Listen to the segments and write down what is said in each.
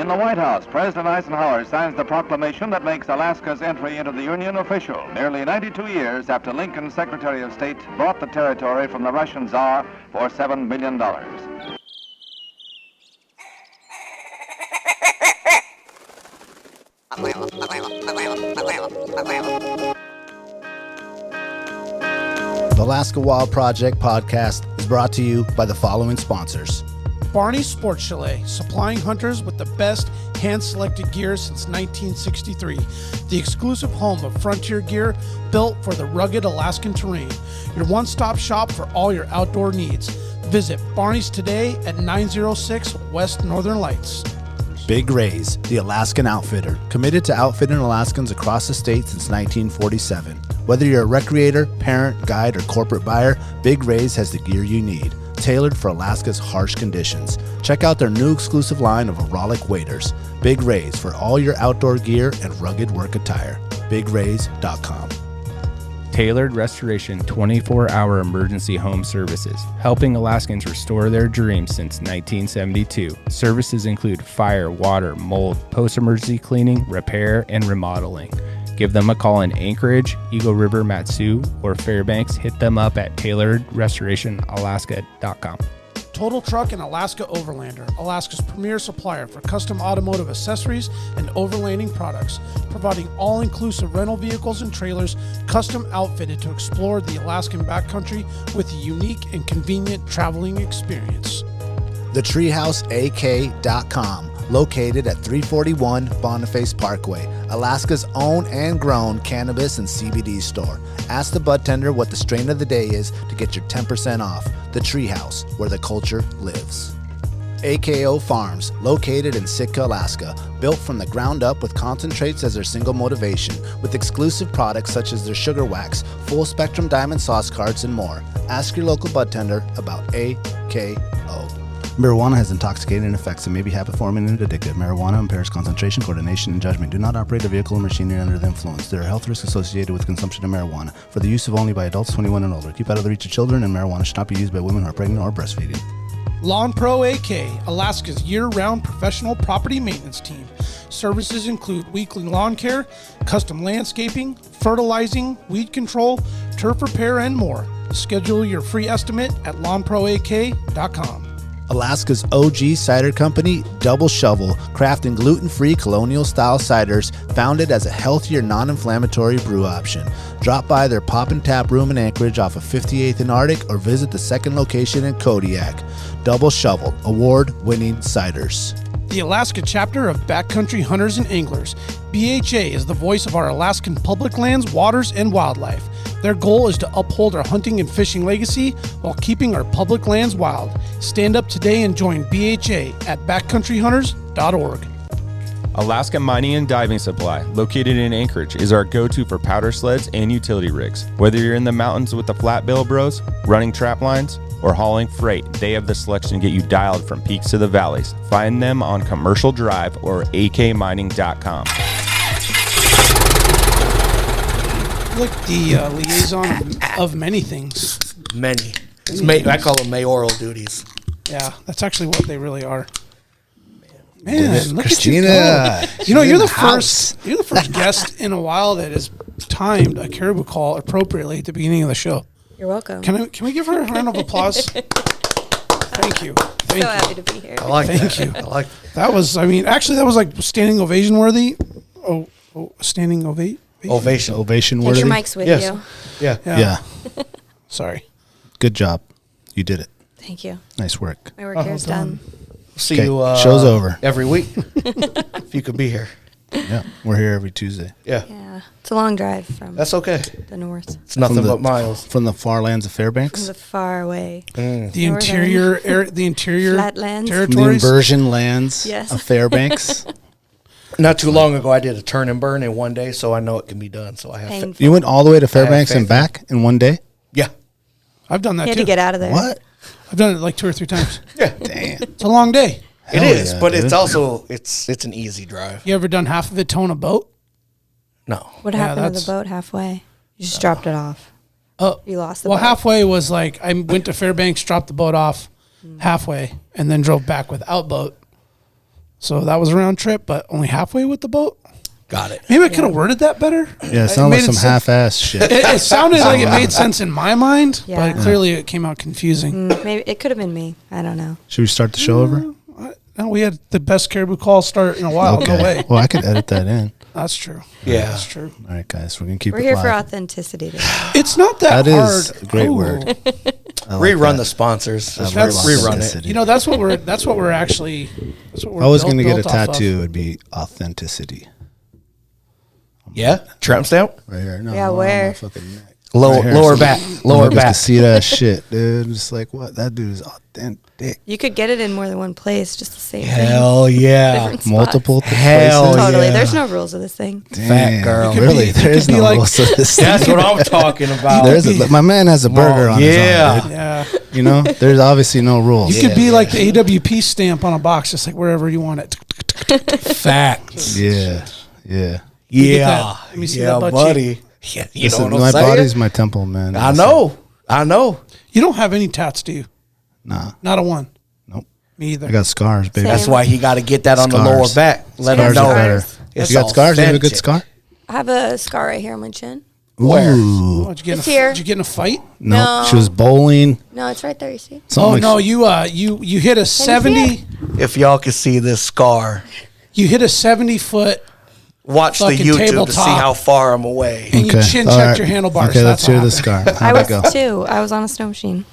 In the White House, President Eisenhower signs the proclamation that makes Alaska's entry into the Union official, nearly 92 years after Lincoln's Secretary of State bought the territory from the Russian Tsar for $7 million. The Alaska Wild Project podcast is brought to you by the following sponsors. Barney's Sports Chalet, supplying hunters with the best hand-selected gear since 1963. The exclusive home of frontier gear built for the rugged Alaskan terrain. Your one-stop shop for all your outdoor needs. Visit Barney's today at 906 West Northern Lights. Big Rays, the Alaskan outfitter, committed to outfitting Alaskans across the state since 1947. Whether you're a recreator, parent, guide, or corporate buyer, Big Rays has the gear you need, tailored for Alaska's harsh conditions. Check out their new exclusive line of Auralic waders. Big Rays for all your outdoor gear and rugged work attire. BigRays.com. Tailored Restoration 24-hour emergency home services, helping Alaskans restore their dreams since 1972. Services include fire, water, mold, post-emergency cleaning, repair, and remodeling. Give them a call in Anchorage, Eagle River, Matsu, or Fairbanks. Hit them up at tailoredrestorationalaska.com. Total Truck and Alaska Overlander, Alaska's premier supplier for custom automotive accessories and overlanding products, providing all-inclusive rental vehicles and trailers custom outfitted to explore the Alaskan backcountry with a unique and convenient traveling experience. TheTreehouseAK.com, located at 341 Boniface Parkway, Alaska's own and grown cannabis and CBD store. Ask the bud tender what the strain of the day is to get your 10% off. The Treehouse, where the culture lives. AKO Farms, located in Sitka, Alaska, built from the ground up with concentrates as their single motivation, with exclusive products such as their sugar wax, full spectrum diamond sauce carts, and more. Ask your local bud tender about AKO. Marijuana has intoxicating effects and may be habit-forming and addictive. Marijuana impairs concentration, coordination, and judgment. Do not operate a vehicle or machinery under the influence. There are health risks associated with consumption of marijuana. For the use of only by adults 21 and older. Keep out of the reach of children, and marijuana should not be used by women who are pregnant or breastfeeding. Lawn Pro AK, Alaska's year-round professional property maintenance team. Services include weekly lawn care, custom landscaping, fertilizing, weed control, turf repair, and more. Schedule your free estimate at lawnproak.com. Alaska's OG cider company, Double Shovel, crafting gluten-free colonial-style ciders founded as a healthier, non-inflammatory brew option. Drop by their Pop and Tap room in Anchorage off of 58th and Arctic or visit the second location in Kodiak. Double Shovel, award-winning ciders. The Alaska chapter of Backcountry Hunters and Anglers. BHA is the voice of our Alaskan public lands, waters, and wildlife. Their goal is to uphold our hunting and fishing legacy while keeping our public lands wild. Stand up today and join BHA at backcountryhunters.org. Alaska Mining and Diving Supply, located in Anchorage, is our go-to for powder sleds and utility rigs. Whether you're in the mountains with the flat bill bros, running trap lines, or hauling freight, they have the selection to get you dialed from peaks to the valleys. Find them on Commercial Drive or akmining.com. Like the liaison of many things. Many. I call them mayoral duties. Yeah, that's actually what they really are. Man, look Christina, at you go. You're the first guest in a while that has timed a caribou call appropriately at the beginning of the show. You're welcome. Can we give her a round of applause? Thank you. So happy to be here. I like Thank that. you. I like that. Was like standing ovation worthy. Oh, standing ovation. ovation. Ovation Take worthy. your mics with Yes. you. Yeah. Sorry. Good job. You did it. Thank you. Nice work. My work here is done. See Okay, you. show's over. Every week. If you could be here. Yeah, we're here every Tuesday. Yeah. Yeah. It's a long drive from That's okay. the north. It's nothing From the- but miles. From the far lands of From Fairbanks. the far away. The interior Flatlands. From the territories. inversion lands Yes. of Fairbanks. Not too long ago, I did a turn and burn in one day, so I know it can be done. So I have. Painful. You went all the way to Fairbanks faith and back in one day? Yeah. I've done that You had too. to get out of there. What? I've done it like 2 or 3 times. Yeah. Damn. It's a long day. It Hell is, yeah, but dude. it's also it's an easy drive. You ever done half of it towing a boat? No. What Yeah, happened to that's- the boat halfway? You just dropped it off. Oh, You lost the well, boat. halfway was like I went to Fairbanks, dropped the boat off halfway, and then drove back without boat. So that was a round trip, but only halfway with the boat. Got it. Maybe I could have worded that better. Yeah, it sounded like some half-ass shit. It sounded like it made sense in my mind, Yeah. but clearly it came out confusing. Maybe it could have been me. I don't know. Should we start the show over? No, we had the best caribou call start in a while. No way. Well, I could edit that in. That's true. Yeah. That's true. All right, guys, we're gonna keep We're it here live. for authenticity today. It's not that That hard. is a great word. I like Rerun that. the sponsors. Just That's- rerun it. authenticity. You know, that's what we're actually. That's what we're I was built- gonna get a built off of. tattoo. It'd be authenticity Yeah. Tramp stamp. right here. No, Yeah, on where? my fucking neck. Lower Right here. lower back. Lower Motherfuckers back. can see that shit, dude. Just like what? That dude is authentic. You could get it in more than one place, just the same Hell yeah. Different spots. Multiple Hell places. thing. Totally. yeah. There's no rules of this thing. Fat girl. It could Really? be- it There could is be no like- rules to this. That's what I'm talking about. There's my man has a burger on his yeah. arm, dude. Yeah. You know, there's obviously no rules. You could be like the AWP stamp on a box, just like wherever you want it. Facts. Yeah, yeah. get Yeah. that. Let me see Yeah, that butt buddy. Yeah, you Listen, know what my I'm saying? body's my temple, man. I Listen. know. I know. You don't have any tats, do you? Nah, Not a one. nope. Me either. I got scars, baby. Same. That's why he got to get that on the Scars. lower back. Let him Scars know. are better. It's You got scars? You have a good authentic. scar? I have a scar right here on my chin. Where? Ooh. Oh, did you get It's in here. did you get in a fight? No, No. she was bowling. No, it's right there. You see? Something Oh like no, you hit a see 70. If y'all can see this scar, You hit a 70-foot, watch the Fucking YouTube to see tabletop. how far I'm away. and you chin all checked right. your handlebars. Okay, let's That's hear what the happened. scar. I How'd it go? was 2. I was on a snow machine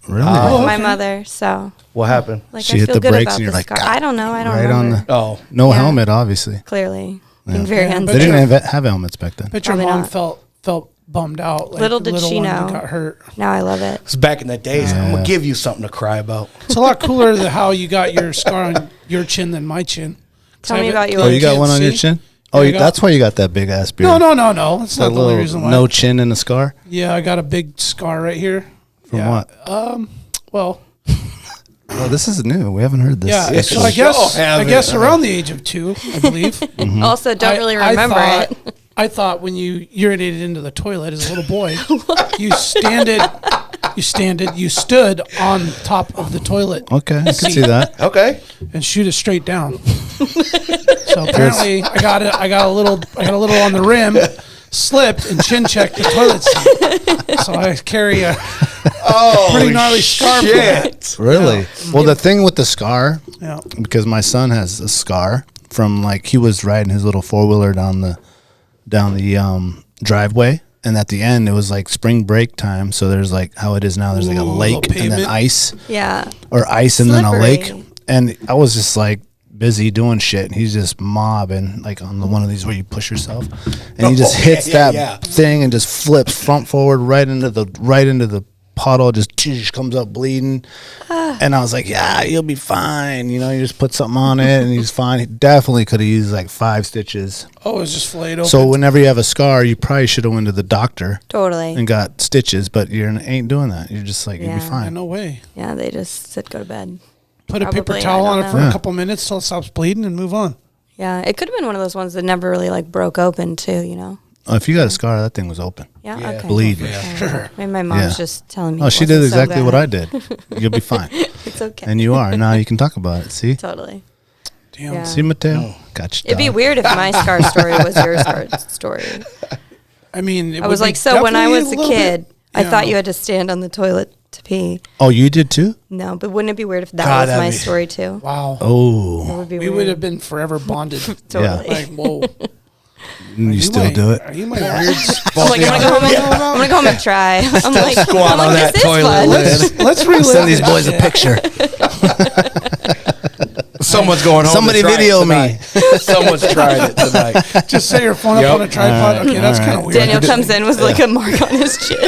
Really? Oh, with my okay. mother. So, What happened? like, She I hit feel the good brakes about and you're the like, scar. God, I don't know. I don't right remember. on the Oh, no Yeah. helmet, obviously. Clearly, being very Yeah. They unsafe. didn't have helmets back then. Bet your Probably mom not. felt bummed out. Like Little the did she one know. that got hurt. Now I love it. it's back in the days. I'm Yeah. gonna give you something to cry about. It's a lot cooler than how you got your scar on your chin than my chin. 'Cause Tell I me have about it- yours. Oh, you got can't one on your see. chin? Yeah, Oh, I got- that's why you got that big ass beard. No. That's That not the only little reason why. no chin and a scar. Yeah, I got a big scar right here. From Yeah. what? Well, Oh, this is new. We haven't heard this. yeah. Yes, So I you guess have I it. guess around the age of 2, I believe. Mm-hmm. Also, don't really I remember thought, it. I thought when you urinated into the toilet as a little boy, you stood on top of the toilet Okay, I can see that. Okay. and shoot it straight down. So apparently, I got a little on the rim, slipped and chin checked the toilet seat. So I carry a pretty gnarly scar. for that. Shit. Really? Well, the thing with the scar, Yeah. because my son has a scar from like he was riding his little 4-wheeler down the driveway, and at the end it was like spring break time. So there's like how it is now. There's like a Ooh, lake little and then pavement. ice, Yeah. or ice and then a lake. Slippery. And I was just like busy doing shit, and he's just mobbing like on the one of these where you push yourself, and he just Oh, hits yeah, that yeah. thing and just flips front forward right into the puddle, just comes up bleeding. And I was like, yeah, you'll be fine. You know, you just put something on it and he's fine. He definitely could have used like 5 stitches. Oh, it was just flayed open. So whenever you have a scar, you probably should have went to the doctor Totally. and got stitches, but you ain't doing that. You're just like, you'll be Yeah. Yeah, fine. no way. Yeah, they just said go to bed. Put a paper Probably, towel I on don't it for know. a Yeah. couple minutes till it stops bleeding and move on. Yeah, it could have been one of those ones that never really like broke open too. You know. Oh, if you got a scar, that thing was open. Yeah. Yeah. Okay. Bleed. Okay. Sure. Maybe my mom's Yeah. just telling me. Oh, it she did wasn't so exactly what I bad. did. You'll be fine. It's okay. And you are. Now you can talk about it. See? Totally. Damn. Yeah. See, Mateo? Got you. It'd be dog. weird if my scar story was your scar story. I mean, it I was would be like, so when I definitely was a little kid, bit- I yeah. thought you had to stand on the toilet to pee. Oh, you did too? No, but wouldn't it be weird if that God, was that'd my be- story too? Wow. It Oh, would be We weird. would have been forever bonded. Totally. Like, whoa. you still do it? Are you my weird? I'm like, I'm gonna go home and try. I'm like, Squat on that this is toilet fun. lid. Let's relive Send these this boys a shit. picture. Someone's going home. Somebody to try it video me. tonight. Someone's tried it tonight. Just set your phone up Yep. on a tripod. Okay, that's kind of weird. Daniel comes in with like a mark on his chin.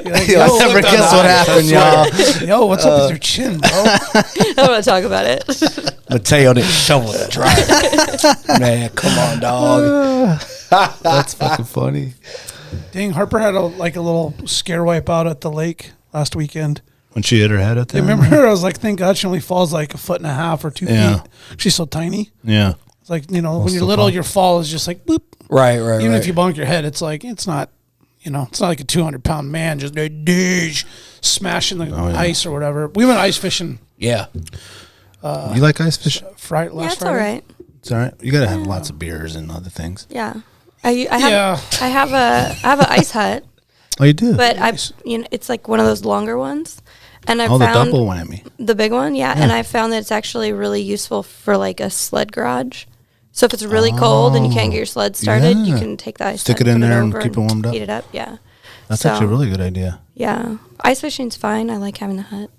You're like, You'll never yo, guess what happened, y'all. yo, what's up with your chin, bro? I don't want to talk about it. Mateo didn't shovel it dry. Man, come on, dog. That's fucking funny. Dang, Harper had a little scare wipe out at the lake last weekend. When she hit her head at the You remember? I was like, thank God she only falls like 1.5 or 2 Yeah. feet. She's so tiny. Yeah. It's like, when you're still little, fall. your fall is just like boop. Right, right, Even right. if you bonk your head, it's like it's not. It's not like a 200-pound man just smashing the ice or whatever. We went ice fishing. Yeah. You like ice fishing? It's all right. It's all right. You got to have lots of beers and other things. Yeah. I have an ice hut. Oh, you do? But it's like one of those longer ones. And I the found double whammy. The big one, yeah. And I found that it's actually really useful for like a sled garage. So if it's really cold and you can't get your sled started, you can take the ice, stick it in there and keep it warmed up. Heat it up, yeah. That's actually a really good idea. Yeah, ice fishing's fine. I like having the hut.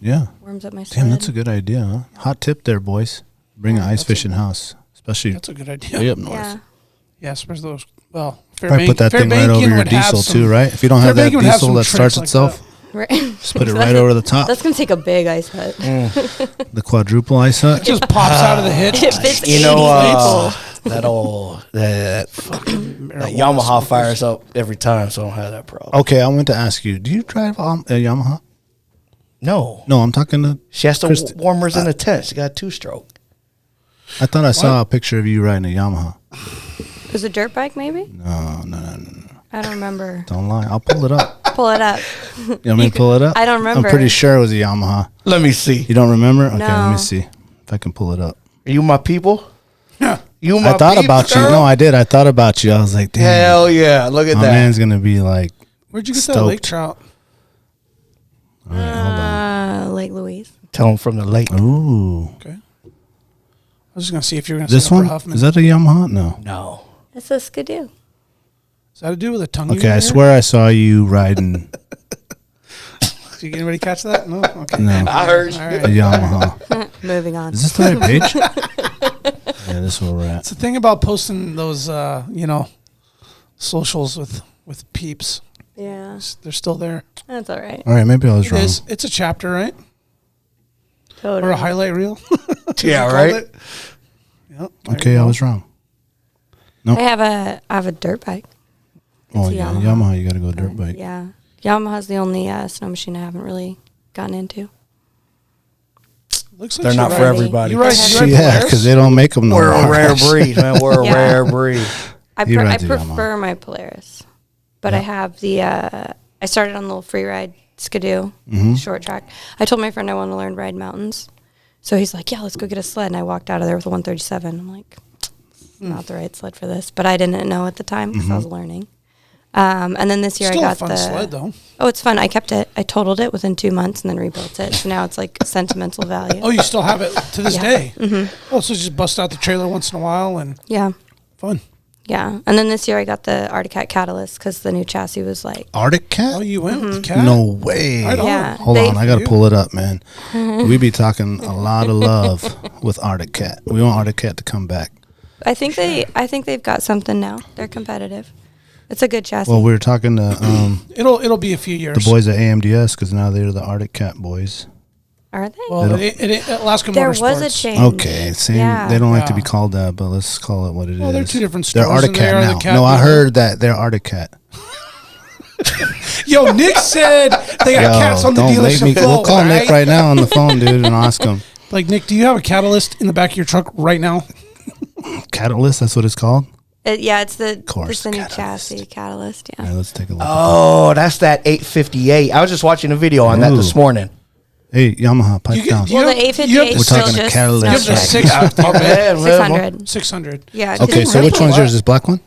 Yeah, warms up my sled. Damn, that's a good idea. Huh? Hot tip there, boys. Bring an ice fishing house, especially. That's a good idea. Way up north. Yeah, especially those. Well, probably put that thing right over your diesel too, right? If you don't have that diesel that starts itself. Right. Just put it right over the top. That's going to take a big ice hut. The quadruple ice hut. It just pops out of the hitch. It fits that Yamaha fires up every time, so I don't have that problem. Okay, I want to ask you, do you drive a Yamaha? No. No, I'm talking to... She has the warmers in the tent. She got a 2-stroke. I thought I saw a picture of you riding a Yamaha. It was a dirt bike, maybe? No. I don't remember. Don't lie. I'll pull it up. Pull it up. You want me to pull it up? I don't remember. I'm pretty sure it was a Yamaha. Let me see. You don't remember? Okay, No. let me see if I can pull it up. Are you my people? Yeah. You my I thought peeps, about you. girl? No, I did. I thought about you. I was like, damn. Hell yeah. Look at My that. man's going to be like, Where'd you get that stoked. lake trout? All right, hold on. Lake Louise. Tell him from the lake. Ooh. Okay. I was just going to see if you're going to This one? Is that a Yamaha? No. No. It's a Skidoo. Does that have to do with a tongue? Okay, I swear I saw you riding Did anybody catch that? No? Okay. No. I heard. All a right. Yamaha. Moving on. Is this the right page? Yeah, this is where we're at. It's the thing about posting those, socials with peeps. Yeah. They're still there. That's all right. All right, maybe I was wrong. It's a chapter, right? Totally. Or a highlight reel. Yeah, Called right? it. Yep. Okay, I was wrong. I have a dirt bike. Oh, a yeah, Yamaha. Yamaha, you got to go dirt bike. Yeah. Yamaha's the only snow machine I haven't really gotten into. Looks like They're she not for rides- everybody. You ride Yeah, Polaris? because they don't make them no We're a more. rare breed, man. We're a Yeah. rare breed. I He rides a prefer my Polaris, but I have the. I started on the little free ride Skidoo short track. I told my friend I want to learn to ride mountains, so he's like, "Yeah, let's go get a sled." And I walked out of there with a 137. I'm like, not the right sled for this, but I didn't know at the time because I was learning. And then this year Still I got a fun the sled, though. Oh, it's fun. I kept it. I totaled it within 2 months and then rebuilt it. So now it's like sentimental value. Oh, you still have it to this Yeah. day? Mm-hmm. Oh, so just bust out the trailer once in a while and Yeah. fun. Yeah. And then this year I got the Arctic Cat Catalyst because the new chassis was like, Arctic Cat? Oh, you went with the cat? No way. Right on. Yeah. Hold They- on, I got to pull it up, man. We be talking a lot of love with Arctic Cat. We want Arctic Cat to come back. I think they've got something now. They're competitive. It's a good chassis. Well, we were talking to It'll be a few years. the boys at AMDS because now they're the Arctic Cat boys. Are they? Well, Alaska there Motorsports. was a change. Okay, same. Yeah. They don't like to be Yeah. called that, but let's call it what it is. Well, they're two different They're stores, Arctic and they Cat are the now. Cat No, I people. heard that they're Arctic Cat. Yo, Nick said they got cats on the don't make dealership me. floor. We'll call Nick right now on the phone, dude, and ask him. Like, Nick, do you have a catalyst in the back of your truck right now? Catalyst, that's what it's called. Yeah, it's the course, new Catalyst. chassis Catalyst. Yeah, Yeah. let's take a look. Oh, that's that 858. I was just watching a video on that this Ooh. morning. Hey, Yamaha, pipe You get- down. you Well, have- the you 858 have is We're still talking a just Catalyst. You have snow the track. 650, My bad, man. 600. 600. Yeah. 'cause Okay, it's so really which one's cool. yours? This black one?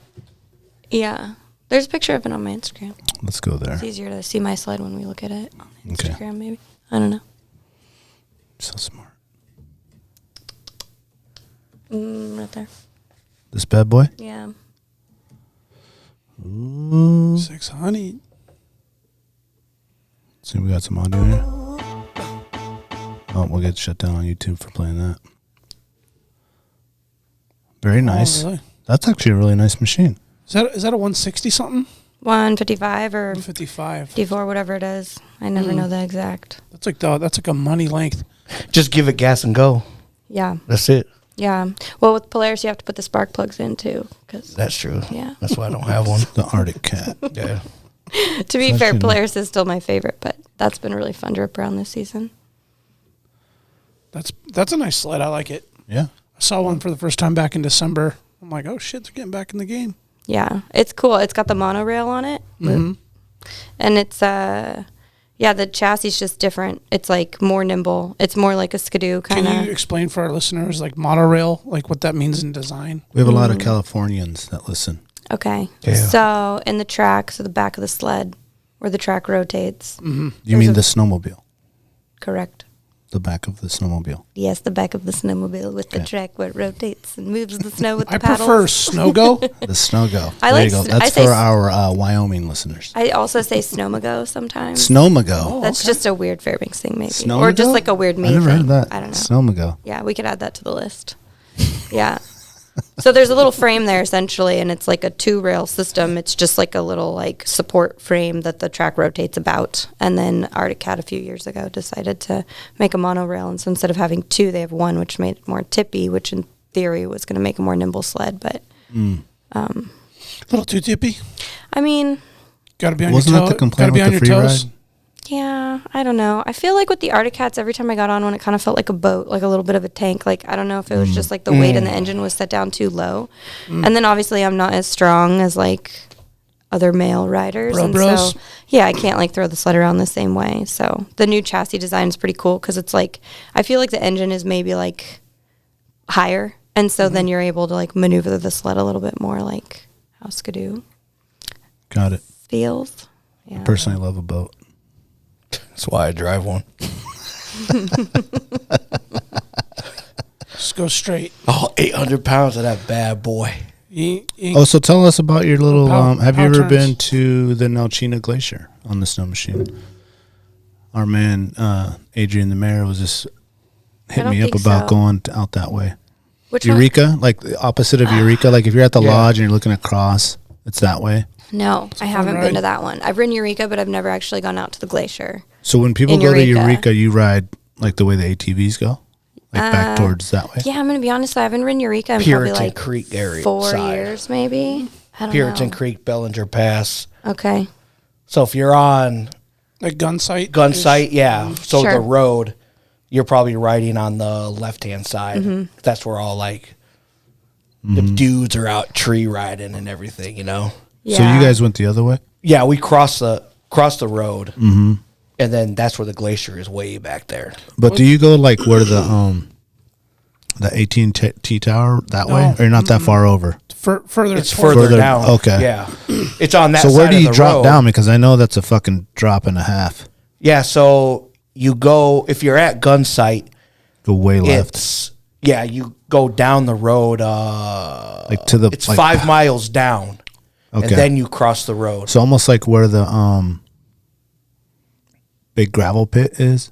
Yeah. There's a picture of it on my Instagram. Let's go there. It's easier to see my sled when we look at it on Okay. Instagram, maybe. I don't know. So smart. Right there. This bad boy? Yeah. Ooh. 600. See, we got some audio here. Oh, we'll get shut down on YouTube for playing that. Very nice. Oh, really? That's actually a really nice machine. Is that a 160 something? 155 or 155. 54, whatever it is. I never know the exact. That's like a money length. Just give it gas and go. Yeah. That's it. Yeah. Well, with Polaris, you have to put the spark plugs in too. Cause, That's true. Yeah. That's why I don't have one. The Arctic Cat. Yeah. to be It's fair, actually Polaris is still my favorite, but that's been really fun to rip around this season. That's a nice sled. I like it. Yeah. I saw one for the first time back in December. I'm like, oh shit, they're getting back in the game. Yeah, it's cool. It's got the monorail on it, and it's the chassis is just different. It's like more nimble. It's more like a Skidoo kind of. Can you explain for our listeners like monorail, like what that means in design? We have a lot of Californians that listen. Okay, Yeah. so in the track, so the back of the sled where the track rotates. You mean the snowmobile? Correct. The back of the snowmobile. Yes, the back of the snowmobile with the track where it rotates and moves the snow with the I paddles. prefer Snow-Go. The Snow-Go. I There like you go. sn- I That's say for s- our Wyoming listeners. I also say Snowmago sometimes. Snowmago. That's just a weird Fairbanks thing, maybe. Snowmago? Or just like a weird me I never thing. heard that. I don't know. Snowmago. Yeah, we could add that to the list. Yeah. So there's a little frame there essentially, and it's like a 2-rail system. It's just like a little like support frame that the track rotates about. And then Arctic Cat a few years ago decided to make a monorail, and so instead of having 2, they have 1, which made it more tippy, which in theory was going to make a more nimble sled. But A little too tippy. I mean, Got to be on Wasn't your that toes. the complaint Got to be with on the your free toes. ride? yeah, I don't know. I feel like with the Arctic Cats, every time I got on one, it kind of felt like a boat, like a little bit of a tank. Like, I don't know if it was just like the weight in the engine was set down too low. And then obviously I'm not as strong as like other male riders. Bro and bros. so, yeah, I can't like throw the sled around the same way. So the new chassis design is pretty cool because it's like, I feel like the engine is maybe like higher. And so then you're able to like maneuver the sled a little bit more like how Skidoo Got it. feels. Yeah. Personally, love a boat. That's why I drive one. Just go straight. Oh, 800 pounds of that bad boy. Oh, so tell us about your little. Have you power ever turns. been to the Nelchina Glacier on the snow machine? Our man Adrian the mayor was just hitting don't me up think about so. going out that way. Which one? Eureka, like the opposite of Eureka. Like if you're at the Yeah. lodge and you're looking across, it's that way. No, I haven't ride. been to that one. I've ridden Eureka, but I've never actually gone out to the glacier. So when people In go to Eureka. Eureka, you ride like the way the ATVs go, like back towards that way. Yeah, I'm going to be honest. I haven't ridden Eureka in Puritan probably like Creek area 4 side. years, maybe. I don't Puritan know. Creek, Bellinger Pass. Okay. So if you're on Like gun sight. gun site, yeah. So Sure. the road, you're probably riding on the left-hand side. Mm-hmm. That's where all like the dudes are out tree riding and everything, you know. Yeah. So you guys went the other way. Yeah, we cross the road, and then that's where the glacier is way back there. But do you go like where the AT&T tower that way, or you're not that far over? Further. It's towards- further Further- down. okay. Yeah, it's on that. So where side do of you the drop road. down? Because I know that's a fucking drop and a half. Yeah, so you go if you're at gun site. Go way left, It's you go down the road. like to the. It's like, 5 miles down, Okay. and then you cross the road. So almost like where the big gravel pit is,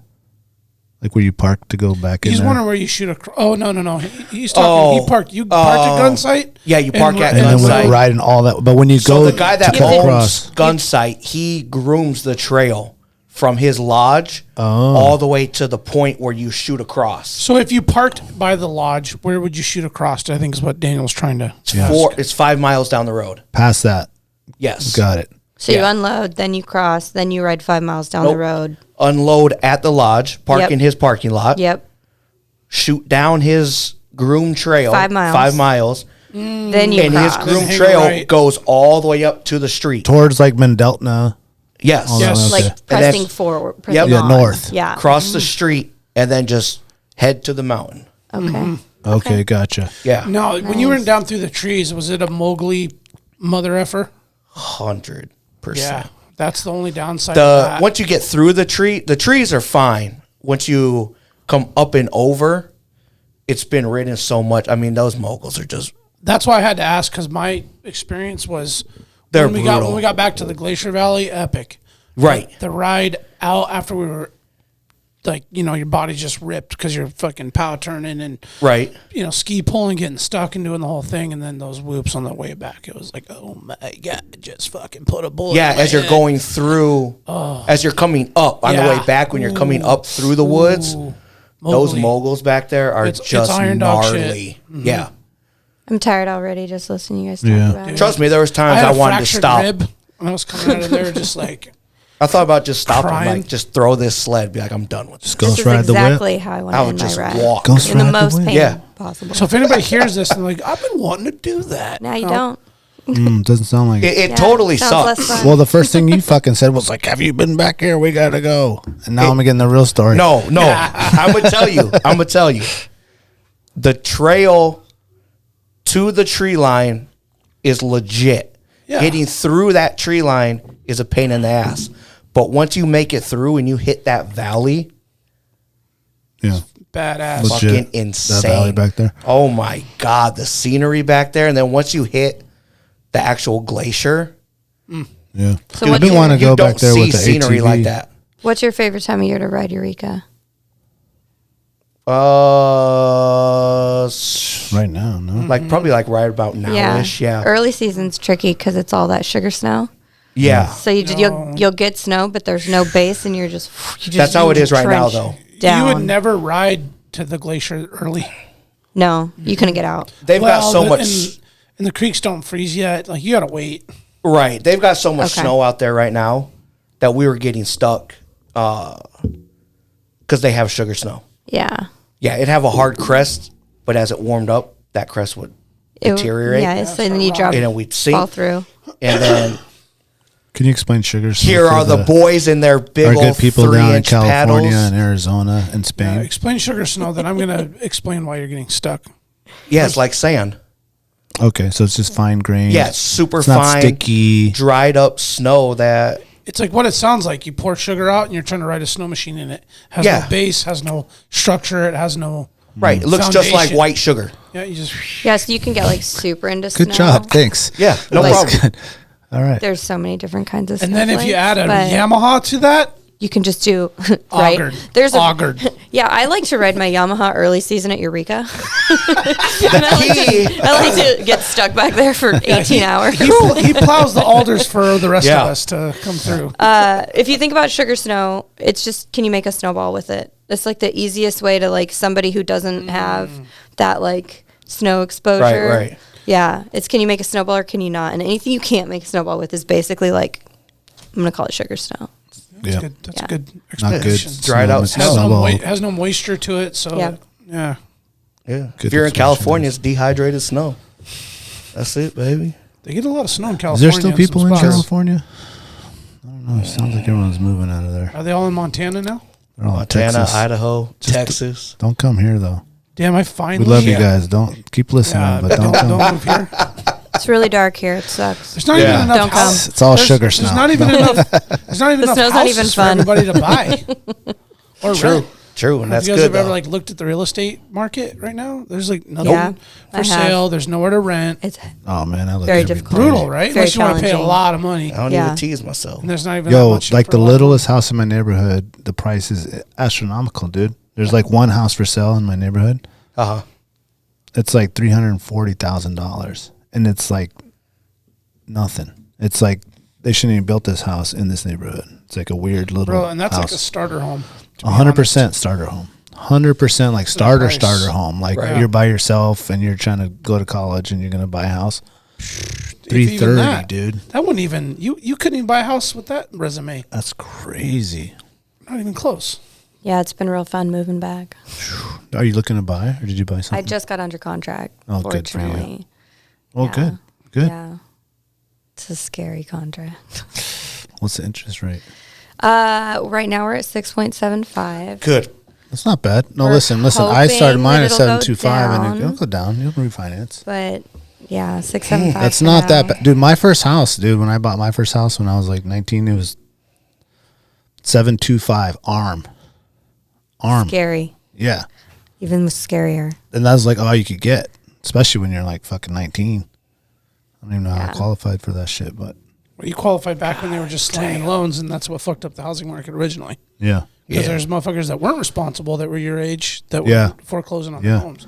like where you park to go back in He's there. wondering where you shoot a. Oh no! He's talking. He parked. You parked at gun site. Yeah, you park at and gun then site. we're riding all that. But when you So go the guy to that cut owns across, gun site, he grooms the trail from his lodge all the way to the point where you shoot across. So if you parked by the lodge, where would you shoot across to? I think is what Daniel's trying to. It's 5 miles down the road. past that, Yes. got it. So you Yeah. unload, then you cross, then you ride 5 miles down the Nope. road. Unload at the lodge, park Yep. in his parking lot, Yep. shoot down his groomed trail 5 miles. 5 miles, Then you and his cross. groomed Hang trail right. goes all the way up to the street. Towards like Mendeltna. Yes. Oh, Yes. okay. Like pressing then- forward. Yep. Pressing Yeah, on. north. Yeah. Cross the street and then just head to the mountain. Okay. Okay, gotcha. Yeah. No, when you went down through the trees, was it a Mowgli mother effer? 100%. Yeah, that's the only downside. of The that. once you get through the trees are fine. Once you come up and over, it's been ridden so much. I mean, those moguls are just That's why I had to ask because my experience was They're when brutal. we got back to the Glacier Valley, epic. right. The ride out after we were like, your body's just ripped because you're fucking power turning and Right. ski pulling, getting stuck and doing the whole thing, and then those whoops on the way back. It was like, oh my god, just fucking put a bullet. Yeah, in my as you're head. going through, as you're coming up on the way Yeah. back, when you're coming up through the woods, Ooh. those Mowgli. moguls back there are It's just iron dog shit. gnarly. Yeah. I'm tired already just listening to you guys talk Yeah. about it. Trust me, there was I times had I a wanted to fractured stop. rib, and I was coming out of there just like, I thought about just stopping, Crying. like just throw this sled, be like, I'm done with this. This Ghost is ride the exactly whip. how I want I to would end my just ride. walk. Ghost In the ride most the whip. pain Yeah. possible. so if anybody hears this and like, I've been wanting to do that. now you don't. Doesn't sound like it. It Yeah, totally sounds less sucks. fun. Well, the first thing you fucking said was like, "Have you been back here? We gotta go." And now I'm getting the real story. No, I'm gonna tell you. The trail to the tree line is legit. Yeah. Getting through that tree line is a pain in the ass. But once you make it through and you hit that valley, Yeah. Badass. Legit. fucking insane. That valley back there. Oh my God, the scenery back there. And then once you hit the actual glacier, Yeah. So I've what's been your- wanting to you go don't back there see with the scenery ATV. like that. What's your favorite time of year to ride Eureka? Right now, no. Like probably like right about now-ish. Yeah. Early season's tricky because it's all that sugar snow. Yeah. So you'll get snow, but there's no base, and you just That's how it is right now, trench though. Down. You would never ride to the glacier early. No, you couldn't get out. They've got so much. And the creeks don't freeze yet. Like, you got to wait. Right. They've got so much Okay. snow out there right now that we were getting stuck because they have sugar snow. Yeah. Yeah, it'd have a hard crest, but as it warmed up, that crest would deteriorate. Yeah, so then you drop, And then we'd sink. fall through. And then Can you explain sugar snow here for are the boys in their our big good old people down in 3-inch California paddles. and Arizona and Spain? Explain sugar snow, then I'm going to explain why you're getting stuck. Yeah, it's like sand. Okay, so it's just fine grain. Yeah, it's super It's not fine, sticky. dried up snow that It's like what it sounds like. You pour sugar out and you're trying to ride a snow machine in it. Has Yeah. no base, has no structure, it has no. right. It looks just like Foundation. white sugar. Yeah, you just. Yeah, so you can get like super into snow. Good job. Thanks. Yeah, no Like- problem. Good. All right. There's so many different kinds of And then if you snowflakes, add a but Yamaha to that, you can just do right. augured. There's a augured. yeah. I like to ride my Yamaha early season at Eureka. Key- I like to get stuck back there for 18 hours. He plows the alders for the rest Yeah. of us to come through. If you think about sugar snow, it's just, can you make a snowball with it? It's like the easiest way to, like, somebody who doesn't have that like snow exposure. Right. Yeah, it's, can you make a snowball or can you not? And anything you can't make a snowball with is basically like, I'm gonna call it sugar snow. Yeah. Good. That's Yeah. a good Not good. explanation. Dried out Has no, snowball. has no moisture to it, so Yeah. yeah. Yeah. Good If you're in explanation. California, it's dehydrated snow. That's it, baby. They get a lot of snow in Is California. there still some people in spots. California? I don't know. It sounds like everyone's moving out of there. Are they all in Montana now? They're all in Montana, Texas. Idaho, Just- Texas. Don't come here though. Damn, I We finally. love you guys. Don't keep listening, Yeah, but don't come. don't move here. It's really dark here. It sucks. There's not Yeah. even enough. Don't come. house- It's all there's- sugar There's snow. not even enough. There's not even The enough snow's not houses even for fun. everybody to buy. Or True. rent. True. And Have that's you guys good. ever though. like looked at the real estate market right now? There's like nothing Yeah, I for have. sale. There's nowhere to rent. It's Oh man, I look Very every difficult. day. Brutal, right? Very Unless you want to pay a challenging. lot of money. I don't Yeah. even tease myself. And there's not even that Yo, much like for the a lot of littlest house in my neighborhood, the price is astronomical, dude. There's like one house for sale in my neighborhood. Uh-huh. It's like $340,000, and it's like nothing. It's like they shouldn't even built this house in this neighborhood. It's like a weird little Bro, and that's like a house. starter home. to be 100% starter home. 100% like starter price. home. Like Right. you're by yourself and you're trying to go to college and you're gonna buy a house. honest. If 330, even that, dude. That wouldn't even you couldn't even buy a house with that resume. That's crazy. Not even close. yeah, it's been real fun moving back. Are you looking to buy, or did you buy I something? just got under contract. Oh, good for you. fortunately. Oh, yeah. good, good. Yeah, it's a scary contract. What's the interest rate? Right now we're at 6.75. Good. That's not bad. No, We're listen. I started hoping mine that at it'll go 725, and down. it'll go down. You'll refinance. But yeah, 6.75. That's for not now. that bad, dude. My first house, dude. When I bought my first house when I was like 19, it was 725 arm. Scary. Yeah, Even scarier. and that was like all you could get, especially when you're like fucking 19. I don't even know how I Yeah. qualified for that shit, but Well, you qualified back when they were just slanging loans, and that's what fucked up the housing market originally. yeah. Because Yeah. there's motherfuckers that weren't responsible that were your age that were Yeah. foreclosing on Yeah. their homes.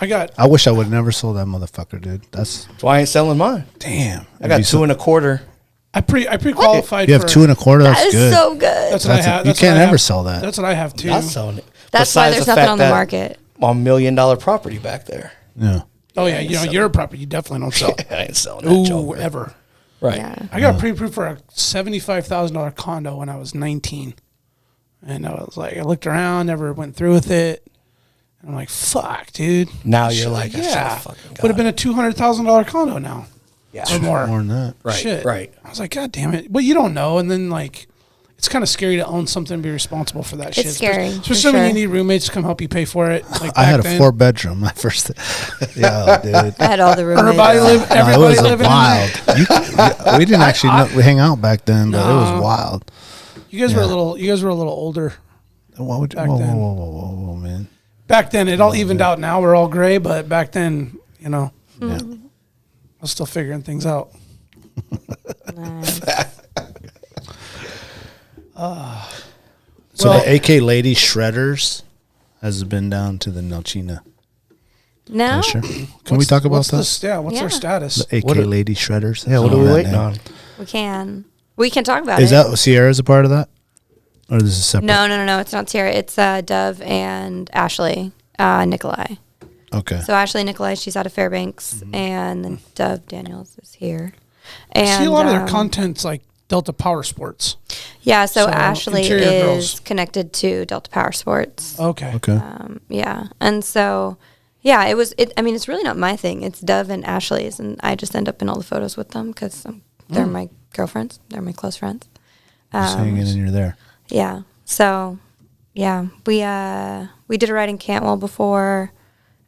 I got I wish I would have never sold that motherfucker, dude. That's That's why I ain't selling mine. damn. I got 2.25. I pre-qualified. You have for, 2.25. That's That is good. so good. That's what I That's have. you That's what can't I ever have. sell that. That's what I have too. Not selling it. That's why Besides there's the nothing fact on the that market. I'm $1 million property back there. Yeah. Oh yeah, you know your property. You definitely don't sell. I ain't selling that Ooh, joker. ever. Right. Yeah. I got pre-approved for a $75,000 condo when I was 19, and I was like, I looked around, never went through with it. And I'm like, fuck, dude. Now you're like, I yeah, should've fucking got would have been a $200,000 condo now. or more. More than that. Right, Shit. right. I was like, God damn it. Well, you don't know. And then, like, it's kind of scary to own something and be responsible for that shit. It's scary, Especially for when you sure. need roommates to come help you pay for it. Like I had a back then. 4-bedroom my first. Yeah, dude. I had all the roommates. Everybody No, it was living wild. in We didn't actually we hang out back then, but it was wild. You guys were a little. You guys were a little older Why would you, back then. whoa, man. Back then, it all evened out. Now we're all gray, but back then, you know, Yeah. I was still figuring things out. Nice. So the AK Lady Shredders has been down to the Nelchina No. Glacier. Can we talk about what's that? What's Yeah. their status? The AK Lady Shredders. Yeah, what are we waiting on? We can. We can talk about Is it. that Sierra's a part of that? Or this is separate? No. It's not Sierra. It's Dove and Ashley Nikolai. Okay. So Ashley Nikolai, she's out of Fairbanks, and then Dove Daniels is here. And I see a lot of their content's like Delta Power Sports. Yeah, so So, Ashley interior is girls. connected to Delta Power Sports. Okay. Okay. Yeah, and so yeah, it was. I mean, it's really not my thing. It's Dove and Ashley's, and I just end up in all the photos with them because they're my girlfriends. They're my close friends. Just hanging and you're there. Yeah. So, yeah, we did a ride in Cantwell before,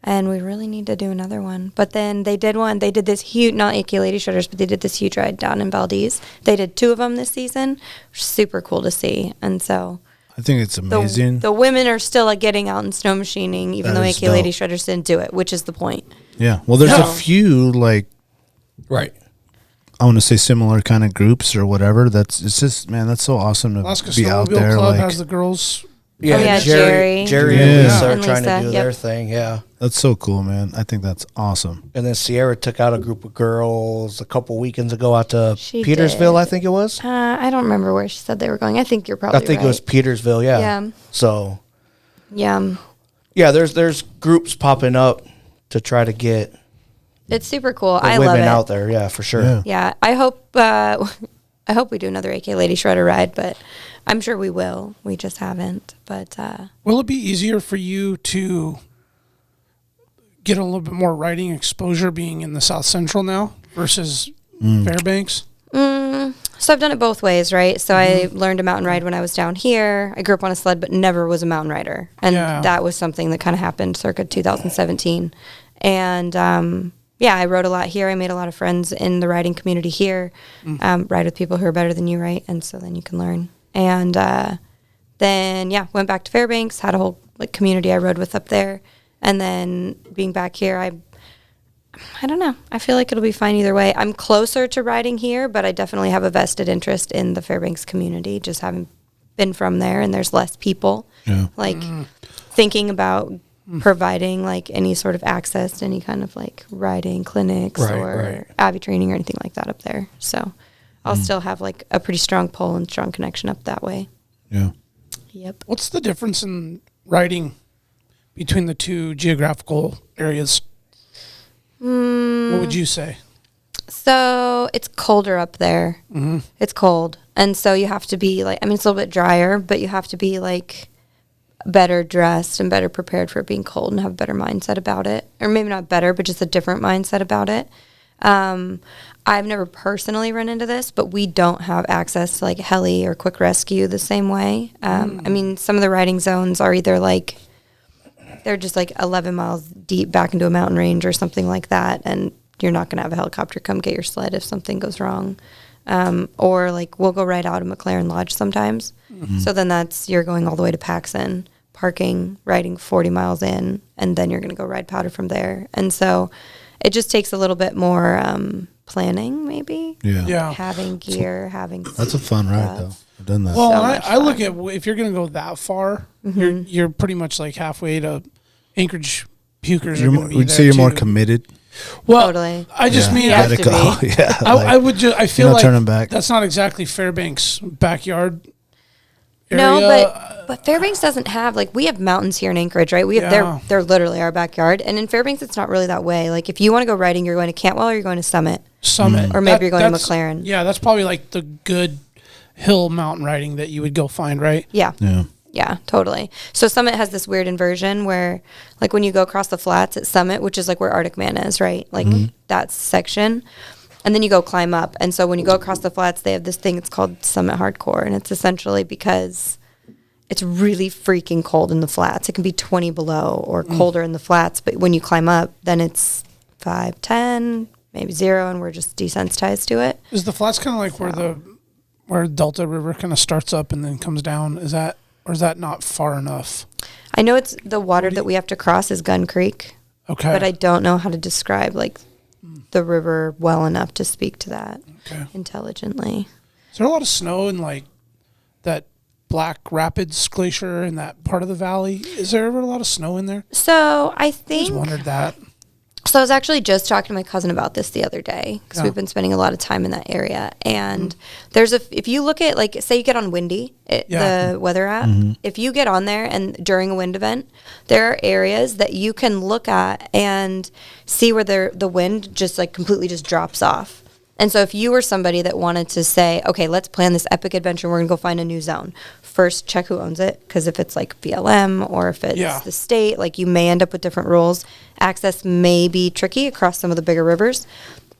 and we really need to do another one. But then they did one. They did this huge, not AK Lady Shredders, but they did this huge ride down in Valdez. They did 2 of them this season. Super cool to see. And so I think it's amazing. the women are still like getting out and snow machining, even That though is AK Lady dope. Shredders didn't do it, which is the point. Yeah. Well, there's No. a few like Right. I want to say similar kind of groups or whatever. It's just man, that's so awesome to Alaska be out Snowmobile there. Club Like has the girls. Yeah, Oh, yeah, Jerry Yeah. and Lisa are And trying to Lisa, do yep. their thing, yeah. that's so cool, man. I think that's awesome. And then Sierra took out a group of girls a couple weekends ago out to She Petersville, did. I think it was. I don't remember where she said they were going. I think you're I probably think right. it was Petersville, yeah. Yeah. So, Yeah. yeah, there's groups popping up to try to get It's super cool. the I love women it. out there, yeah, for sure. Yeah. Yeah, I hope we do another AK Lady Shredder ride, but I'm sure we will. We just haven't. But Will it be easier for you to get a little bit more riding exposure being in the South Central now versus Fairbanks? so I've done it both ways, right? So I learned to mountain ride when I was down here. I grew up on a sled, but never was a mountain rider, and Yeah. that was something that kind of happened circa 2017. And yeah, I rode a lot here. I made a lot of friends in the riding community here. Ride with people who are better than you, right? And so then you can learn. And then yeah, went back to Fairbanks, had a whole like community I rode with up there, and then being back here, I don't know. I feel like it'll be fine either way. I'm closer to riding here, but I definitely have a vested interest in the Fairbanks community, just having been from there, and there's less people Yeah. like thinking about providing like any sort of access to any kind of like riding clinics Right, or right. Avi training or anything like that up there. So I'll still have like a pretty strong pull and strong connection up that way. Yeah. Yep. What's the difference in riding between the two geographical areas? What would you say? So it's colder up there. It's cold. And so you have to be like, I mean, it's a little bit drier, but you have to be like better dressed and better prepared for it being cold and have a better mindset about it. Or maybe not better, but just a different mindset about it. I've never personally run into this, but we don't have access to like heli or quick rescue the same way. I mean, some of the riding zones are either like, they're just like 11 miles deep back into a mountain range or something like that. And you're not going to have a helicopter come get your sled if something goes wrong. Or like we'll go right out of McLaren Lodge sometimes. So then you're going all the way to Paxson, parking, riding 40 miles in, and then you're going to go ride powder from there. And so it just takes a little bit more planning maybe. Yeah. Yeah. Having gear, having That's a fun ride though. I've done that. Well, So I, much I look fun. at if you're going to go that far, you're pretty much like halfway to Anchorage. Pukers. You're are more, gonna be would there say you're more too. committed. Well, Totally. I just mean You I, have Gotta to go. be. Yeah. I would just I feel no like turning back. that's not exactly Fairbanks backyard area. No, but Fairbanks doesn't have like we have mountains here in Anchorage, right? We have Yeah. they're literally our backyard, and in Fairbanks it's not really that way. Like if you want to go riding, you're going to Cantwell or you're going to Summit. Summit, Or maybe you're going to that's- McLaren. Yeah, that's probably like the good hill mountain riding that you would go find, right? Yeah. Yeah. Yeah, totally. So Summit has this weird inversion where, like, when you go across the flats at Summit, which is like where Arctic Man is, right? Like that section. and then you go climb up. And so when you go across the flats, they have this thing, it's called Summit Hardcore, and it's essentially because it's really freaking cold in the flats. It can be 20 below or colder in the flats, but when you climb up, then it's 5, 10, maybe 0, and we're just desensitized to it. Is the flats kind of like where Delta River kind of starts up and then comes down? Is that not far enough? I know it's the water that we have to cross is Gun Creek. Okay. But I don't know how to describe like the river well enough to speak to that intelligently. Is there a lot of snow in like that Black Rapids Glacier in that part of the valley? Is there ever a lot of snow in there? So I I think. just wondered that. So I was actually just talking to my cousin about this the other day because we've been spending a lot of time in that area. And there's if you look at like, say you get on Windy, the weather app, if you get on there and during a wind event, there are areas that you can look at and see where the wind just like completely just drops off. And so if you were somebody that wanted to say, okay, let's plan this epic adventure, we're going to go find a new zone. First, check who owns it, because if it's like BLM or if it's the state, like you may end up with different rules. Access may be tricky across some of the bigger rivers.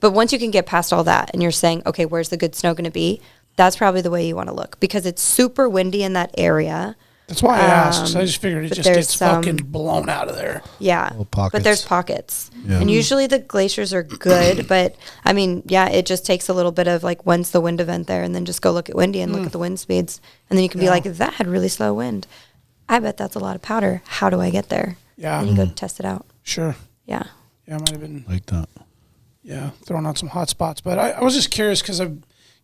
But once you can get past all that and you're saying, okay, where's the good snow going to be? That's probably the way you want to look, because it's super windy in that area. That's why I asked. 'Cause I just figured it but just there's gets fucking blown out of there. Yeah. Little pockets. But there's pockets. Yeah. And usually the glaciers are good, but I mean, yeah, it just takes a little bit of like, when's the wind event there? And then just go look at Windy and look at the wind speeds. And then you can be like, that had really slow wind. I bet that's a lot of powder. How do I get there? Yeah. And you go test it out. Sure. Yeah. Yeah, it might have been Like that. throwing out some hot spots. But I was just curious because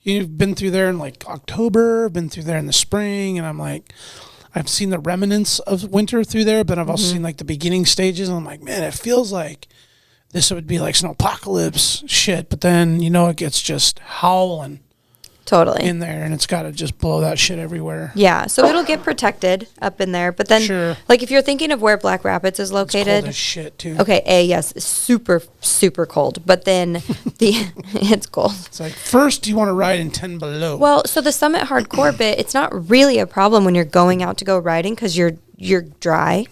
you've been through there in like October, been through there in the spring, and I'm like, I've seen the remnants of winter through there, but I've also seen like the beginning stages, and I'm like, man, it feels like this would be like snowpocalypse shit. But then, it gets just howling Totally. in there, and it's got to just blow that shit everywhere. Yeah. So it'll get protected up in there. But then, like, if you're thinking of where Black Rapids is It's cold located. as shit, too. Okay, yes, super, super cold. But then it's cold. It's like, first you want to ride in 10 below. Well, so the Summit Hardcore bit, it's not really a problem when you're going out to go riding because you're dry.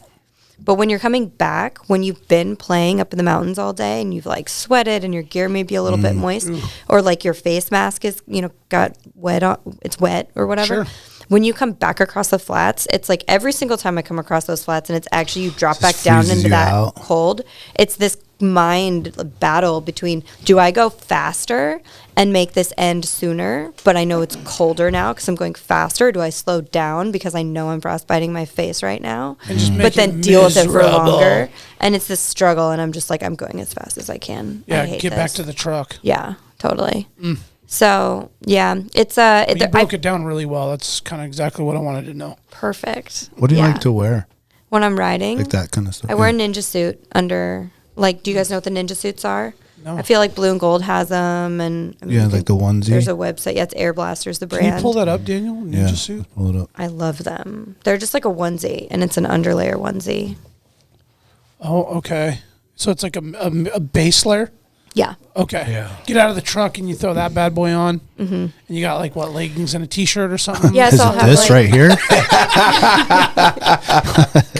But when you're coming back, when you've been playing up in the mountains all day and you've like sweated and your gear may be a little bit moist, or like your face mask is, got wet, it's wet or whatever. Sure. When you come back across the flats, it's like every single time I come across those flats and it's actually you drop back down freezes into you that out. cold. It's this mind battle between, do I go faster and make this end sooner, but I know it's colder now because I'm going faster? Do I slow down because I know I'm frostbiting my face right now, And just make but then it deal with it for miserable. longer? And it's this struggle, and I'm just like, I'm going as fast as I can. I Yeah, hate get back this. to the truck. Yeah, totally. So yeah, it's You broke it down really well. That's kind of exactly what I wanted to know. perfect. What do you Yeah. like to wear? when I'm riding? Like that kind of stuff. I wear a ninja suit under. Like, do you guys know what the ninja suits are? No. I feel like Blue and Gold has them, and I mean, Yeah, I like think the onesie. There's a website. Yeah, it's Air Blasters, the brand. Can you pull that up, Daniel? Ninja Yeah, suit? pull it up. I love them. They're just like a onesie, and it's an underlayer onesie. Oh, okay. So it's like a base layer? Yeah. Okay. Yeah. Get out of the truck and you throw that bad boy on. Mm-hmm. And you got like what, leggings and a t-shirt or something? Yeah, Is so I'll it have this like, right here?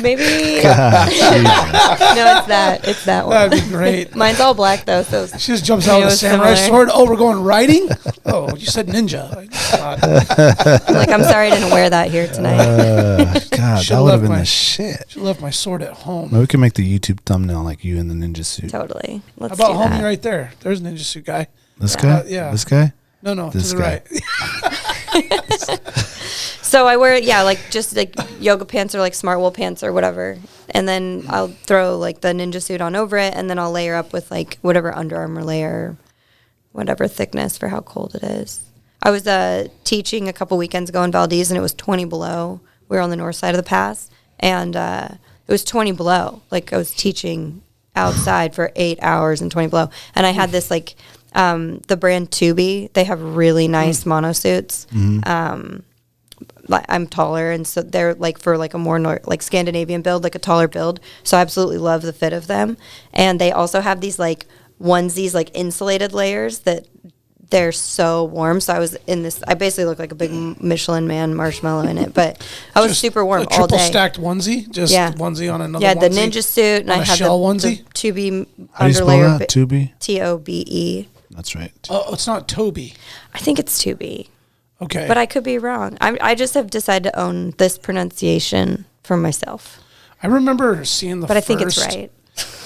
maybe. No, it's that. It's that one. That'd be great. Mine's all black though, so She just jumps out with a was samurai similar. sword. Oh, we're going riding? Oh, you said ninja. Like, God. I'm like, I'm sorry I didn't wear that here tonight. God, Should that would have love been my- the shit. She left my sword at home. Maybe we can make the YouTube thumbnail like you in the ninja suit. Totally. How Let's about do homie that. right there? There's a ninja suit guy. This guy? yeah. This guy? No, This to the guy. right. So I wear, like just like yoga pants or like smart wool pants or whatever. And then I'll throw like the ninja suit on over it. And then I'll layer up with like whatever Under Armour layer, whatever thickness for how cold it is. I was teaching a couple weekends ago in Valdez and it was 20 below. We were on the north side of the pass. And it was 20 below. Like I was teaching outside for 8 hours and 20 below. And I had this like, the brand TOBI, they have really nice mono-suits. I'm taller, and so they're like for like a more like Scandinavian build, like a taller build. So I absolutely love the fit of them. And they also have these like onesies, like insulated layers that they're so warm. So I was in this, I basically look like a big Michelin Man marshmallow in it, but I was Just super warm a all triple day. stacked onesie? Just Yeah. onesie on another Yeah, onesie? the ninja suit, and on I a had shell the onesie? TOBI How do you spell underlayer, that? Tubi? TOBE. That's right. Oh, it's not TOBI. I think it's TOBI. Okay. But I could be wrong. I just have decided to own this pronunciation for myself. I remember seeing the But I first think it's right.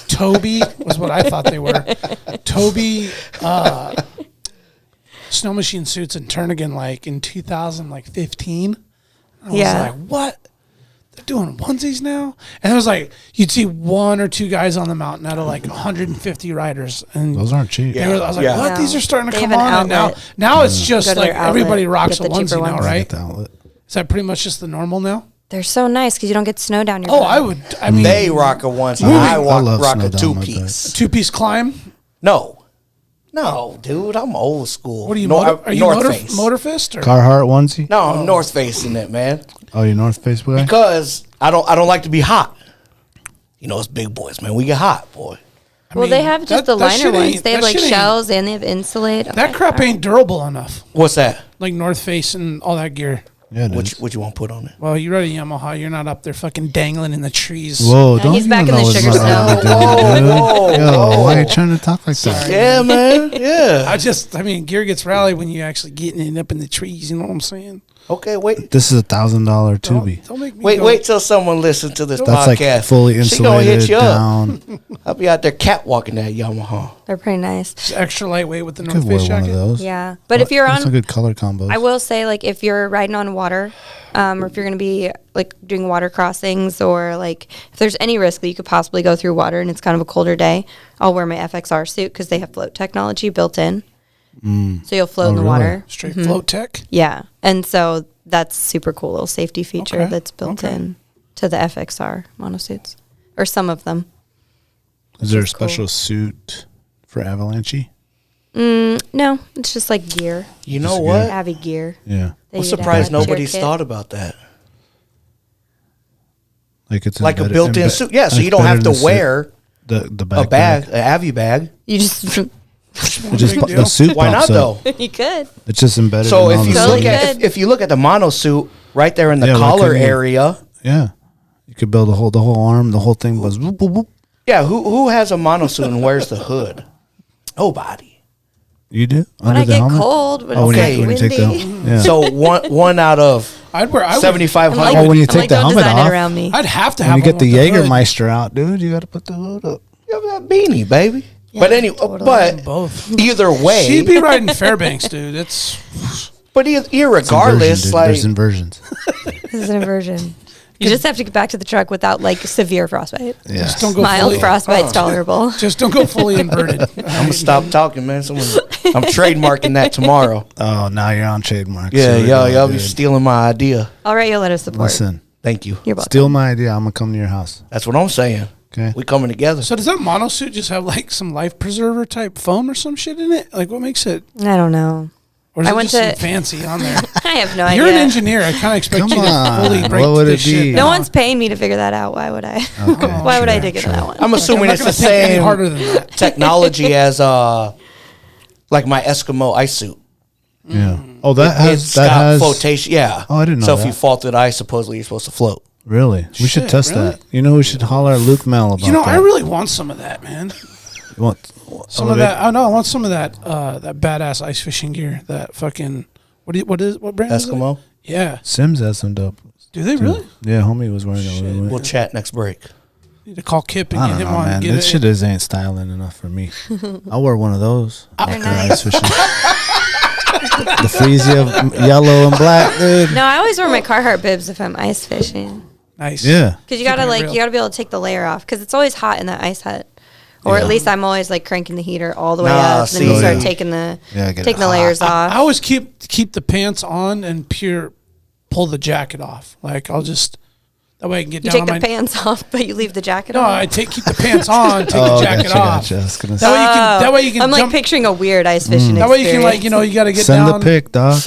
TOBI was what I thought they were. TOBI snow machine suits in Turnagain like in 2015. I was like, what? They're doing onesies now? And it was like, you'd see one or two guys on the mountain out of like 150 riders. And Those aren't cheap. I was like, what? No. These are starting to They come have an on. And outlet. now it's just Go to like their outlet, everybody rocks a get the cheaper onesie now, ones. right? Get the outlet. Is that pretty much just the normal now? They're so nice because you don't get snow down your Oh, butt. I mean, They rock a onesie. I I love rock snow a down my two-piece. two-piece climb. No, dude, I'm old school. What are you, Are you North North Face? Motor Fist? Or? Carhartt onesie? No, I'm North Facing it, man. Oh, you North Face guy? Because I don't like to be hot. You know, it's big boys, man. We get hot, boy. Well, they have just the that liner shit ain't- ones. They have that like shit ain't- shells and they have insulate. That crap ain't durable enough. What's that? Like North Face and all that gear. Yeah, it is. What you want to put on it? Well, you're at a Yamaha. You're not up there fucking dangling in the trees. Whoa, Yeah, don't he's you back in know the it's sugar not snow. allowed to do, dude. Whoa, Yo, why are you trying to talk like that? Yeah, man. Yeah. I mean, gear gets rallied when you actually getting it up in the trees. You know what I'm saying? Okay, wait. This is $1,000 Tubi. Don't make me Wait till someone listens to this That's podcast. like fully She gonna hit insulated you up. down. I'll be out there catwalking that Yamaha. They're pretty nice. It's extra lightweight with the Could North wear Face one jacket. of those. Yeah. But if you're That's a on, good color combo. I will say, like, if you're riding on water, or if you're going to be, like, doing water crossings, or, like, if there's any risk that you could possibly go through water and it's kind of a colder day, I'll wear my FXR suit because they have float technology built in. So you'll float in the really? water. Straight float tech. Yeah. And so that's super cool little safety feature Okay. that's built in to the FXR monosuits, or some of them. Is there a is cool. special suit for Avalanche? No, it's just like gear, You know Just what? Avi gear. Yeah. that I'm you'd surprised add to your nobody's kit. thought about that. Like it's Like a embedded- built-in embe- suit. Yeah, so like you don't have embedded in to the suit. wear the backpack. a bag, an Avi bag. You just It just Big the deal. suit Why not pops up. though? you could. It's just embedded. So in all if you the Totally look suit. at good. if you look at the mono suit right there in the Yeah, like collar a- area. Yeah, you could build the whole arm. The whole thing was whoop, whoop, whoop. Yeah, who has a mono suit and wears the hood? Nobody. You do When under I the get helmet? cold, when Oh, when it's Okay. you, like when you take the windy. yeah. So one out of I would 7,500. I'm like, when you I'm take like, the don't helmet design it off, around me. I'd have to when have you get the one with hood. Jägermeister out, dude, you got to put the hood up. You have that beanie, baby. Yeah, but anyway, totally. but Both. either way, She'd be riding Fairbanks, dude. It's but irregardless, There's like inversions. This is an inversion. You just have to get back to the truck without like severe frostbite. Yeah. just don't go Mild fully. frostbite's tolerable. Just don't go fully inverted. I'm gonna stop talking, man. I'm trademarking that tomorrow. Oh, now you're on trademark. Yeah, So we're y'all doing be good. stealing my idea. All right, you'll let us support. Listen, Thank you. You're welcome. steal my idea. I'm gonna come to your house. That's what I'm saying. Okay. We coming together. So does that monosuit just have like some life preserver type foam or some shit in it? Like what makes it? I don't know. Or is I it went just some to- fancy on there? I have no idea. You're an engineer. I kind of expect Come you to on. fully break What would this it be? shit No down. one's paying me to figure that out. Why would I? Okay. Why would I sure, dig into sure. that one? I'm assuming I'm not it's gonna the think any same harder than that. technology as like my Eskimo ice suit. Yeah. Oh, that It's has got flotation. Yeah. Oh, I didn't know So if that. you fall through the ice, supposedly you're supposed to float. Really? We should Shit, test really? that. You know, we should holler at Luke Mel about You know, that. I really want some of that, man. You want Some of that. I know. I want some of that. That badass ice fishing gear. That fucking. What brand? is it? Eskimo. Yeah. Sims has some dope. Do they really? Yeah, homie was wearing it. We'll chat next break. Need to call Kip and I get don't him know, on. man. And get This it. shit ain't styling enough for me. I'll wear one of those. They're After nice. ice fishing. The freezy of yellow and black, dude. No, I always wear my Carhartt bibs if I'm ice fishing. Nice. Yeah. Because you gotta Keeping it like real. you gotta be able to take the layer off because it's always hot in that ice hut, or Yeah. at least I'm always like cranking the heater all the way Nah, up. Then you see. start Yeah. taking the Yeah, get it taking the hot. layers I off. always keep the pants on and pull the jacket off. Like I'll just that way I can get You down take on the my. pants off, but you leave the jacket No, on. I keep the pants on, take the jacket off. Gotcha. I was gonna That way you can. That way you can. I'm like jump, picturing a weird ice fishing. that way you can experience. you got to get send down. the pic, dog.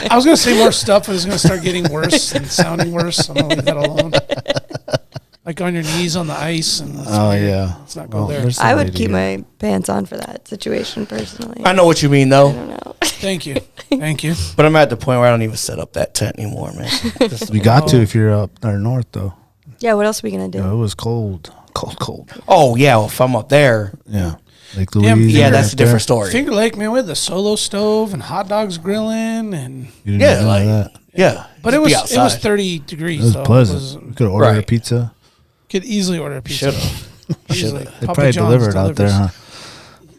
I was gonna say more stuff, but it's gonna start getting worse and sounding worse. I'm gonna leave that alone. Like on your knees on the ice and. Oh yeah. Let's not go there. there's I would somebody keep here. my pants on for that situation personally. I know what you mean I though, don't know. Thank you, thank you. but I'm at the point where I don't even set up that tent anymore, man. You got to if you're up there north though. Yeah, what else are we gonna do? It was cold. Cold. Oh yeah, well, if I'm up there, Yeah. Lake Damn, Louise. Yeah, that's a different story. Finger Lake, man, with the solo stove and hot dogs grilling, and You didn't Yeah, know like that. yeah. but Just it be was outside. 30 degrees. It was so pleasant. We could order a Right. pizza. could easily order a pizza. Shoulda. They Papa probably John's delivered out there, delivers. huh?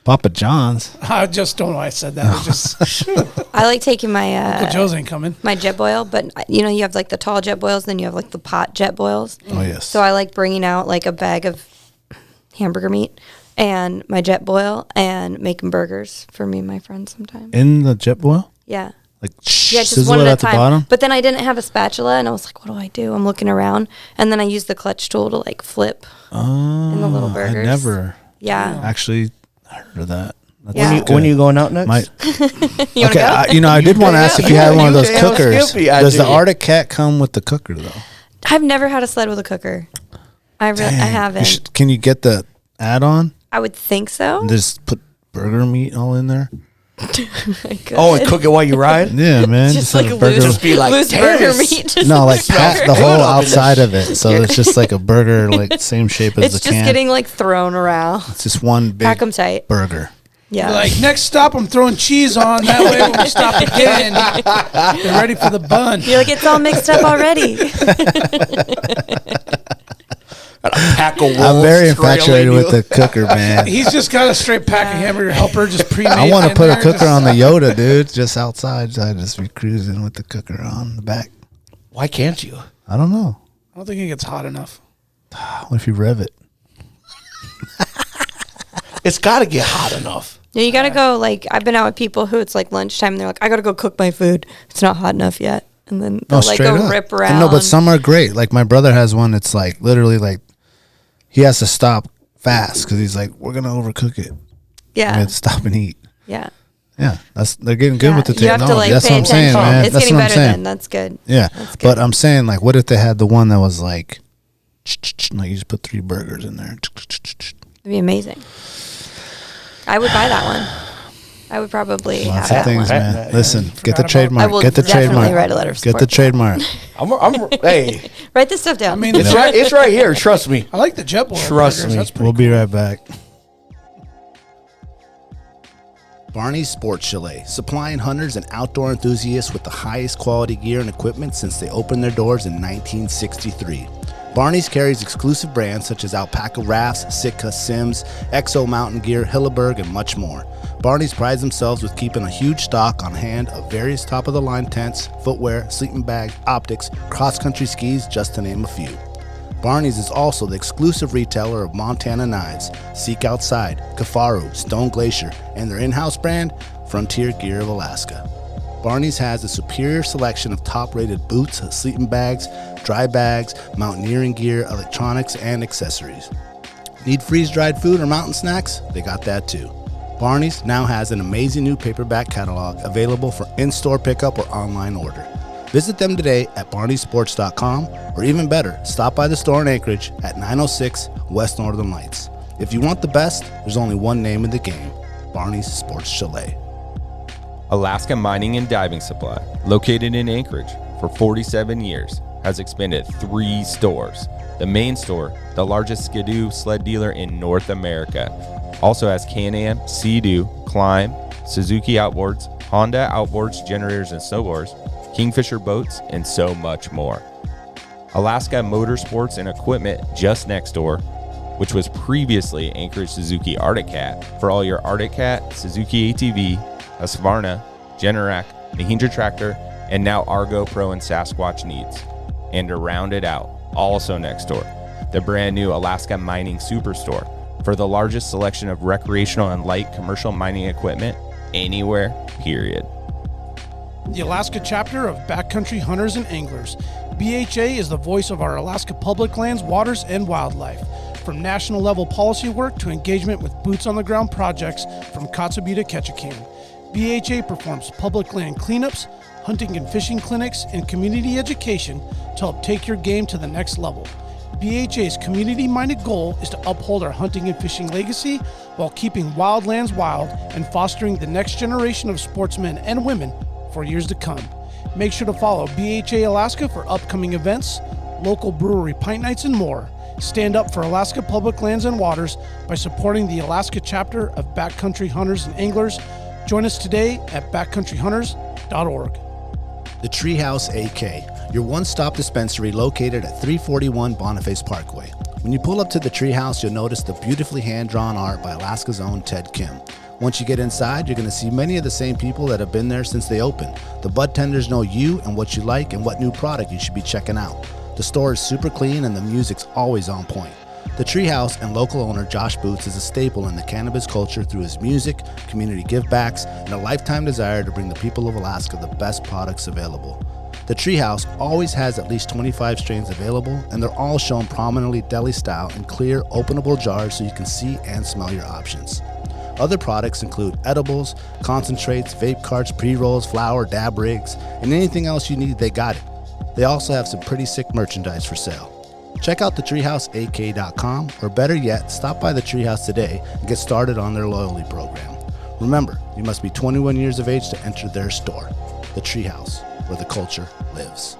Papa John's. I just don't know why I said that. It just I like taking Uncle my Joe's ain't coming. my jet boil, but you know you have like the tall jet boils, then you have like the pot jet boils. Oh, yes. So I like bringing out like a bag of hamburger meat and my jet boil and making burgers for me and my friends sometimes. In the jet boil? Yeah. Like, Yeah, just sizzle one it at a at the time. bottom? But then I didn't have a spatula, and I was like, "What do? I'm looking around, and then I used the clutch tool to like flip in the little I burgers. never Yeah. actually heard of that. That's Yeah. good. When you going out next? My, You wanna okay, go? I did want to ask if you had one of those You can have cookers. Skippy, I Does the do. Arctic Cat come with the cooker, though? I've never had a sled with a cooker. I Dang, haven't. Can you get the add-on? I would think so. Just put burger meat all in there? Oh, and cook it while you ride? Yeah, man. Just have like a a burger. loose, Just be like, loose "Damn, burger it's- meat. Just No, like pat the whole Good up in this outside of it, so it's just like a burger, like same shape as it's the just can. getting like thrown around. It's just one big Pack 'em tight. burger. Yeah. Like, next stop, I'm throwing cheese on. That way, when we stop again, they're ready for the bun. You're like, it's all mixed up already. Pack of wolves I'm very trailing infatuated with you. the cooker, man. He's just got a straight pack of hamburger helper, just pre-made. I want to in put a there, cooker just- on the Yoda, dude, just outside. So I just be cruising with the cooker on the back. Why can't you? I don't know. I don't think it gets hot enough. What if you rev it? It's got to get hot enough. Yeah, you gotta go. Like, I've been out with people who it's like lunchtime, and they're like, I gotta go cook my food. It's not hot enough yet, and then they'll like go rip around. And no, but some are great. Like my brother has one. It's like literally like he has to stop fast because he's like, we're gonna overcook it. Yeah, We have to stop and eat. yeah. Yeah, they're getting good Yeah, with the you have technology. to like That's pay what I'm saying, attention. man. It's That's getting what I'm better saying. then. That's good. Yeah, That's good. but I'm saying like, what if they had the one that was like you just put 3 burgers in there? It'd be amazing. I would buy that one. I would probably Lots have of that things, one. man. Listen, get the about- trademark. I will Get the definitely trademark. write a letter of Get the support. trademark. Hey, Write this stuff down. I mean, it's right here. Trust me. I like the jet boil. Trust burgers. me. That's pretty We'll be right back. Barney's Sports Chalet, supplying hunters and outdoor enthusiasts with the highest quality gear and equipment since they opened their doors in 1963. Barney's carries exclusive brands such as Alpaca Rafts, Sitka, Sims, Exo Mountain Gear, Hilleberg, and much more. Barney's prides themselves with keeping a huge stock on hand of various top-of-the-line tents, footwear, sleeping bags, optics, cross-country skis, just to name a few. Barney's is also the exclusive retailer of Montana Knives, Seek Outside, Kafaru, Stone Glacier, and their in-house brand, Frontier Gear of Alaska. Barney's has a superior selection of top-rated boots, sleeping bags, dry bags, mountaineering gear, electronics, and accessories. Need freeze-dried food or mountain snacks? They got that too. Barney's now has an amazing new paperback catalog available for in-store pickup or online order. Visit them today at barneysports.com, or even better, stop by the store in Anchorage at 906 West Northern Lights. If you want the best, there's only one name in the game, Barney's Sports Chalet. Alaska Mining and Diving Supply, located in Anchorage for 47 years, has expanded 3 stores. The main store, the largest Skidoo sled dealer in North America, also has Can-Am, Sea-Doo, Climb, Suzuki Outboards, Honda Outboards, generators and snowboards, Kingfisher boats, and so much more. Alaska Motorsports and Equipment just next door, which was previously Anchorage Suzuki Arctic Cat, for all your Arctic Cat, Suzuki ATV, Husqvarna, Generac, Mahindra tractor, and now Argo Pro and Sasquatch needs. And to round it out, also next door, the brand new Alaska Mining Superstore for the largest selection of recreational and light commercial mining equipment anywhere, period. The Alaska chapter of Backcountry Hunters and Anglers. BHA is the voice of our Alaska public lands, waters, and wildlife. From national level policy work to engagement with boots on the ground projects from Kotzebue to Ketchikan. BHA performs public land cleanups, hunting and fishing clinics, and community education to help take your game to the next level. BHA's community-minded goal is to uphold our hunting and fishing legacy while keeping wildlands wild and fostering the next generation of sportsmen and women for years to come. Make sure to follow BHA Alaska for upcoming events, local brewery pint nights, and more. Stand up for Alaska public lands and waters by supporting the Alaska chapter of Backcountry Hunters and Anglers. Join us today at backcountryhunters.org. The Treehouse AK, your one-stop dispensary located at 341 Boniface Parkway. When you pull up to the Treehouse, you'll notice the beautifully hand-drawn art by Alaska's own Ted Kim. Once you get inside, you're going to see many of the same people that have been there since they opened. The bud tenders know you and what you like and what new product you should be checking out. The store is super clean and the music's always on point. The Treehouse and local owner Josh Boots is a staple in the cannabis culture through his music, community givebacks, and a lifetime desire to bring the people of Alaska the best products available. The Treehouse always has at least 25 strains available, and they're all shown prominently deli style in clear, openable jars so you can see and smell your options. Other products include edibles, concentrates, vape carts, pre-rolls, flour, dab rigs, and anything else you need, they got it. They also have some pretty sick merchandise for sale. Check out thetreehouseak.com, or better yet, stop by the Treehouse today and get started on their loyalty program. Remember, you must be 21 years of age to enter their store. The Treehouse, where the culture lives.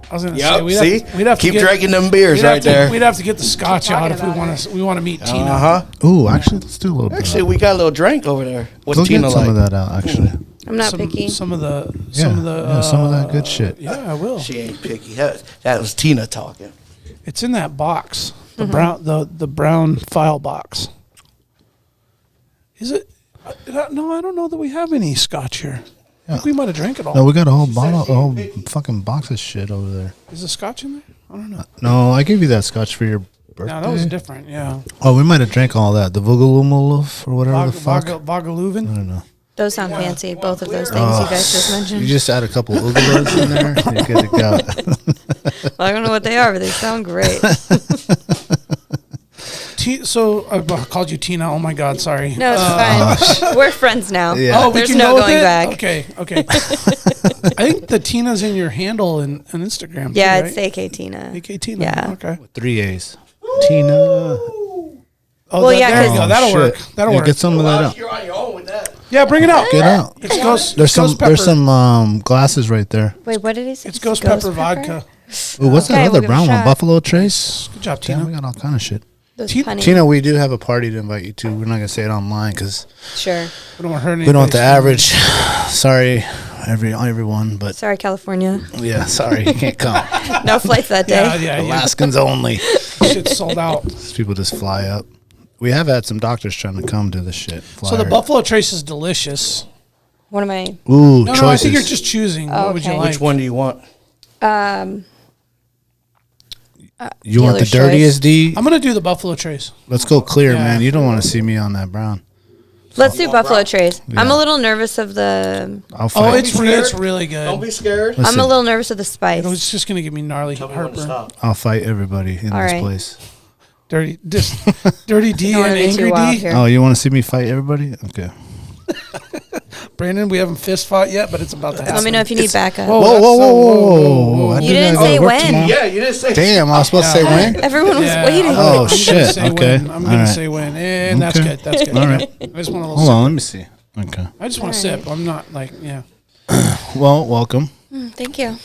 I was going to Yep, say, we'd have to keep get, drinking them beers we'd have right to- there. We'd have to get the scotch out if we want to meet Tina. Ooh, actually, let's do a little bit. Actually, we got a little drink over there. What's Go Tina get some like? of that out, actually. I'm not picky. Some of the Some of that good shit. Yeah, I will. She ain't picky. That was Tina talking. It's in that box, the brown the brown file box. Is it? No, I don't know that we have any scotch here. I think we might have drank it all. No, we got a whole bottle, a whole fucking box of shit over there. Is the scotch in there? I don't know. No, I gave you that scotch for your birthday. No, that was different. Yeah. Oh, we might have drank all that. The Vogelumuluf or whatever the fuck. I Vagaluven. don't know. Those sound fancy. Both of those things you guys just mentioned. You just add a couple Oogalas in there, you're good to go. Well, I don't know what they are, but they sound great. So I called you Tina. Oh my God, sorry. No, it's fine. We're friends now. Yeah. Oh, we There's can no go with going it? back. Okay. I think the Tina's in your handle on Instagram. Yeah, too, it's right? AK Tina. AK Tina. Yeah. Okay. 3 A's. Tina. Oh, Well, yeah, there you 'cause- go. That'll shit. work. That'll Yeah, work. Get some of that out. You're on your own with that. Yeah, bring it out. Get out. It's ghost. There's Ghost some glasses right there. Wait, what did he say? It's ghost pepper vodka. Ooh, what's Okay, that we'll other give it a brown one? shot. Buffalo Trace? Good job, Damn, we Tina. got all kind of shit. Those Tina- punny. Tina, we do have a party to invite you to. We're not going to say it online because Sure. We don't want to hurt we don't want the anybody's average. Sorry, everyone, but Sorry, California. yeah, sorry, you can't come. No flights that day. Yeah. Alaskans only. Shit's sold out. These people just fly up. We have had some doctors trying to come to this shit. So the Buffalo Trace is delicious. What am I? Ooh, No, choices. I think you're just choosing. Oh, What would you okay. like? Which one do you want? You want the Dealer's dirtiest D? I'm gonna do the Buffalo Trace. Let's go clear, Yeah. man. You don't want to see me on that brown. Let's do Buffalo Trace. I'm Yeah. a little nervous of the. I'll Oh, fight. it's really good. Don't be scared. Listen, I'm a little nervous of the spice. It's just gonna give me gnarly heartburn. I'll fight everybody in All this right. place. Dirty D don't wanna and be too Angry wild D. here. Oh, you want to see me fight everybody? Okay. Brandon, we haven't fist fought yet, but it's about to happen. Let me know if you need backup. Whoa, Whoa, that's whoa, so- whoa. I You do didn't gotta go say to work when. tomorrow. Yeah, you didn't say. Damn, I was supposed to say when? Everyone was Yeah, waiting. Oh, I'm gonna shit. say Okay. when. I'm All gonna right. say when, and that's Okay. good. That's good. All right. I just want a little. Hold sip. on, let me see. Okay. I just want to sip. I'm not like Well, welcome, Thank you.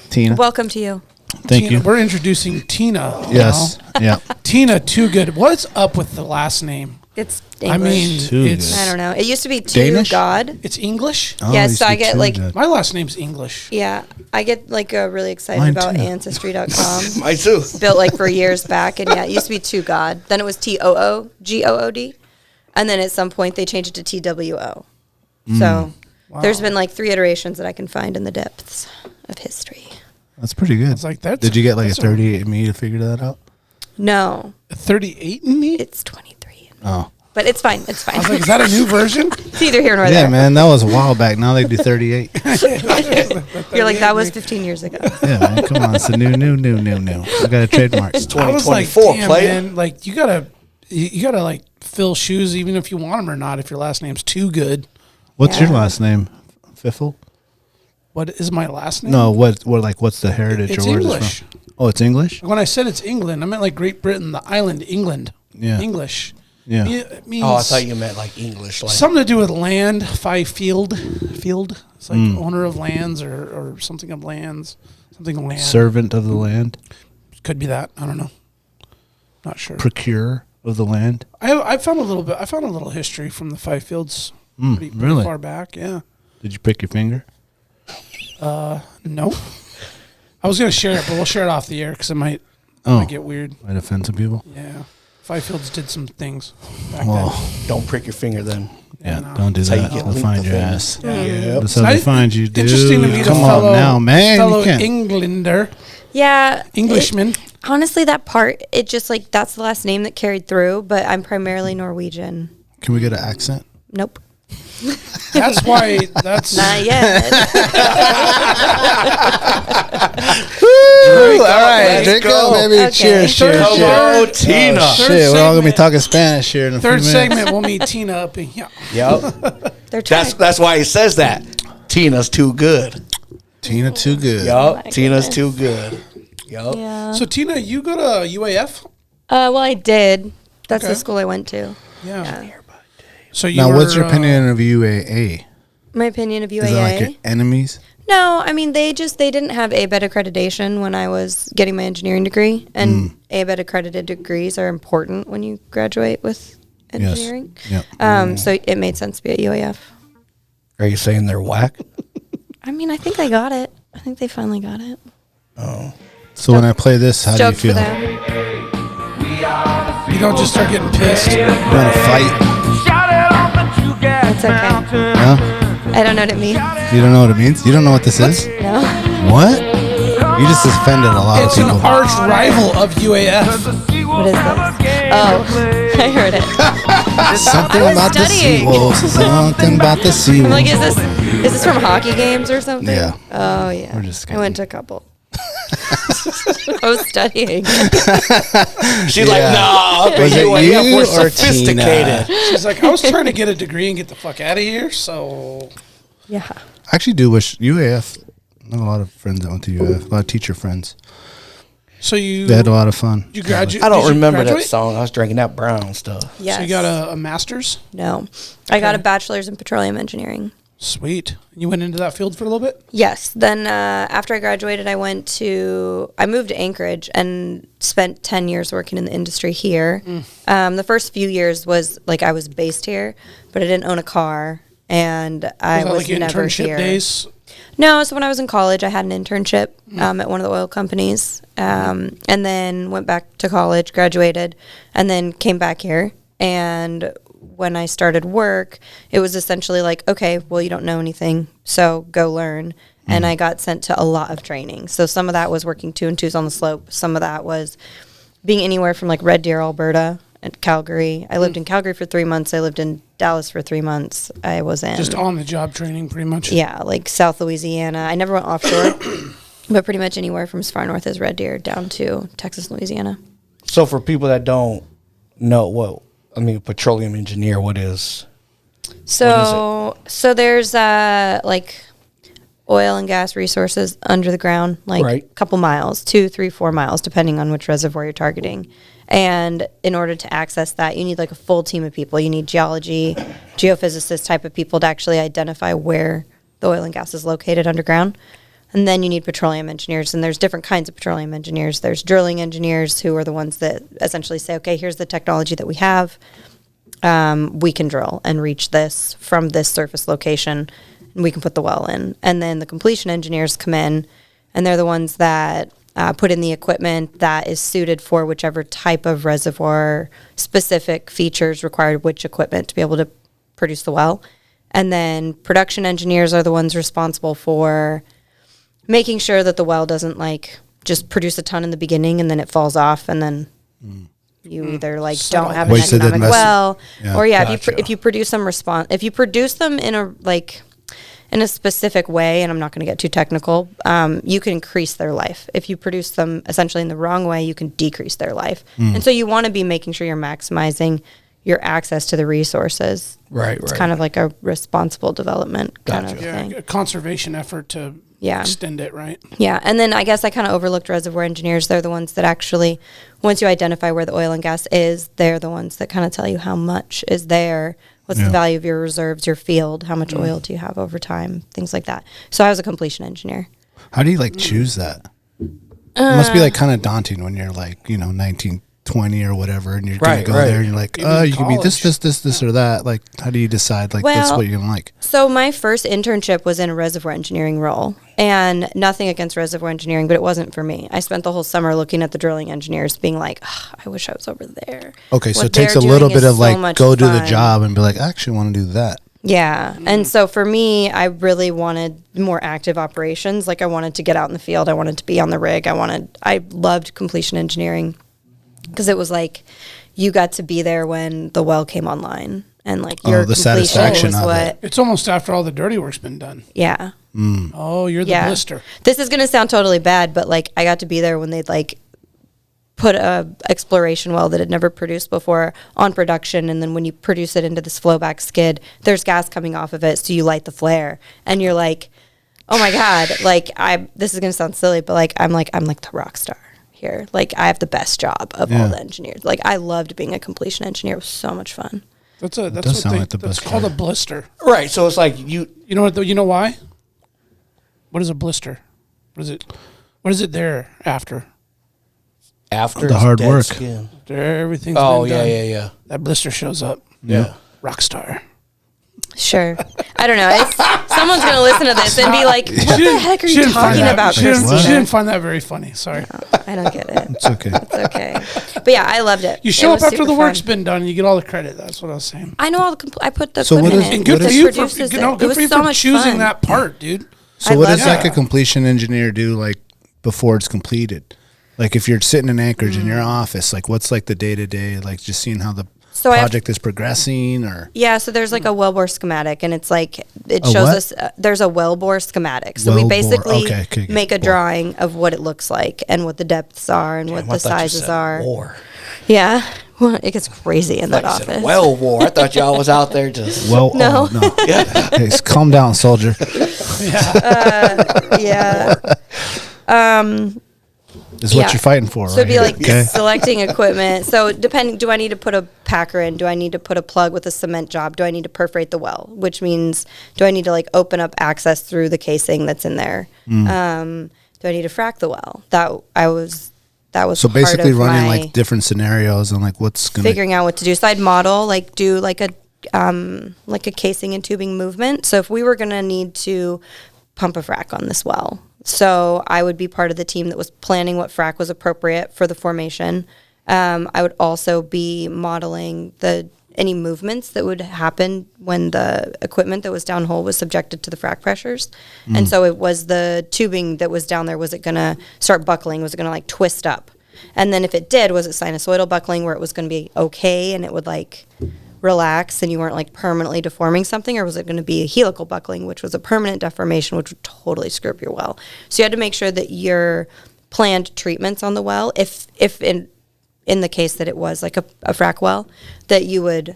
Tina. Welcome to you. Thank Tina, you. We're introducing Tina. Yes. Yeah. Tina Twogood. What's up with the last name? It's English. I mean, Twogood. it's I don't know. It used to be Danish? God. it's English. Oh, Yes, you so I see get, two like- good. My last name's English. Yeah, I get like really excited Mine about too. Ancestry.com. Mine too. Built like for years back, and yeah, it used to be To God. Then it was TOOGOOD, and then at some point they changed it to TWO. So there's been like 3 iterations that I can find in the depths of history. That's pretty good. It's like that's. Did you get like a that's 38 and me to figure that out? No, 38 in me? it's 23, Oh. but it's fine. It's fine. I was like, is that a new version? It's either here nor Yeah, there. man, that was a while back. Now they do 38. You're like that was 15 years ago. Yeah, man, come on. It's a new. I got a trademark. I was like, 2024, damn, player. man, like you gotta like fill shoes even if you want them or not. If your last name's Too Good, What's Yeah. your last name? Fifield? what is my last name? No, what's the heritage It's or where English. From? Oh, it's English? When I said it's England, I meant like Great Britain, the island England. Yeah. English. Yeah. It means Oh, I thought you meant like English. Like, something to do with land. Fifield. It's like owner of lands or something of lands. Something land. Servant of the land. Could be that. I don't know. Not sure. Procurer of the land. I found a little bit. I found a little history from the Fifields. Pretty really? far back. Yeah. Did you pick your finger? No. I was gonna share it, but we'll share it off the air because it might get weird. Might offend some people. Yeah. Fifields did some things back Well, then. don't prick your finger then. yeah, no. don't do That's how that. you get They'll linked find to your things. ass. Yep. That's how they find you, dude. Interesting to meet a Come fellow, on now, man. fellow You can't. Englander, Yeah. Englishman. Honestly, that part, it just like, that's the last name that carried through, but I'm primarily Norwegian. Can we get an accent? Nope. That's why. That's Not yet. All right, let's drink go. up, baby. Okay. Cheers, cheers, Come cheers. on, Tina. Oh, shit, we're all gonna be talking Spanish here in a third few minutes. segment. We'll meet Tina up in here. Yep. They're trying. That's why he says that. Tina's too good. Tina, too good. Yup. my Tina's goodness. too good. Yup. Yeah. So Tina, you go to UAF? Well, I did. That's Okay. the school I went to. Yeah. So you Now, what's were, your opinion of UAA? My opinion of UAA. Is it like your enemies? No, I mean they didn't have ABET accreditation when I was getting my engineering degree, and ABET accredited degrees are important when you graduate with engineering. Yep. So it made sense to be at UAF. Are you saying they're whack? I mean, I think they got it. I think they finally got it. So when I play this, how do you Stoked for feel? them. You don't just start getting pissed. You want to fight? It's okay. Huh? I don't know what it means. You don't know what it means? You don't know what this is? No. What? You just offended a lot It's of an people. arch rival of UAF. What is this? Oh, I heard it. Something I was about the studying. Seawolves. Something about the I'm Seawolves. like, is this from hockey games or something? Yeah. Oh yeah. We're just I went to a couple. I was studying. She's like, nah, Was it UAF, you we're or sophisticated. She's like, I was trying to get a degree and get the fuck out of here. So Yeah. I actually do wish UAF. I have a lot of friends that went to UAF. A lot of teacher friends. So you They had a lot of fun. you graduate? I don't did you remember that graduate? song. I was drinking that brown stuff. Yes. So you got a master's? No, I got a bachelor's in petroleum engineering. Sweet. You went into that field for a little bit? Yes. Then after I graduated, I moved to Anchorage and spent 10 years working in the industry here. The first few years was like I was based here, but I didn't own a car, and I that was like never internship here. days? No, so when I was in college, I had an internship at one of the oil companies, and then went back to college, graduated, and then came back here. And when I started work, it was essentially like, okay, well, you don't know anything, so go learn. And I got sent to a lot of training. So some of that was working 2 and 2s on the slope. Some of that was being anywhere from like Red Deer, Alberta, and Calgary. I lived in Calgary for 3 months. I lived in Dallas for 3 months. I was in Just on the job training, pretty much. yeah, like South Louisiana. I never went offshore, but pretty much anywhere from as far north as Red Deer down to Texas, Louisiana. So for people that don't know petroleum engineer, what is? So there's like oil and gas resources under the ground, like Right. a couple miles, 2, 3, 4 miles, depending on which reservoir you're targeting. And in order to access that, you need like a full team of people. You need geology, geophysicist type of people to actually identify where the oil and gas is located underground. And then you need petroleum engineers, and there's different kinds of petroleum engineers. There's drilling engineers who are the ones that essentially say, okay, here's the technology that we have. We can drill and reach this from this surface location, and we can put the well in. And then the completion engineers come in, and they're the ones that put in the equipment that is suited for whichever type of reservoir, specific features required which equipment to be able to produce the well. And then production engineers are the ones responsible for making sure that the well doesn't like just produce a ton in the beginning and then it falls off, and then you either like don't have an Wasted economic investment. well, Yeah. or Gotcha. if you produce them if you produce them in a specific way, and I'm not going to get too technical, you can increase their life. If you produce them essentially in the wrong way, you can decrease their life. And so you want to be making sure you're maximizing your access to the resources. Right, It's kind of like a responsible development kind of Yeah, thing. a conservation effort to Yeah. Extend it, right? Yeah. And then I guess I kind of overlooked reservoir engineers. They're the ones that actually, once you identify where the oil and gas is, they're the ones that kind of tell you how much is there, what's the value of your reserves, your field, how much oil do you have over time, things like that. So I was a completion engineer. How do you like choose that? It must be like kind of daunting when you're like, 19, 20 or whatever, and you're gonna go there and you're like, Even you can be this or that. Like, how do you decide like this is what you're gonna like? So my first internship was in a reservoir engineering role, and nothing against reservoir engineering, but it wasn't for me. I spent the whole summer looking at the drilling engineers being like, I wish I was over there. Okay, so What it takes they're a little doing bit is of so like much go do the fun. job and be like, I actually want to do that. Yeah. And so for me, I really wanted more active operations. Like I wanted to get out in the field. I wanted to be on the rig. I loved completion engineering because it was like you got to be there when the well came online, and like your the completion satisfaction was of what. it. It's almost after all the dirty work's been done. Yeah. Oh, you're the blister. This is going to sound totally bad, but like I got to be there when they'd like put a exploration well that had never produced before on production, and then when you produce it into this flowback skid, there's gas coming off of it, so you light the flare, and you're like, oh my god, like this is going to sound silly, but like I'm like the rock star here. Like I have the best job of all the engineers. Like I loved being a completion engineer. It was so much fun. That's does what sound like the that's best called job. a blister. Right. So it's like you. You know what? You know why? What is a blister? What is it there after? After The it's hard dead work. skin. Everything's Oh, been yeah, done. yeah. That blister shows up. Yeah. Rock star. Sure. I don't know. Someone's going to listen to this and be like, what the heck are you talking about, She Christina? didn't find that very funny. Sorry. I don't get it. It's okay. It's okay. But yeah, I loved it. You It show was up after super the work's fun. been done and you get all the credit. That's what I was saying. I know all the I put the So what equipment is- in. And good that for you for, produces it. good It was for you so for much choosing fun. that part, dude. So I what love does like it. a completion engineer do like before it's completed? Like if you're sitting in Anchorage in your office, like what's like the day to day, like just seeing how the So I have- project is progressing, or Yeah, so there's like a wellbore schematic, and it's like it A shows what? us there's a wellbore schematic. So we Wellbore, basically okay, make a bore. drawing of what it looks like and what the depths are and what I the thought you sizes said are. War. Yeah, well, it gets crazy in that Like you said, office. well, war. I thought y'all was out there just. well, No. no. Hey, calm down, soldier. Yeah. Is what Yeah. you're fighting for, So right? it'd be like okay. selecting equipment. So depending, do I need to put a packer in? Do I need to put a plug with a cement job? Do I need to perforate the well? Which means, do I need to like open up access through the casing that's in there? Do I need to frack the well? That was So part basically of running my like different scenarios and like what's gonna figuring out what to do. So I'd model, like do like a casing and tubing movement. So if we were gonna need to pump a frack on this well, so I would be part of the team that was planning what frack was appropriate for the formation. I would also be modeling any movements that would happen when the equipment that was downhole was subjected to the frack pressures. And so it was the tubing that was down there, was it going to start buckling? Was it going to like twist up? And then if it did, was it sinusoidal buckling where it was going to be okay and it would like relax and you weren't like permanently deforming something, or was it going to be a helical buckling, which was a permanent deformation, which would totally screw up your well? So you had to make sure that your planned treatments on the well, if in the case that it was like a frack well, that you would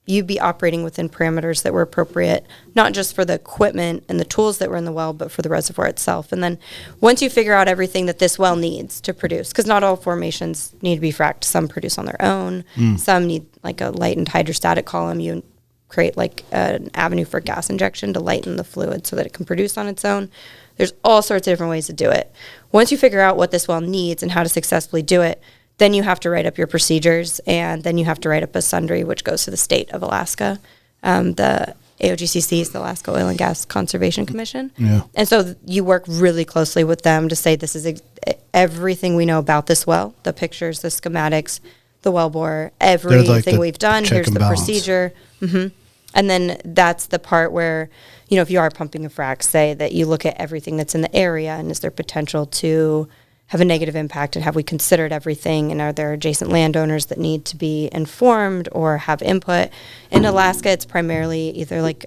you'd be operating within parameters that were appropriate, not just for the equipment and the tools that were in the well, but for the reservoir itself. And then once you figure out everything that this well needs to produce, because not all formations need to be fracked, some produce on their own, some need like a lightened hydrostatic column. You create like an avenue for gas injection to lighten the fluid so that it can produce on its own. There's all sorts of different ways to do it. Once you figure out what this well needs and how to successfully do it, then you have to write up your procedures, and then you have to write up a sundry, which goes to the state of Alaska. The AOGCC is the Alaska Oil and Gas Conservation Commission. Yeah. And so you work really closely with them to say this is everything we know about this well, the pictures, the schematics, the wellbore, everything we've done. check Here's and the balance. procedure. And then that's the part where, if you are pumping a frac, say that you look at everything that's in the area and is there potential to have a negative impact, and have we considered everything, and are there adjacent landowners that need to be informed or have input? In Alaska, it's primarily either like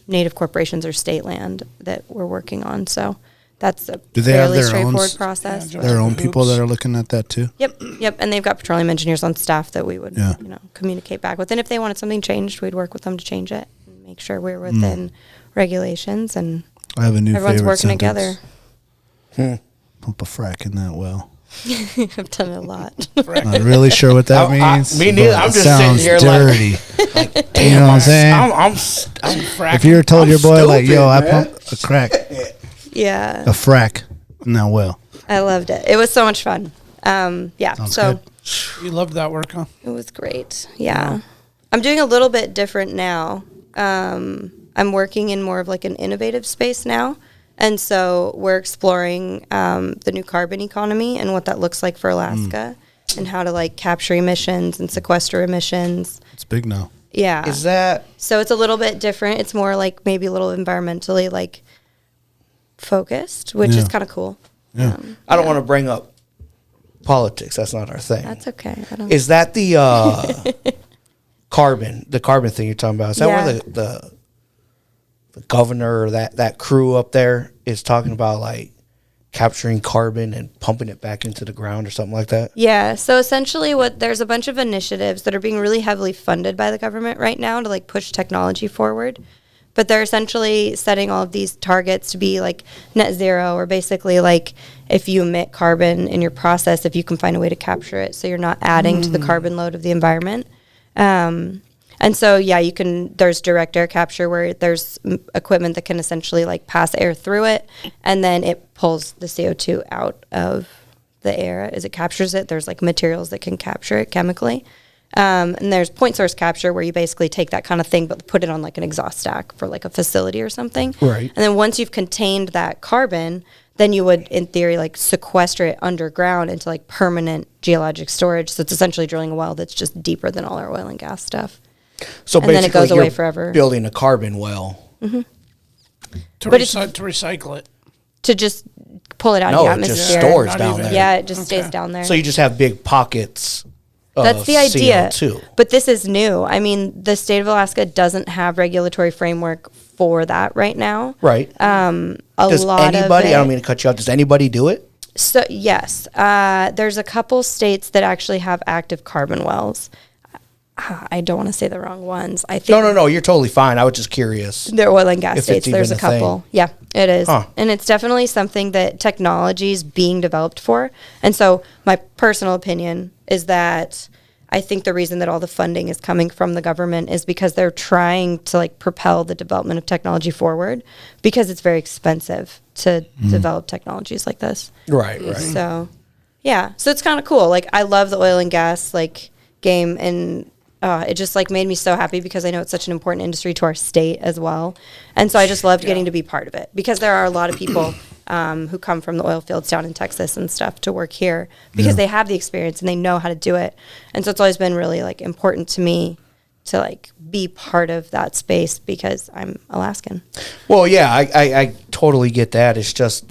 native corporations or state land that we're working on. So that's a Do they have fairly their straightforward own process. their own people that are looking at that too? Yep. And they've got petroleum engineers on staff that we would, Yeah. communicate back with. And if they wanted something changed, we'd work with them to change it and make sure we're within regulations. And I have a new Everyone's favorite working sentence. together. Pump a frack in that well. I've done it a lot. Not really sure what that means. Me neither. but I'm it just sitting sounds here dirty. like, damn, You know what I'm saying? I'm If you were told I'm your boy like, stupid, "Yo, I man. pumped a crack, Yeah. a frack in that well." I loved it. It was so much fun. Yeah. Sounds so good. You loved that work, huh? it was great. Yeah. I'm doing a little bit different now. I'm working in more of like an innovative space now. And so we're exploring the new carbon economy and what that looks like for Alaska and how to like capture emissions and sequester emissions. It's big now. Yeah. Is that So it's a little bit different. It's more like maybe a little environmentally like focused, which Yeah. is kind of cool. Yeah. I don't want to bring up politics. That's not our thing. That's okay. I don't. Is that the the carbon thing you're talking about? Is that Yeah. where the governor or that crew up there is talking about like capturing carbon and pumping it back into the ground or something like that? Yeah. So essentially, there's a bunch of initiatives that are being really heavily funded by the government right now to like push technology forward. But they're essentially setting all of these targets to be like net zero, or basically like if you emit carbon in your process, if you can find a way to capture it, so you're not adding to the carbon load of the environment. And so, yeah, you can. There's direct air capture where there's equipment that can essentially like pass air through it, and then it pulls the CO2 out of the air as it captures it. There's like materials that can capture it chemically. And there's point source capture where you basically take that kind of thing but put it on like an exhaust stack for like a facility or something. Right. And then once you've contained that carbon, then you would, in theory, like sequester it underground into like permanent geologic storage. So it's essentially drilling a well that's just deeper than all our oil and gas stuff. So And then it basically goes away you're forever. building a carbon well. To But it's- to recycle it. To just pull it out No, of the it just atmosphere. stores Not down even- there. Yeah, it just Okay. stays down there. So you just have big pockets of That's the idea. CO2. But this is new. I mean, the state of Alaska doesn't have regulatory framework for that right now. Right. A Does lot anybody, of it, I don't mean to cut you off, does anybody do it? So yes, there's a couple states that actually have active carbon wells. I don't want to say the wrong ones. I think No, you're totally fine. I was just curious. they're oil and gas If it's states. There's a even a thing. couple. Yeah, it is. Huh. And it's definitely something that technology is being developed for. And so my personal opinion is that I think the reason that all the funding is coming from the government is because they're trying to like propel the development of technology forward, because it's very expensive to develop technologies like this. Right. So, yeah. So it's kind of cool. Like, I love the oil and gas like game, and it just like made me so happy because I know it's such an important industry to our state as well. And so I just loved getting to be part of it, because there are a lot of people who come from the oil fields down in Texas and stuff to work here because they have the experience and they know how to do it. And so it's always been really like important to me to like be part of that space because I'm Alaskan. Well, yeah, I totally get that. It's just,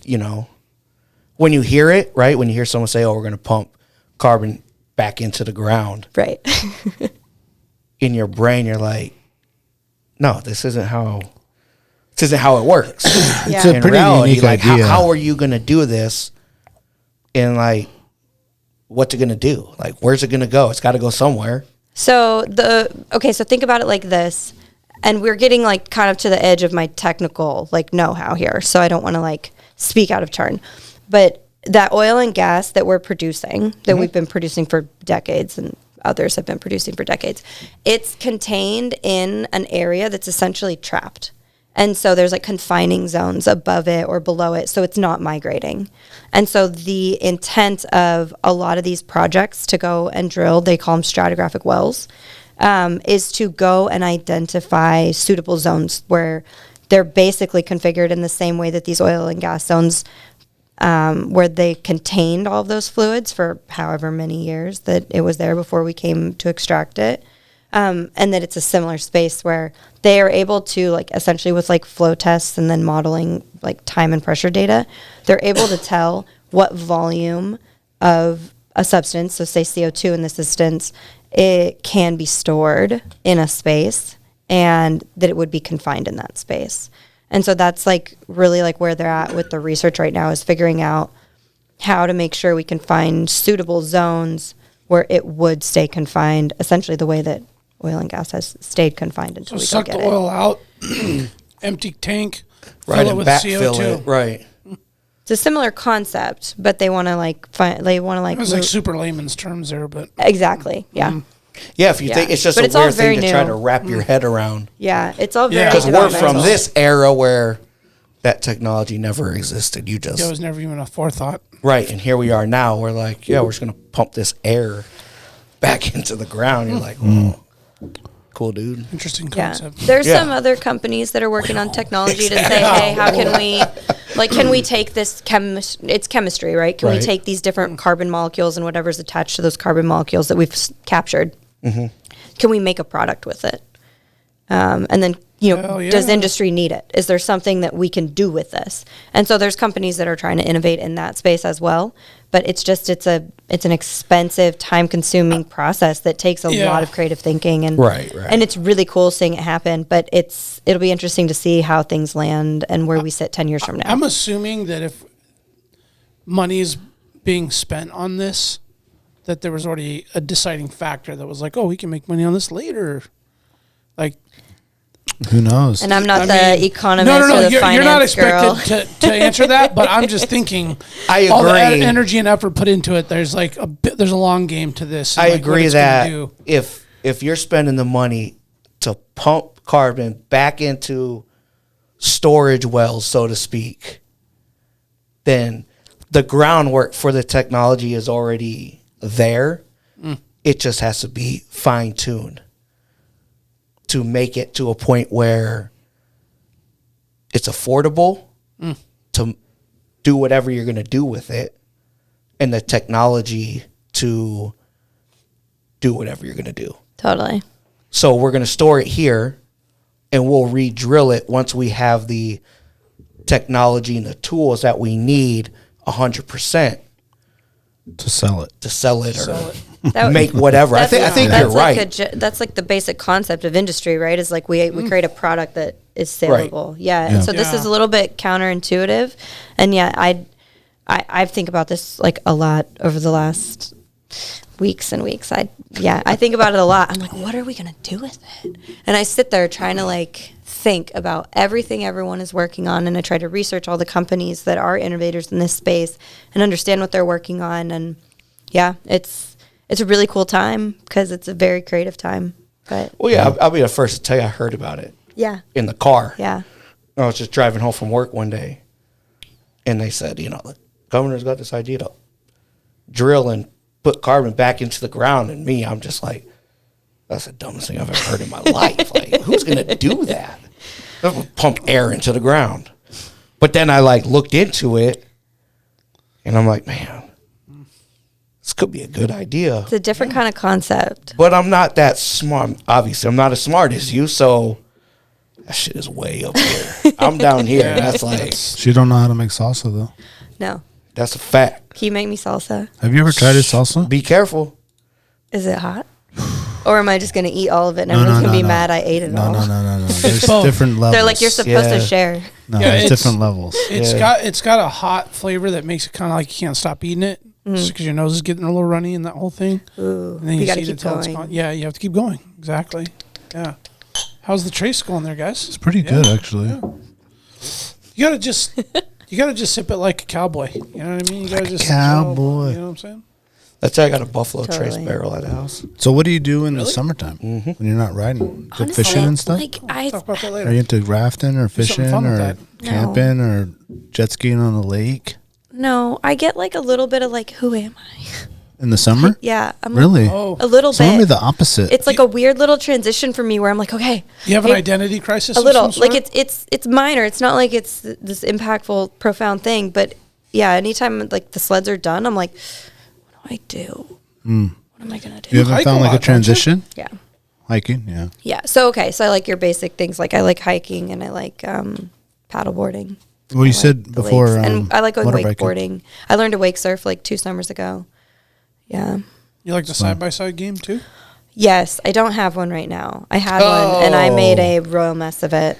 when you hear it, right? When you hear someone say, oh, we're going to pump carbon back into the ground, Right. in your brain, you're like, no, this isn't how it works. Yeah. It's a In pretty reality, unique like, idea. how are you going to do this? And like, what's it going to do? Like, where's it going to go? It's got to go somewhere. So so think about it like this, and we're getting like kind of to the edge of my technical like know-how here, so I don't want to like speak out of turn. But that oil and gas that we're producing, that we've been producing for decades and others have been producing for decades, it's contained in an area that's essentially trapped. And so there's like confining zones above it or below it, so it's not migrating. And so the intent of a lot of these projects to go and drill, they call them stratigraphic wells, is to go and identify suitable zones where they're basically configured in the same way that these oil and gas zones, where they contained all of those fluids for however many years that it was there before we came to extract it. And that it's a similar space where they are able to, like, essentially with like flow tests and then modeling like time and pressure data, they're able to tell what volume of a substance, so say CO2 in this instance, it can be stored in a space and that it would be confined in that space. And so that's like really like where they're at with the research right now, is figuring out how to make sure we can find suitable zones where it would stay confined, essentially the way that oil and gas has stayed confined until So we go suck get the it. oil out, empty tank, Right, Fill it and with backfill CO2. it. Right. It's a similar concept, but they want to like find. They want to like. It was like super layman's terms there, but Exactly. Yeah. Yeah, if you Yeah. think it's just But a it's all weird thing very to try new. to wrap your head around. Yeah. It's all very. Yeah. Because we're from developmental. this era where that technology never existed. You just there was never even a forethought. right, and here we are now. We're like, yeah, we're just gonna pump this air back into the ground. You're like, oh, cool, dude. Interesting Yeah. concept. There's Yeah. some other companies that are working on technology to say, hey, how can we, like, can we take this it's chemistry, right? Can Right. we take these different carbon molecules and whatever's attached to those carbon molecules that we've captured? Can we make a product with it? And then, Hell yeah. does industry need it? Is there something that we can do with this? And so there's companies that are trying to innovate in that space as well. But it's just it's an expensive, time consuming process that takes a Yeah. lot of creative thinking and Right. and it's really cool seeing it happen. But it'll be interesting to see how things land and where we sit 10 years from now. I'm assuming that if money is being spent on this, that there was already a deciding factor that was like, oh, we can make money on this later. Like, Who knows? And I'm not I the mean, economist no, or the you're finance not expected girl. to answer that, but I'm just thinking. I all the agree. energy and effort put into it. There's like there's a long game to this. and I like what agree it's gonna that do. if you're spending the money to pump carbon back into storage wells, so to speak, then the groundwork for the technology is already there. It just has to be fine-tuned to make it to a point where it's affordable to do whatever you're going to do with it, and the technology to do whatever you're going to do. Totally. So we're going to store it here, and we'll re-drill it once we have the technology and the tools that we need 100% to sell it. to sell it or That would- make whatever. I think that's you're like right. that's like the basic concept of industry, right? Is like we create a product that is Right. saleable. Yeah. And so this Yeah. is a little bit counterintuitive, and yet I think about this like a lot over the last weeks and weeks. I think about it a lot. I'm like, what are we gonna do with it? And I sit there trying to like think about everything everyone is working on, and I try to research all the companies that are innovators in this space and understand what they're working on. And yeah, it's a really cool time because it's a very creative time. But Well, yeah, I'll be the first to tell you I heard about it yeah, in the car. yeah, I was just driving home from work one day, and they said, the governor's got this idea to drill and put carbon back into the ground. And me, I'm just like, that's the dumbest thing I've ever heard in my life. Like, who's going to do that? Pump air into the ground. But then I looked into it, and I'm like, man, this could be a good idea. it's a different kind of concept. But I'm not that smart. Obviously, I'm not as smart as you, so that shit is way up here. I'm down here, and that's like, She don't know how to make salsa though. No, that's a fact. can you make me salsa? Have you ever tried it salsa? Be careful. Is it hot? Or am I just going to eat all of it and everyone's going to be mad I ate it all? No. There's both. different levels. They're like, you're supposed Yeah. to share. No, Yeah, there's it's- different levels. It's got a hot flavor that makes it kind of like you can't stop eating it just because your nose is getting a little runny and that whole thing. Ooh, And then you got to eat keep it till it's going. gone. Yeah, you have to keep going. Exactly. Yeah. How's the trace going there, guys? It's pretty good actually. You gotta just sip it like a cowboy. You know what I mean? You gotta just cowboy. You know what I'm saying? That's why I got a Buffalo Trace Totally. barrel at the house. So what do you do in the summertime when you're not riding? Go Honestly, fishing and stuff? Like I, Talk about that Are later. you into rafting or fishing fun with or that. camping or jet skiing on the lake no, I get like a little bit of like, who am I? in the summer? Yeah, I'm Really? Oh, a little So bit. maybe the opposite. It's like a weird little transition for me where I'm like, okay, you have an it- identity crisis. a of little some like sort? it's minor. It's not like it's this impactful, profound thing. But yeah, anytime like the sleds are done, I'm like, what do I do? What am I gonna do? you haven't hike found a like lot, a don't you? transition? Yeah, Hiking? Yeah. yeah. So okay, so I like your basic things. Like I like hiking and I like paddleboarding. Well, you I said like the before. lakes. And I like going motorbiking. wakeboarding. I learned to wake surf like 2 summers ago. Yeah. You like the side by side game too? Yes, I don't have one right now. I had one and I made a royal mess of it.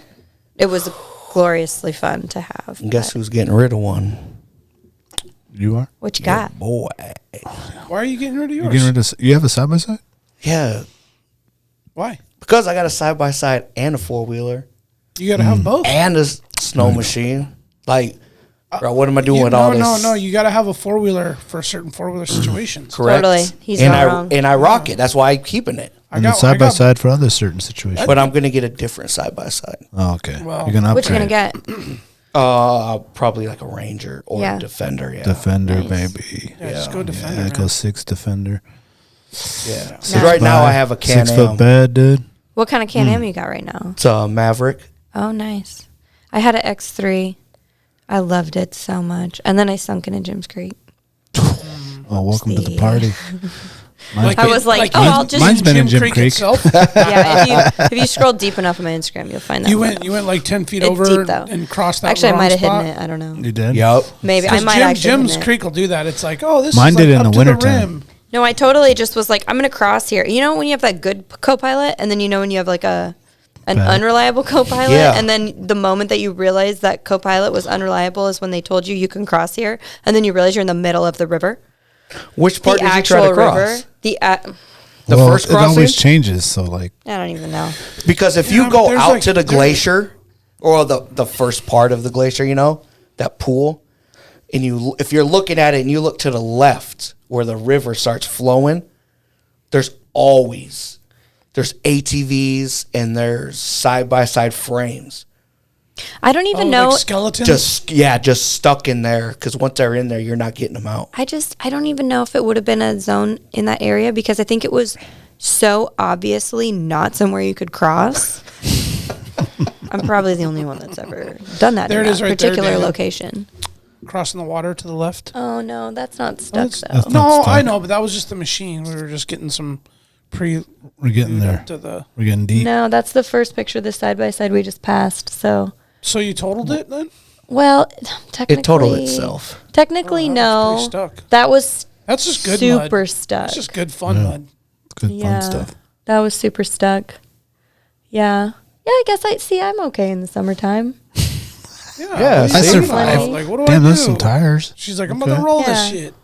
It was gloriously fun to have. And guess but- who's getting rid of one? You are? What you got? Boy. Why are you getting rid of yours? You're getting rid of, you have a side by side? Yeah. Why? Because I got a side-by-side and a four-wheeler. You got to have both. And snow machine. Like, bro, what am I doing with all this? No. You got to have a 4-wheeler for certain 4-wheeler situations. Correct. Totally. He's and not wrong. And I rock it. That's why I'm keeping it. And then side by side for other certain situations. But I'm gonna get a different side by side. Oh, okay. Well, You're gonna upgrade. What you gonna get? Probably like a Ranger or a Defender. Yeah. Defender, Nice. baby. Yeah, just go Defender. Yeah, go 6 Defender. Yeah. 'Cause right now I have a Can-Am. 6 foot bed, dude. What kind of Can-Am you got right now? It's a Maverick. Oh, nice. I had an X3. I loved it so much. And then I sunk into Jim's Creek. Oh, welcome to the See. party. I was like, oh, I'll just... Mine's been in Jim Creek. itself. Yeah, if you scroll deep enough on my Instagram, you'll find that. You went like 10 feet It's over deep, though. and crossed that. Actually, I wrong might have spot. hidden it. I don't know. You did? Yep. Maybe I might actually. Jim's hidden it. Creek will do that. It's like, oh, this Mine is did like in up the to wintertime. rim. No, I totally just was like, I'm gonna cross here. You know when you have that good co-pilot, and then you know when you have like an unreliable co-pilot, Yeah. and then the moment that you realize that co-pilot was unreliable is when they told you can cross here, and then you realize you're in the middle of the river. Which part The did you try actual to cross? river. The Well, first it always crossing? changes. So like, I don't even know. Because if Yeah, you go there's out like- to the there's- glacier or the first part of the glacier, you know, that pool, and if you're looking at it and you look to the left where the river starts flowing, there's ATVs and there's side by side frames. I don't even know. Like skeletons. Just stuck in there because once they're in there, you're not getting them out. I don't even know if it would have been a zone in that area because I think it was so obviously not somewhere you could cross. I'm probably the only one that's ever done that There in it that is right there, particular Dana. location. Crossing the water to the left. Oh no, that's not stuck though. that's No, not I stuck. know, but that was just the machine. We were just getting some We're getting there. to the. We're getting deep. No, that's the first picture of the side by side we just passed. So you totaled it then? Well, technically, It totaled itself. Technically, Oh, that was no. pretty stuck. That was That's just good super mud. stuck. It's just good fun mud. Good Yeah, fun stuff. that was super stuck. Yeah, I guess I'm okay in the summertime. Yeah, what do I you think survived. about? Like, what do Damn, I do? those some tires. She's like, I'm about to roll this shit.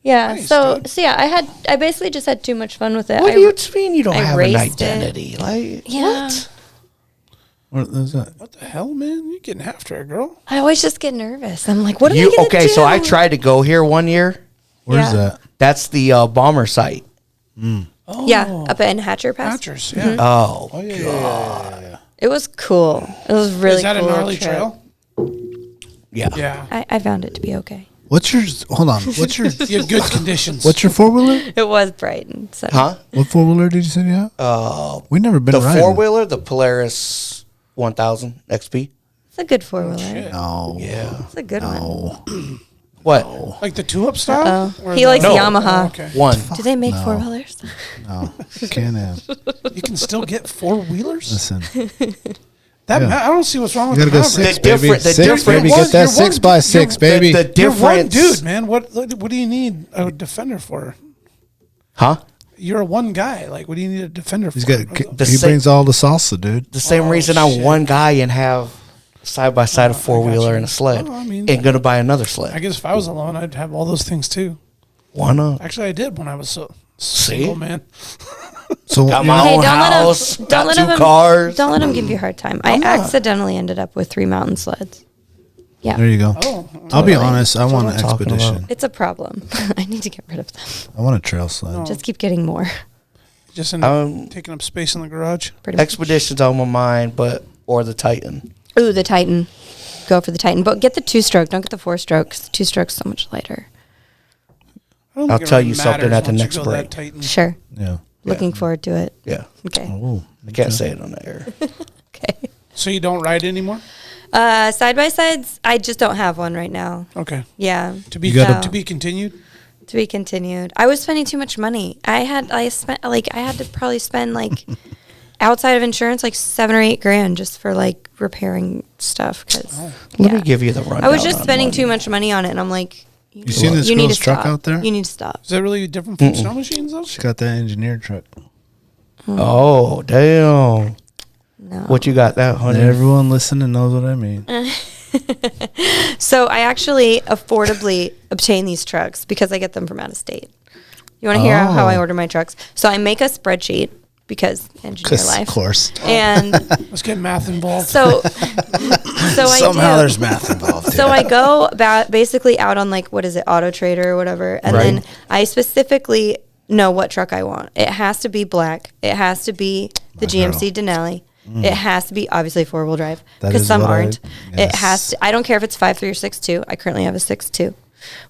Yeah. Nice, so dude. yeah, I basically just had too much fun with it. What I, do you mean you don't I have an raced it. identity? Like, Yeah. what? What is that? What the hell, man? You're getting after it, girl. I always just get nervous. I'm like, what am I gonna do? Okay, so I tried to go here one year. Where's Yeah. that? That's the bomber site. Oh, Yeah, up in Hatcher Pass. Hatchers, yeah. Oh, Oh, yeah. It was cool. It was really Is that cool. a gnarly trip. trail? yeah. Yeah. I found it to be okay. What's your? Hold on. What's your? You have good conditions. What's your 4-wheeler? It was bright and sunny. Huh? What 4-wheeler did you say you have? We've never been The riding. 4-wheeler, the Polaris 1000 XP. It's a good 4-wheeler. No. Yeah. It's a good one. What? Like the 2-up style? Uh-oh. Or He the- likes No. Yamaha. Oh, okay. One. Do they make 4-wheelers? No. Can't have. You can still get 4-wheelers? Listen. That Yeah. I don't see what's wrong You with gotta the go Maverick. 6, The baby. different- the 6, different- baby. You're Get that one- 6 by 6, baby. The You're one difference. dude, man. What do you need a defender for? Huh? You're a one guy. Like, what do you need a defender He's for? got. The he sa- brings all the salsa, dude. The same Oh, reason I'm shit. one guy and have side by side a 4-wheeler you. and a sled. Oh, I mean- and gonna buy another I sled. guess if I was alone, I'd have all those things too. Why not? Actually, I did when I was single, man. So Got you my know, own house. Got 2 cars. Don't let him give you a hard time. I accidentally ended up with 3 mountain sleds. Yeah. there you go. Oh, I'll be honest. I want what an I'm talking expedition. about. It's a problem. I need to get rid of them. I want a trail sled. No. Just keep getting more. just end up Um, taking up space in the garage. Pretty much. Expedition's on my mind, or the Titan. Ooh, the Titan. Go for the Titan. But get the 2-stroke. Don't get the 4-stroke. 2-stroke's so much lighter. I don't I'll think it tell really you something matters at the once you next go that break. Titan. Sure. Yeah. Looking forward to it. Yeah. Okay. Oh. I can't say it on the air. Okay. So you don't ride anymore? Side by sides, I just don't have one right now. Okay. Yeah. To be You gotta- to be continued. To be continued. I was spending too much money. I had to probably spend like outside of insurance like $7 or $8 grand just for like repairing stuff. Cause Let me give you the rundown. I was just on spending money. too much money on it, and I'm like, You seen this you need girl's to truck stop. out there? You need to stop. Is that really different from snow machines though? She got that engineered truck. Oh, damn. No. What you got that, honey? Everyone listening knows what I mean. So I actually affordably obtain these trucks because I get them from out of state. You want to hear how I order my trucks? So I make a spreadsheet because engineer life. Of course. And Let's get math involved. so So Somehow I do. there's math involved. So I go basically out on like, what is it, Auto Trader or whatever. And then I specifically know what truck I want. It has to be black. It has to be the GMC Denali. It has to be obviously 4-wheel drive because some aren't. It has to. I don't care if it's 5.3 or 6.2. I currently have a 6.2,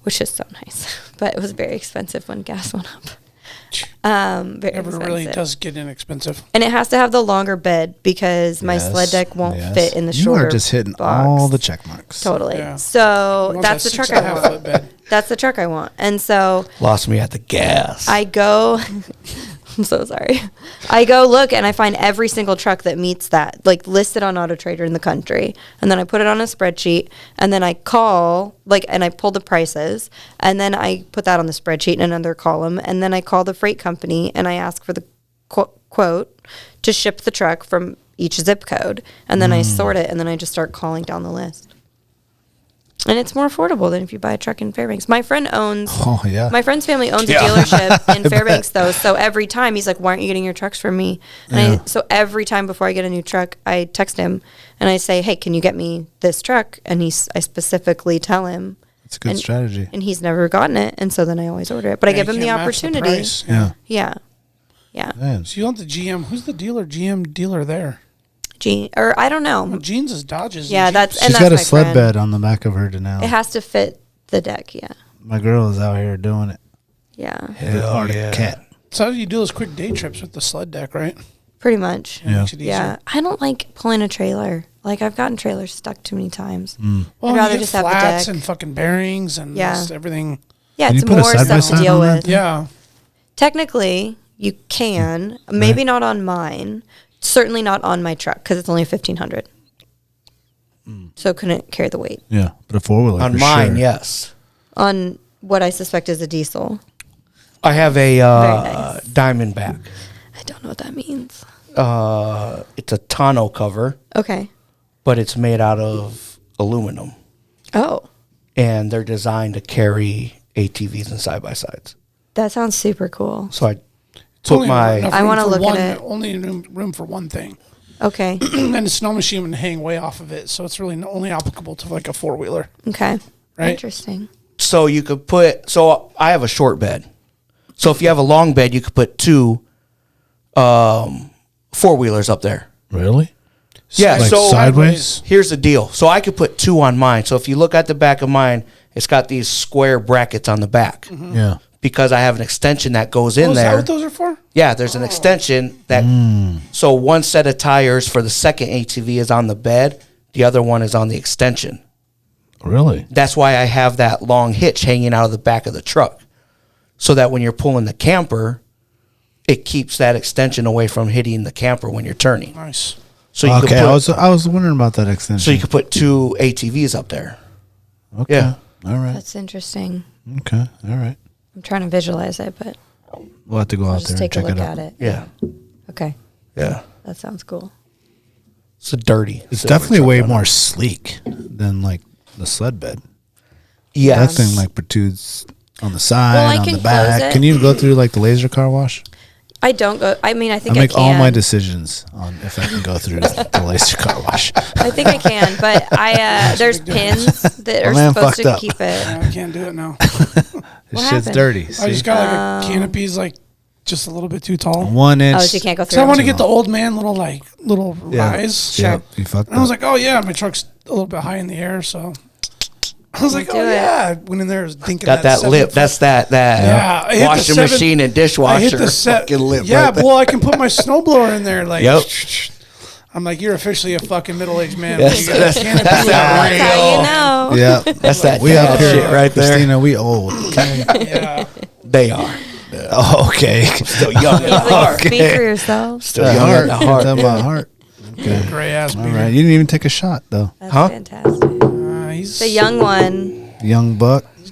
which is so nice, but it was very expensive when gas went up. Very Never expensive. really does get inexpensive. And it has to have the longer bed because my sled deck won't fit in the You shorter are just hitting box. all the check marks. Totally. Yeah. So Mine's that's a the truck I 6.5 want. foot bed. That's the truck I want. And so Lost me at the gas. I go, I'm so sorry. I go look and I find every single truck that meets that, like listed on Auto Trader in the country. And then I put it on a spreadsheet and then I call, and I pull the prices. And then I put that on the spreadsheet in another column. And then I call the freight company and I ask for the quote to ship the truck from each zip code. And then I sort it and then I just start calling down the list. And it's more affordable than if you buy a truck in Fairbanks. My friend owns. Oh, yeah. My friend's family owns a dealership in Fairbanks, though. So every time he's like, "Why aren't you getting your trucks from me?" And so every time before I get a new truck, I text him and I say, "Hey, can you get me this truck?" And I specifically tell him. It's a good strategy. And he's never gotten it, and so then I always order it. But I give him the opportunity. price. Yeah. Yeah. Man. So you want the GM? Who's the GM dealer there? Or I don't know. Well, Jeans is Dodges. Yeah, and that's Jeeps. and She's that's got a my sled friend. bed on the back of her Denali. It has to fit the deck. Yeah. My girl is out here doing it. Yeah. The Arctic cat. So how do you do those quick day trips with the sled deck, right? Pretty much. It makes it easier. Yeah. I don't like pulling a trailer. Like I've gotten trailers stuck too many times. Well, I'd rather you get just have the flats deck. and fucking bearings and just everything. Yeah, Can it's you put a more side by stuff to side deal on that with. thing? Yeah. Technically, you can. Maybe not on mine. Certainly not on my truck because it's only a 1500. So couldn't carry the weight. Yeah, but a 4-wheeler On for mine, sure. yes. On what I suspect is a diesel. I have a nice. Diamondback. I don't know what that means. It's a tonneau cover, Okay. but it's made out of aluminum, Oh, and they're designed to carry ATVs and side by sides. that sounds super cool. So I It's took only my enough I room wanna for look at one- it. Only room for one thing. Okay. And the snow machine would hang way off of it, so it's really only applicable to like a 4-wheeler. Okay. Right. Interesting. so you could put. So I have a short bed. So if you have a long bed, you could put two 4-wheelers up there. Really? Yeah. Like so sideways? Here's the deal. So I could put two on mine. So if you look at the back of mine, it's got these square brackets on the back Yeah. because I have an extension that goes in Oh, is that there. what those are for? Yeah, there's an extension that. So one set of tires for the second ATV is on the bed. The other one is on the extension. Really? That's why I have that long hitch hanging out of the back of the truck, so that when you're pulling the camper, it keeps that extension away from hitting the camper when you're turning. Nice. So you Okay, could put, I was wondering about that extension. so you could put two ATVs up there. Okay. Yeah. All right. That's interesting. Okay. All right. I'm trying to visualize it, but We'll have to go I'll out just there and take a check look it out. at it. Yeah, Okay. yeah. That sounds cool. It's a dirty. It's silver definitely truck way on it. more sleek than like the sled bed. Yeah, That thing like protrudes on the side, Well, I on can the back. close it. Can you go through like the laser car wash? I don't go. I mean, I I think make I can. all my decisions on if I can go through the laser car wash. I think I can, but there's pins that are man supposed fucked to up. keep it. I can't do it now. This What shit's happened? dirty. I See? just got like a canopy's like just a little bit too tall. 1 inch. Oh, so you can't go through. So I want to it. get the old man little Yeah. rise. Sure. Yep, you fucked And I was up. like, oh yeah, my truck's a little bit high in the air, so I was like, Do oh it. yeah. I went in there, was dinking got that 7 lip. foot- That's that Yeah, I hit the washing 7 machine and I dishwasher. hit the set. fucking lip. Yeah, right there. well, I can put my snowblower in there. Like, Yep. I'm like, you're officially a fucking middle-aged man. That's- You got a canopy that's with that a- That's how you know. Yeah, That's that we dad up here, shit right there. Christina. We old. Okay. Yeah. They are Oh, okay. still young in the Like, heart. speak for yourself. Still young in the heart. Talking about heart. Gray ass All beard. right. You didn't even take a shot though. That's Huh? fantastic. He's The young one. Young buck. he's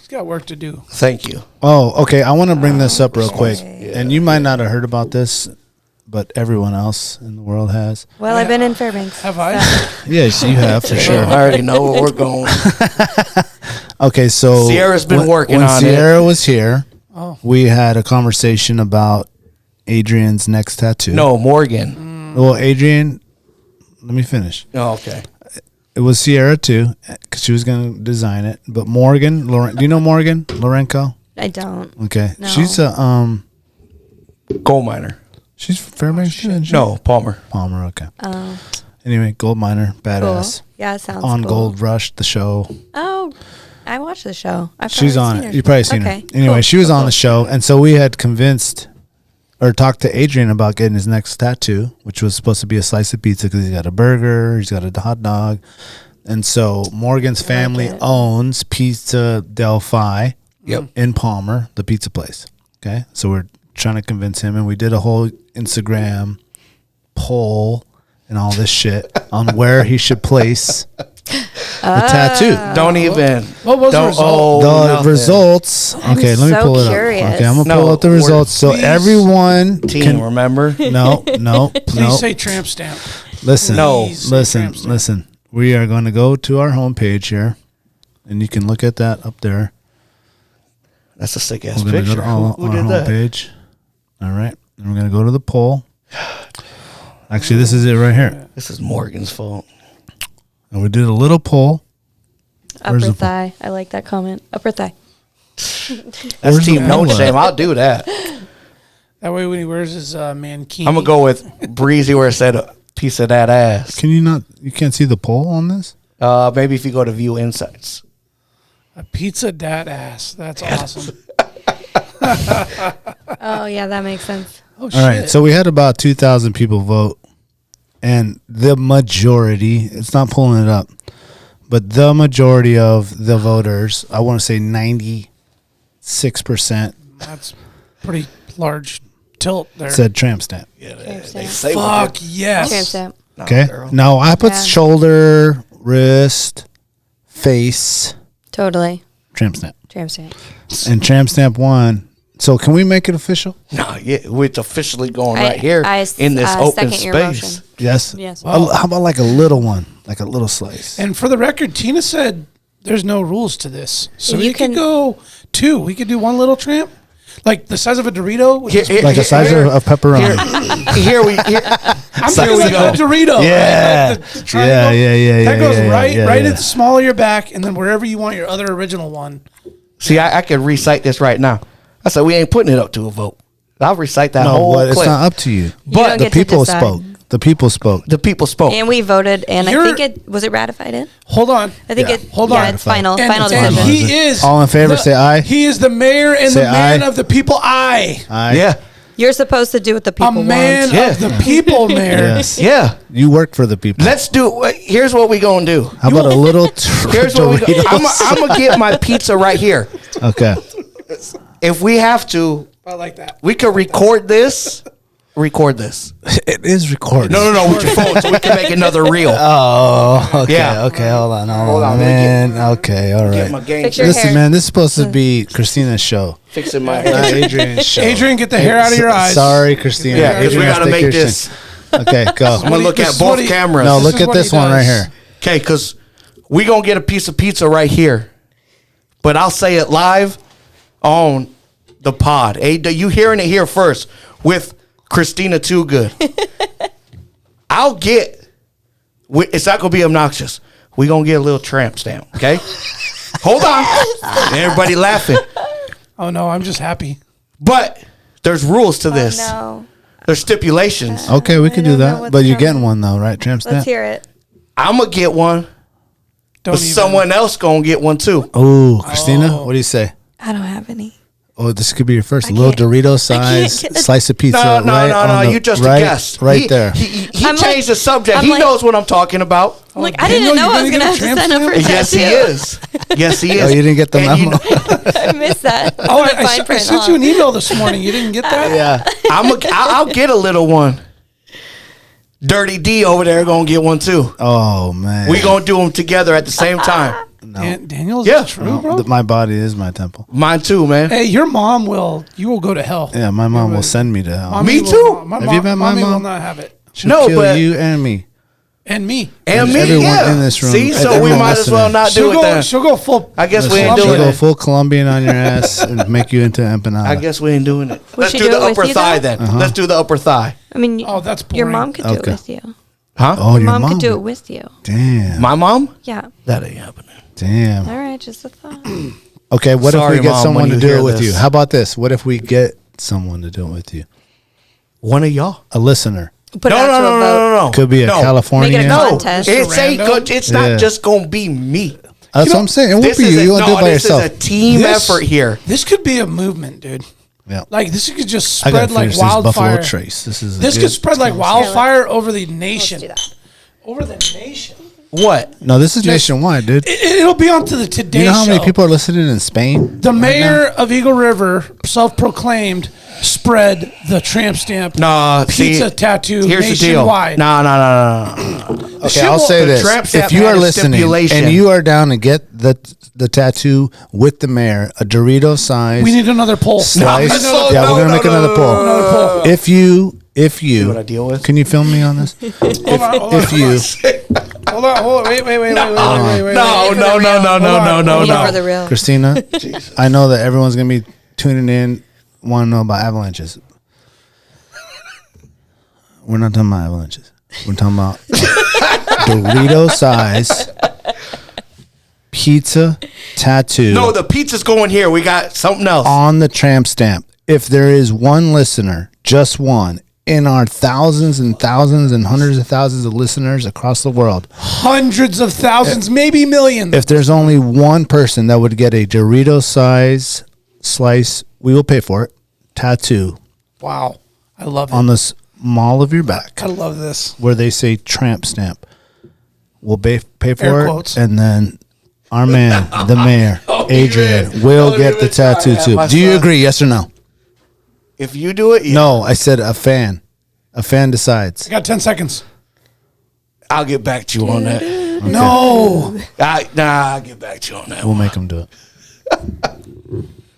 got work to do. Thank you. Oh, okay. I want to bring this up real quick, and you might not have heard about this, but everyone else in the world has. Well, I've been in Fairbanks. Have I? Yes, you have for sure. I already know where we're going. Okay, so Sierra's been working when on Sierra was here, Oh. we had a conversation about Adrian's next tattoo. No, Morgan. Well, Adrian, let me finish. Oh, okay. it was Sierra too, because she was going to design it. But Morgan, do you know Morgan Lorenko? I don't. Okay, No. she's a Gold miner. she's Fairbanks. No, Palmer. Palmer. Okay. Oh, Anyway, gold miner, cool. badass. Yeah, it sounds On cool. Gold Rush, the show. Oh, I watched the show. She's on it. You've probably seen Okay, her. Anyway, cool, she was cool, on cool. the show, and so we had convinced or talked to Adrian about getting his next tattoo, which was supposed to be a slice of pizza because he's got a burger, he's got a hot dog, and so Morgan's family it. owns Pizza Delphi Yep. in Palmer, the pizza place. Okay, so we're trying to convince him, and we did a whole Instagram poll and all this shit on where he should place the tattoo. Don't even. What was the don't result? owe The nothing. results. Okay, let me so pull it curious. up. Okay, I'm gonna No, pull up the we're- results so please. everyone Team, can. remember? No, Please say tramp stamp. Listen, No. Please say listen, tramp stamp. listen. We are going to go to our homepage here, and you can look at that up there. That's a sick ass We're going to go picture. to our Who did that? homepage. All right, and we're going to go to the poll. Actually, this is it right here. This is Morgan's fault. And we did a little poll. Where's Upper the- thigh. I like that comment. Upper thigh. That's Where's team the no poll at? shame. I'll do that. That way when he wears his mankini. I'm gonna go with Breezy where it said a piece of that ass. Can you not? You can't see the poll on this. Maybe if you go to view insights. a pizza dat ass. That's awesome. Oh, yeah, that makes sense. Oh, shit. All right, so we had about 2,000 people vote, and the majority, it's not pulling it up, but the majority of the voters, I want to say 96%, That's pretty large tilt there. said tramp stamp. Tramp stamp. Say Fuck yes. Tramp stamp. Okay? girl. No, I put Yeah. shoulder, wrist, face, Totally. tramp stamp. Tramp stamp. And tramp stamp won. So can we make it official? No, yeah, it's officially going I- right here I in this open second your space. motion. Yes? Yes. How about like a little one? Like a little slice? And for the record, Tina said there's no rules to this. So You we could can- go two. We could do one little tramp. Like the size of a Dorito. Which is, Like the size of pepperoni. Here we. I'm size thinking like of- a Dorito. Yeah. Like the triangle. Yeah. That goes right yeah. at the small of your back, and then wherever you want your other original one. See, I could recite this right now. I said we ain't putting it up to a vote. I'll recite that No, whole but it's clip. not up to you. don't the get to people decide. spoke. The people spoke. The people spoke. And we voted, and I You're- think it was it ratified in. Hold on. I think Yeah. it. Hold yeah, on. it's final. And, Final and decision. he is All in favor, say aye. He is the mayor and Say the man aye. of the people. Aye. Aye. Yeah, You're supposed to do what the A people man want. Yeah. of the people, mayor. Yes. yeah. You work for the people. Let's do. Here's what we gonna do. How about a little Here's what we. Doritos? I'm gonna get my pizza right here. Okay. If we have to, I like that. we could record this. Record this. It is recorded. No, with your phone, so we can make another reel. Oh, okay. Yeah. Okay, hold on, Hold on, let me man. Okay, all Get my right. game. Fix your Listen, hair. man, this is supposed to be Christina's show, Fixing my not hair. Adrian's show. Adrian, get the hair out of your eyes. Sorry, Christina. Yeah, because we Adrian, gotta take make your this. shit. Okay, go. I'm gonna look This at is what both he- cameras. No, This look is at what this he one right does. here. Okay, because we gonna get a piece of pizza right here, but I'll say it live on the pod. You hearing it here first with Christina Twogood. I'll get. It's not gonna be obnoxious. We gonna get a little tramp stamp. Okay, hold on. Everybody laughing, Oh no, I'm just happy. but there's rules to this. No. There's stipulations. Okay, we can do don't know that. what's But you're coming. getting one though, right? Tramp Let's stamp. hear it. I'm gonna get one, Don't but even. someone else gonna get one too. Oh, Christina, what do you say? I don't have any. Oh, this could be your first little can't- Dorito I size can't get- slice of pizza. No, right on the- you just right, a guest. Right there. He I'm changed like- the subject. I'm He like- knows what I'm talking about. I'm like, Oh, I didn't Daniel, know you're I was gonna gonna get have a to tramp sign up for a stamp? Yes, he tattoo. is. Yes, he is. Oh, you didn't get the And memo? I missed that. Oh, The I fine print, sent huh? you an email this morning. You didn't get that? Yeah. I'll get a little one. Dirty D over there gonna get one too. Oh man. We gonna do them together at the same time. Daniel, is Yeah. that true, bro? My body is my temple. Mine too, man. Hey, your mom will. You will go to hell. Yeah, my mom will send me to hell. Mommy Me will too. not- my Have mom, you met my mommy will mom? not have it. She'll No, kill but- you and me. And me. And me, everyone yeah. in this room, See, so we everyone might as well listening. not do it then. She'll go full. I guess we Listen, ain't she'll doing go it. full Colombian on your ass and make you into empanada. I guess we ain't doing it. Let's she do do the it with upper you, thigh though? then. Let's do the upper thigh. I mean, Oh, that's your boring. mom could do Okay. it with you. Huh? Oh, your Mom could do it with you. Damn. My mom? Yeah. That ain't happening. Damn. All right, just a thought. Okay, what Sorry, if we get Mom, someone when to you do hear it with this. you? How about this? What if we get someone to do it with you? One of y'all. A listener. Put it out to a vote. No. Could be a No. Californian. Make it a No, contest. it's ain't Random? good. It's not Yeah. just gonna be me. That's what I'm saying. It won't This be you. is You want to do it by this yourself. is a team This- effort here. This could be a movement, dude. Yeah. Like this could just I got spread to like finish this Buffalo wildfire. Trace. This is a This good- could spread like wildfire over the nation. Let's do that. Over the nation. What? No, this is nationwide, dude. It'll be on to the Today You know how many Show. people are listening in Spain? The mayor of Eagle River, self-proclaimed, spread the tramp stamp Nah, pizza see, tattoo here's the deal. nationwide. No. Okay, I'll say the this: tramp stamp if you had are a listening stipulation. and you are down to get the tattoo with the mayor, a Dorito size We need another poll. slice. No, Yeah, no, we're gonna no, make no, another no, poll. Another poll. If you, what I deal with? Can you film me on this? Hold on, If you, hold on. Wait. No, For the real. Christina, I know that everyone's gonna be tuning in, want to know about avalanches. We're not talking about avalanches. We're talking about Dorito size pizza tattoo. No, the pizza's going here. We got something else. On the tramp stamp. If there is one listener, just one, in our thousands and thousands and hundreds of thousands of listeners across the world, Hundreds of thousands, maybe millions. if there's only one person that would get a Dorito size slice, we will pay for it, tattoo Wow. I love it. on the small of your back I love this. where they say tramp stamp. We'll pay Air for it, quotes. and then our man, the mayor, Adrian, will get the tattoo too. my Do you son. agree? Yes or no? If you do it, yeah. No, I said a fan. A fan decides. I got 10 seconds. I'll get back to you on that. No. I'll get back to you on that. We'll make them do it. I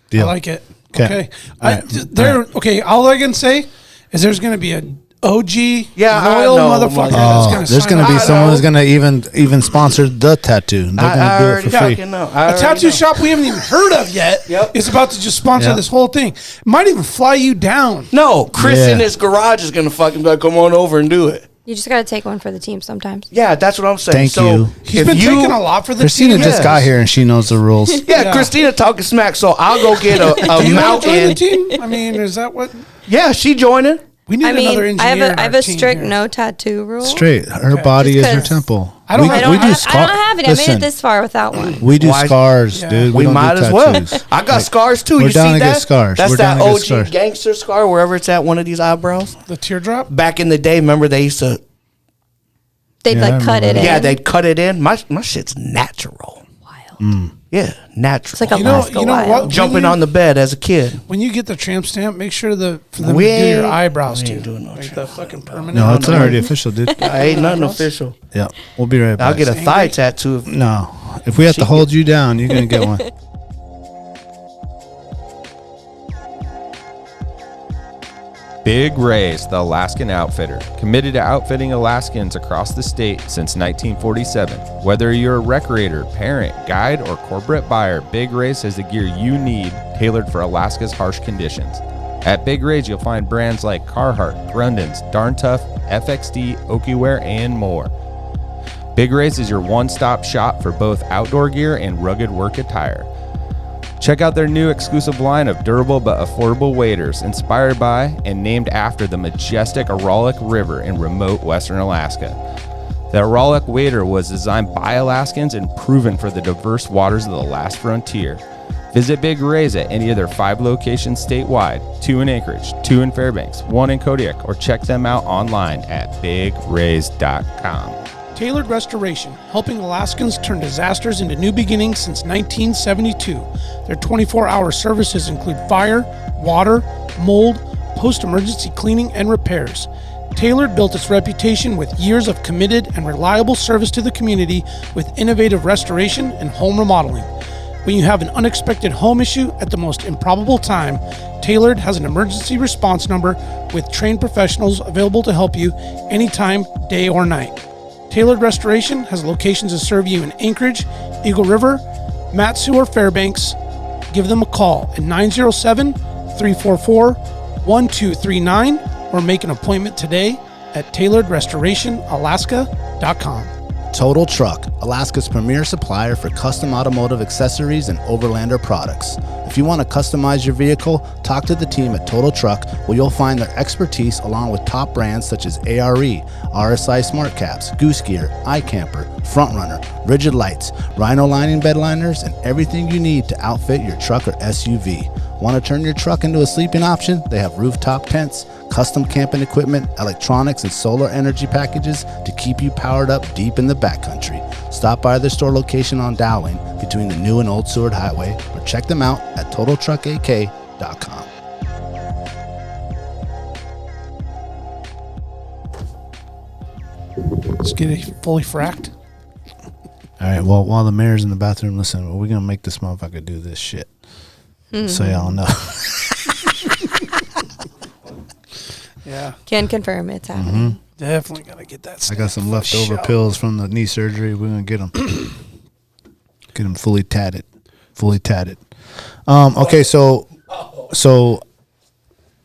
Deal. like it. 'Kay. Okay. All right. Okay, all I can say is there's going to be a OG Yeah, I loyal know, motherfucker motherfucker. that's There's going going to be I someone know. who's going to even sponsor the tattoo. They're I going to do it already for free. fucking know. A tattoo shop we haven't even heard of yet Yep. is about to just sponsor Yeah. this whole thing. Might even fly you down. No, Chris Yeah. in his garage is gonna fucking be like, come on over and do it. You just got to take one for the team sometimes. Yeah, that's what I'm saying. Thank so you. He's if been you, taking a lot for the Christina team. just got here and she knows the rules. Yeah, Christina talking smack. So I'll go get a Do you want to join the mountain. team? I mean, is that what? Yeah, she joining. We need I mean, another I engineer. have in I have our a team strict here. no tattoo rule. Straight. Her body Just is her 'cause temple. I don't I have- don't, we do have, scar- I don't have it. I made Listen, it this far without one. we do Why- scars, Yeah. dude. We don't might do as well. tattoos. I got scars too. we're You down see to get that? scars. That's We're that down to get OG scars. gangster scar wherever it's at one of these eyebrows. The teardrop. Back in the day, remember they used to, They'd Yeah, I like cut it remember in. yeah, they'd cut it in. My shit's natural. Wild. Yeah, natural. It's like a You know- Alaska you know wild. what? Jumping on the bed as a kid. When you get the tramp stamp, make sure for them We to do your ain't- eyebrows we too. ain't doing no Like tramp the fucking permanent. No, it's already official, dude. I ain't nothing official. Yeah, we'll be right back. I'll get a thigh tattoo. No, if we have to hold you down, you're gonna get one. Big Ray's, the Alaskan outfitter, committed to outfitting Alaskans across the state since 1947. Whether you're a recreator, parent, guide, or corporate buyer, Big Ray's has the gear you need tailored for Alaska's harsh conditions. At Big Ray's, you'll find brands like Carhartt, Grundens, Darn Tough, FXD, Okiwear, and more. Big Ray's is your one-stop shop for both outdoor gear and rugged work attire. Check out their new exclusive line of durable but affordable waders, inspired by and named after the majestic Aralak River in remote western Alaska. The Aralak wader was designed by Alaskans and proven for the diverse waters of the last frontier. Visit Big Ray's at any of their 5 locations statewide, 2 in Anchorage, 2 in Fairbanks, 1 in Kodiak, or check them out online at bigrays.com. Tailored Restoration, helping Alaskans turn disasters into new beginnings since 1972. Their 24-hour services include fire, water, mold, post-emergency cleaning, and repairs. Tailored built its reputation with years of committed and reliable service to the community with innovative restoration and home remodeling. When you have an unexpected home issue at the most improbable time, Tailored has an emergency response number with trained professionals available to help you anytime, day or night. Tailored Restoration has locations to serve you in Anchorage, Eagle River, Matsu, or Fairbanks. Give them a call at 907-344-1239 or make an appointment today at tailoredrestorationalaska.com. Total Truck, Alaska's premier supplier for custom automotive accessories and overlander products. If you want to customize your vehicle, talk to the team at Total Truck, where you'll find their expertise along with top brands such as ARE, RSI Smart Caps, Goose Gear, iCamper, Frontrunner, Rigid Lights, Rhino Lining bed liners, and everything you need to outfit your truck or SUV. Want to turn your truck into a sleeping option? They have rooftop tents, custom camping equipment, electronics, and solar energy packages to keep you powered up deep in the backcountry. Stop by their store location on Dowling between the new and old Seward Highway, or check them out at TotalTruckAK.com. Let's get it fully fracked. All right. Well, while the mayor's in the bathroom, listen, we're gonna make this motherfucker do this shit. So y'all know. Yeah. Can confirm it's happening. Definitely got to get that. I got some leftover pills from the knee surgery. We're gonna get them. Get them fully tatted. Okay, so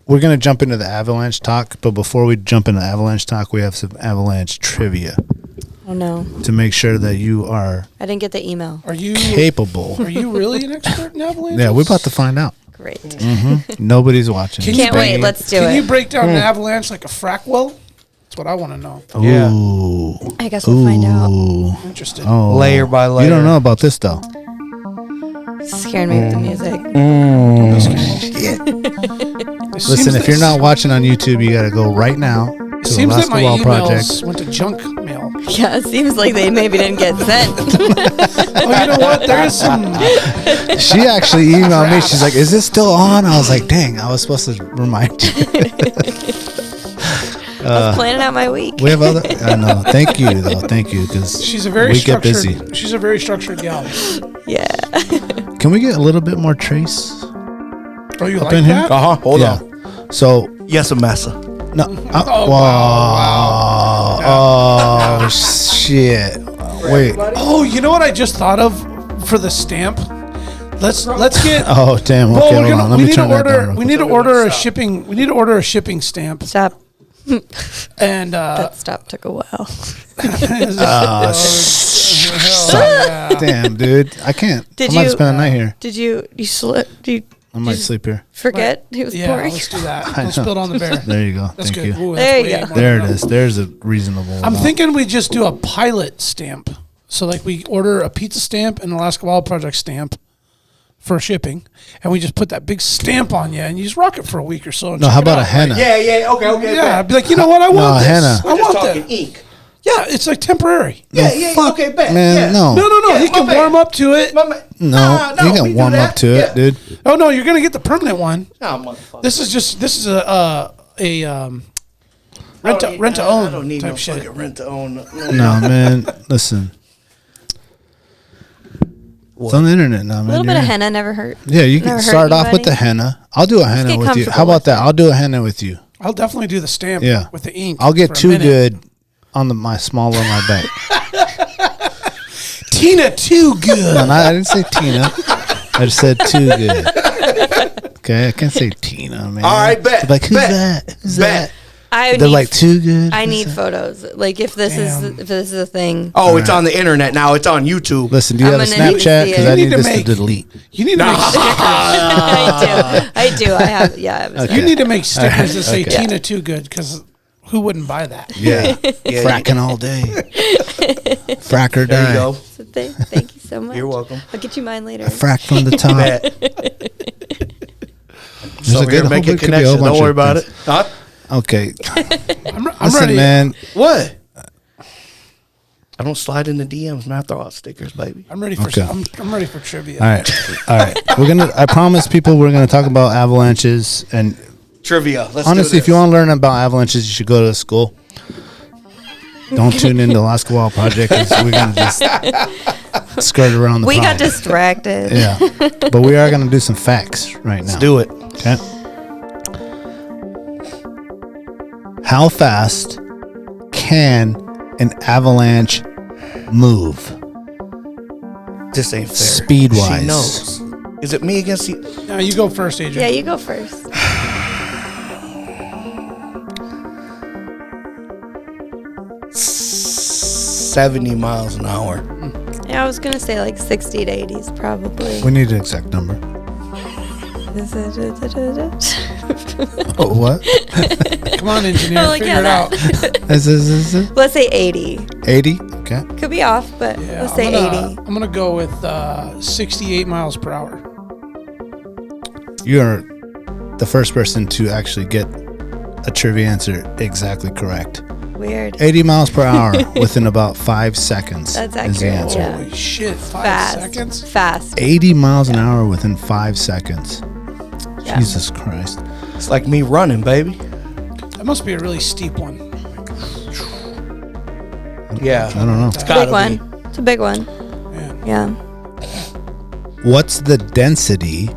we're gonna jump into the avalanche talk, but before we jump into avalanche talk, we have some avalanche trivia Oh no, to make sure that you are I didn't get the email. Are you capable. Are you really an expert in avalanches? Yeah, we're about to find out. Great. Nobody's watching. Can't wait. Let's do it. Can you break down an avalanche like a frack well? That's what I want to know. Yeah. Ooh. I guess we'll find out. I'm interested. Oh. Layer by layer. You don't know about this though. Scared me with the music. Listen, if you're not watching on YouTube, you got to go right now It to seems that Alaska my Wall emails Project. went to junk mail. Yeah, it seems like they maybe didn't get sent. Oh, you know what? There is some. She actually emailed me. She's like, "Is this still on?" I was like, "Dang, I was supposed to remind you." I was planning out my week. We have other. I know. Thank you, though. Thank you, because She's a very we get structured. busy. She's a very structured gal. Yeah. Can we get a little bit more trace Oh, you up like in here? that? Hold Yeah. on. So Yes, a massa. no. Oh, shit. Wait. Oh, you know what I just thought of for the stamp? Let's get. Oh, damn. Okay, Well, hold on. Let we me need turn to that down. order. real We quick. need to order a shipping. We need to order a shipping stamp. Stop. And That stop took a while. Damn, dude. I can't. Did I might you- spend a night here. Did you slip? I might sleep here. Forget he was Yeah, pouring? let's do that. I Don't spill it know. on the bear. There you go. That's Thank good. you. Ooh, There that's you way go. more There than it is. There's a reasonable I'm amount. thinking we just do a pilot stamp. So like we order a pizza stamp and Alaska Wild Project stamp for shipping, and we just put that big stamp on you, and you just rock it for a week or so. And No, check how it about a out. henna? Yeah, okay. Yeah, I'd be like, you know what? I want this. henna. I want that. ink. Yeah, it's like temporary. Fuck, okay, bet. man, yeah. no. No. He can my warm up to it. My man. No, Nah, you we can do warm that. up to it, dude. Oh no, you're gonna get the permanent one. Nah, motherfucker. This is a rent to I own don't need type no shit. fucking rent to own. No, man. Listen. It's on the internet now, man. A little bit You're- of henna never hurt. Yeah, you can Never hurt start off with anybody. the henna. I'll do a henna get with you. comfortable How about with that? I'll do a henna with you. I'll definitely do the stamp. Yeah. With the ink. I'll get for a too minute. good on my small of my back. Tina Twogood. No, I didn't say Tina. I just said too good. Okay, I can't say Tina, man. All right, bet. They're like, who's bet, that? Who's bet. that? I They're need, like too good. I Who's need that? photos. Like if this Damn. is a thing. Oh, it's on the internet now. It's on YouTube. Listen, do you I'm have a gonna need to Snapchat? see Because it. I You need need to this make- to delete. You need to make stickers. I do. I have. Yeah. I was- Okay. You need to make stickers that say Okay. Tina Twogood, because who wouldn't buy that? Yeah. Yeah, Fracking all day. Frack or There you die. go. So thank you so much. You're welcome. I'll get you mine later. Frack from the top. Bet. There's a Over good here making could be a whole connection. bunch Don't worry of about things. it. Huh? Okay. I'm Listen, ready. man. What? I don't slide in the DMs, man. I throw out stickers, baby. I'm ready for. Okay. I'm ready for trivia. All right. All right. I promise people we're going to talk about avalanches. And Trivia. Let's honestly, do if you want to learn about avalanches, you should go to school. Don't tune into Alaska Wall Project, because we're going to just skirt around the We got problem. distracted. Yeah. But we are going to do some facts right now. Let's do it. Okay. How fast can an avalanche move? This ain't fair. Speed-wise. She knows. Is it me against you? Now you go first, Adrian. Yeah, you go first. 70 miles an hour. Yeah, I was gonna say like 60 to 80s probably. We need an exact number. Oh, what? Come on, engineer, Oh, like, figure yeah, it out. Is it Let's say 80. 80? Okay. Could be off, but Yeah, let's say 80. I'm gonna go with 68 miles per hour. You're the first person to actually get a trivia answer exactly correct. Weird. 80 miles per hour within about 5 seconds. That's is the accurate, answer. yeah. Holy shit, 5 Fast. seconds? Fast. 80 miles an hour within 5 seconds. Yeah. Jesus Christ. It's like me running, baby. That must be a really steep one. Yeah. I don't know. It's Big gotta one. be. It's a big one. Man. Yeah. What's the density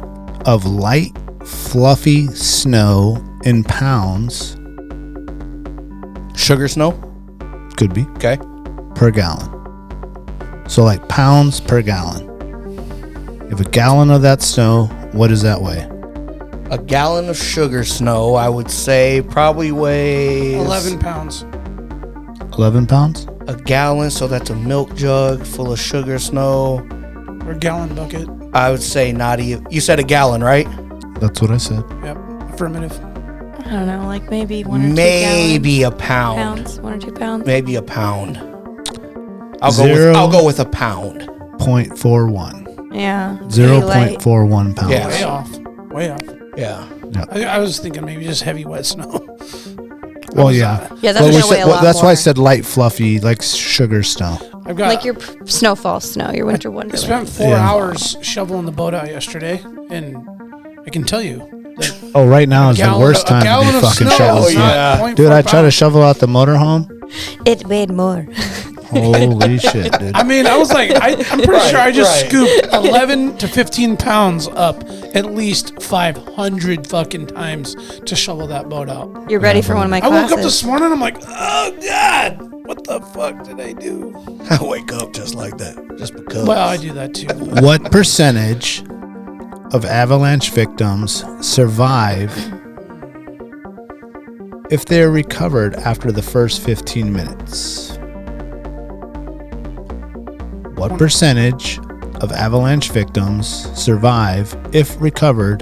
of light, fluffy snow in pounds? Sugar snow? Could be. Okay. Per gallon. So like pounds per gallon. If a gallon of that snow, what does that weigh? A gallon of sugar snow, I would say, probably weighs 11 pounds. 11 pounds? a gallon, so that's a milk jug full of sugar snow. Or gallon bucket. I would say not even. You said a gallon, right? That's what I said. Yep. Affirmative. I don't know, like maybe 1 or 2 Maybe a pound. pounds. 1 or 2 pounds. Maybe a pound. Zero. I'll go with a pound. 0.41. Yeah. pretty light. 0.41 pounds. Yeah. Way off. Way off. Yeah. I was thinking maybe just heavy wet snow. Well, yeah. Yeah, that's Well, gonna weigh a lot that's why I more. said light, fluffy, like sugar snow. I've got Like your snowfall snow, your winter I wonderland. spent 4 Yeah. hours shoveling the boat out yesterday, and I can tell you that Oh, right now is the gallon- worst a time to gallon be of fucking snow shoveling. is not Yeah. 0.4 Dude, I tried to pounds. shovel out the motorhome. It weighed more. Holy shit, dude. I mean, I was like, I'm pretty sure I just right. scooped 11 to 15 pounds up at least 500 fucking times to shovel that boat out. You're ready for one of my I classes. woke up this morning, I'm like, oh God, what the fuck did I do? I wake up just like that, just because. Well, I do that too. What percentage of avalanche victims survive if they are recovered after the first 15 minutes? What percentage of avalanche victims survive if recovered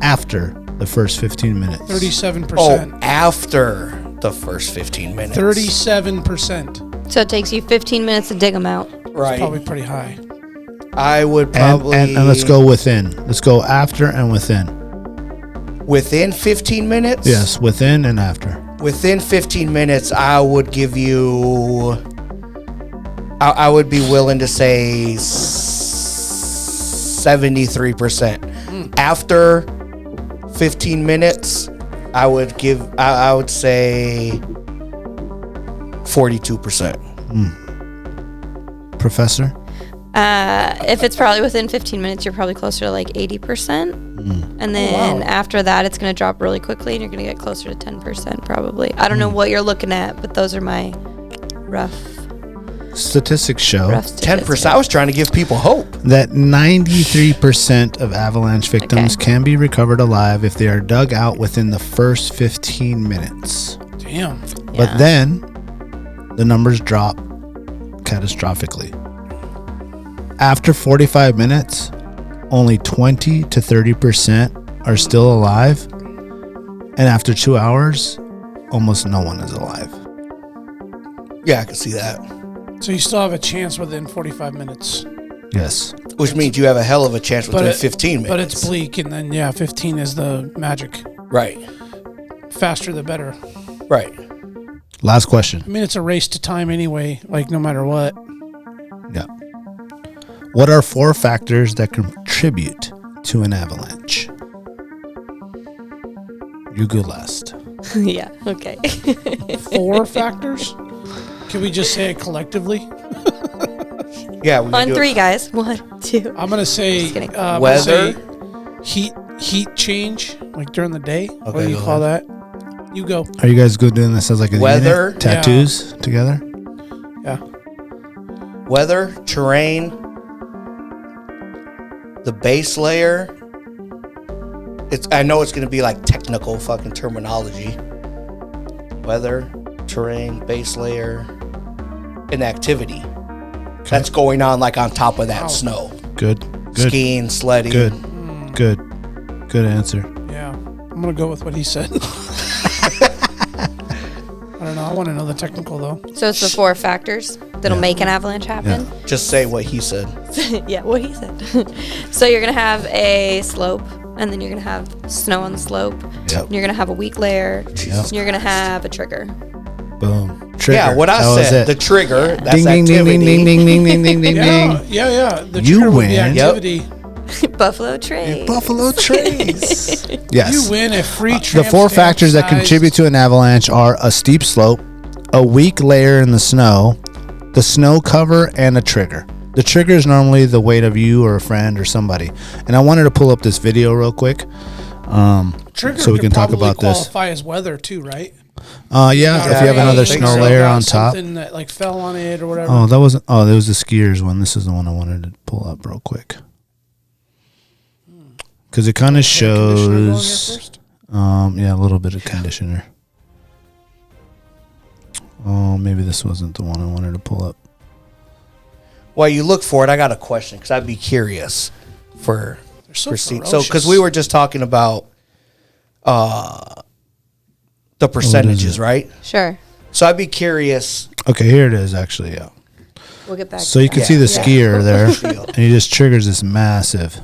after the first 15 minutes? 37%. Oh, after the first 15 minutes. 37%. So it takes you 15 minutes to dig them out. Right. Probably pretty high. I would And, probably. and let's go within. Let's go after and within. Within 15 minutes? Yes, within and after. Within 15 minutes, I would give you. I would be willing to say 73%. After 15 minutes, I would say 42%. Professor? If it's probably within 15 minutes, you're probably closer to like 80%. And then after that, it's going to drop really quickly and you're going to get closer to 10% probably. I don't know what you're looking at, but those are my rough Statistics show 10%. I was trying to give people hope. that 93% of avalanche victims Okay. can be recovered alive if they are dug out within the first 15 minutes. Damn. But then the numbers drop catastrophically. After 45 minutes, only 20 to 30% are still alive. And after 2 hours, almost no one is alive. Yeah, I can see that. So you still have a chance within 45 minutes. Yes. Which means you have a hell of a chance within 15 minutes. But it's bleak, and then, 15 is the magic. Right. Faster the better. Right. Last question. I mean, it's a race to time anyway, like no matter what. Yeah. What are 4 factors that contribute to an avalanche? You go last. yeah, okay. 4 factors? Can we just say it collectively? Yeah. We can On do 3, it. guys. 1, 2. I'm gonna say Just kidding. I'm gonna Weather. say heat change, like during the day. What Okay, do you go call that? You go. Are you guys good doing this as like a Weather. unit? Tattoos together? Yeah. Weather, terrain, the base layer. I know it's going to be like technical fucking terminology. Weather, terrain, base layer. an activity that's going on like on top of that snow. Good. Skiing, sledding. Good answer. Yeah, I'm gonna go with what he said. I don't know. I want to know the technical though. So it's the 4 factors that'll make an avalanche happen. Just say what he said. Yeah, what he said. So you're gonna have a slope, and then you're gonna have snow on the slope. Yep. And you're gonna have a weak layer. And you're gonna have a trigger. Boom. Trigger. Yeah, what I said. The trigger. That's Ding, ding, ding, activity. ding, ding, ding, ding, ding, ding, Yeah, ding. yeah. The You trigger would be win. activity. Buffalo Trace. Buffalo Trace. Yes. You win a free The tramp 4 stamp factors that sized- contribute to an avalanche are a steep slope, a weak layer in the snow, the snow cover, and a trigger. The trigger is normally the weight of you or a friend or somebody. And I wanted to pull up this video real quick, Trigger so we could can talk probably about this. qualify as weather too, right? Yeah, if you have another think snow so. layer Got on top. something that like fell on it or whatever. Oh, that wasn't. Oh, that was the skiers one. This is the one I wanted to pull up real quick because it kind of Conditioner going there shows. first? Yeah, a little bit of conditioner. Oh, maybe this wasn't the one I wanted to pull up. While you look for it, I got a question because I'd be curious for They're so Christine. So, ferocious. because we were just talking about the percentages, right? Sure. So I'd be curious. Okay, here it is. Actually, yeah. We'll get back. So to you can that. see the Yeah. skier there, and he just triggers this massive.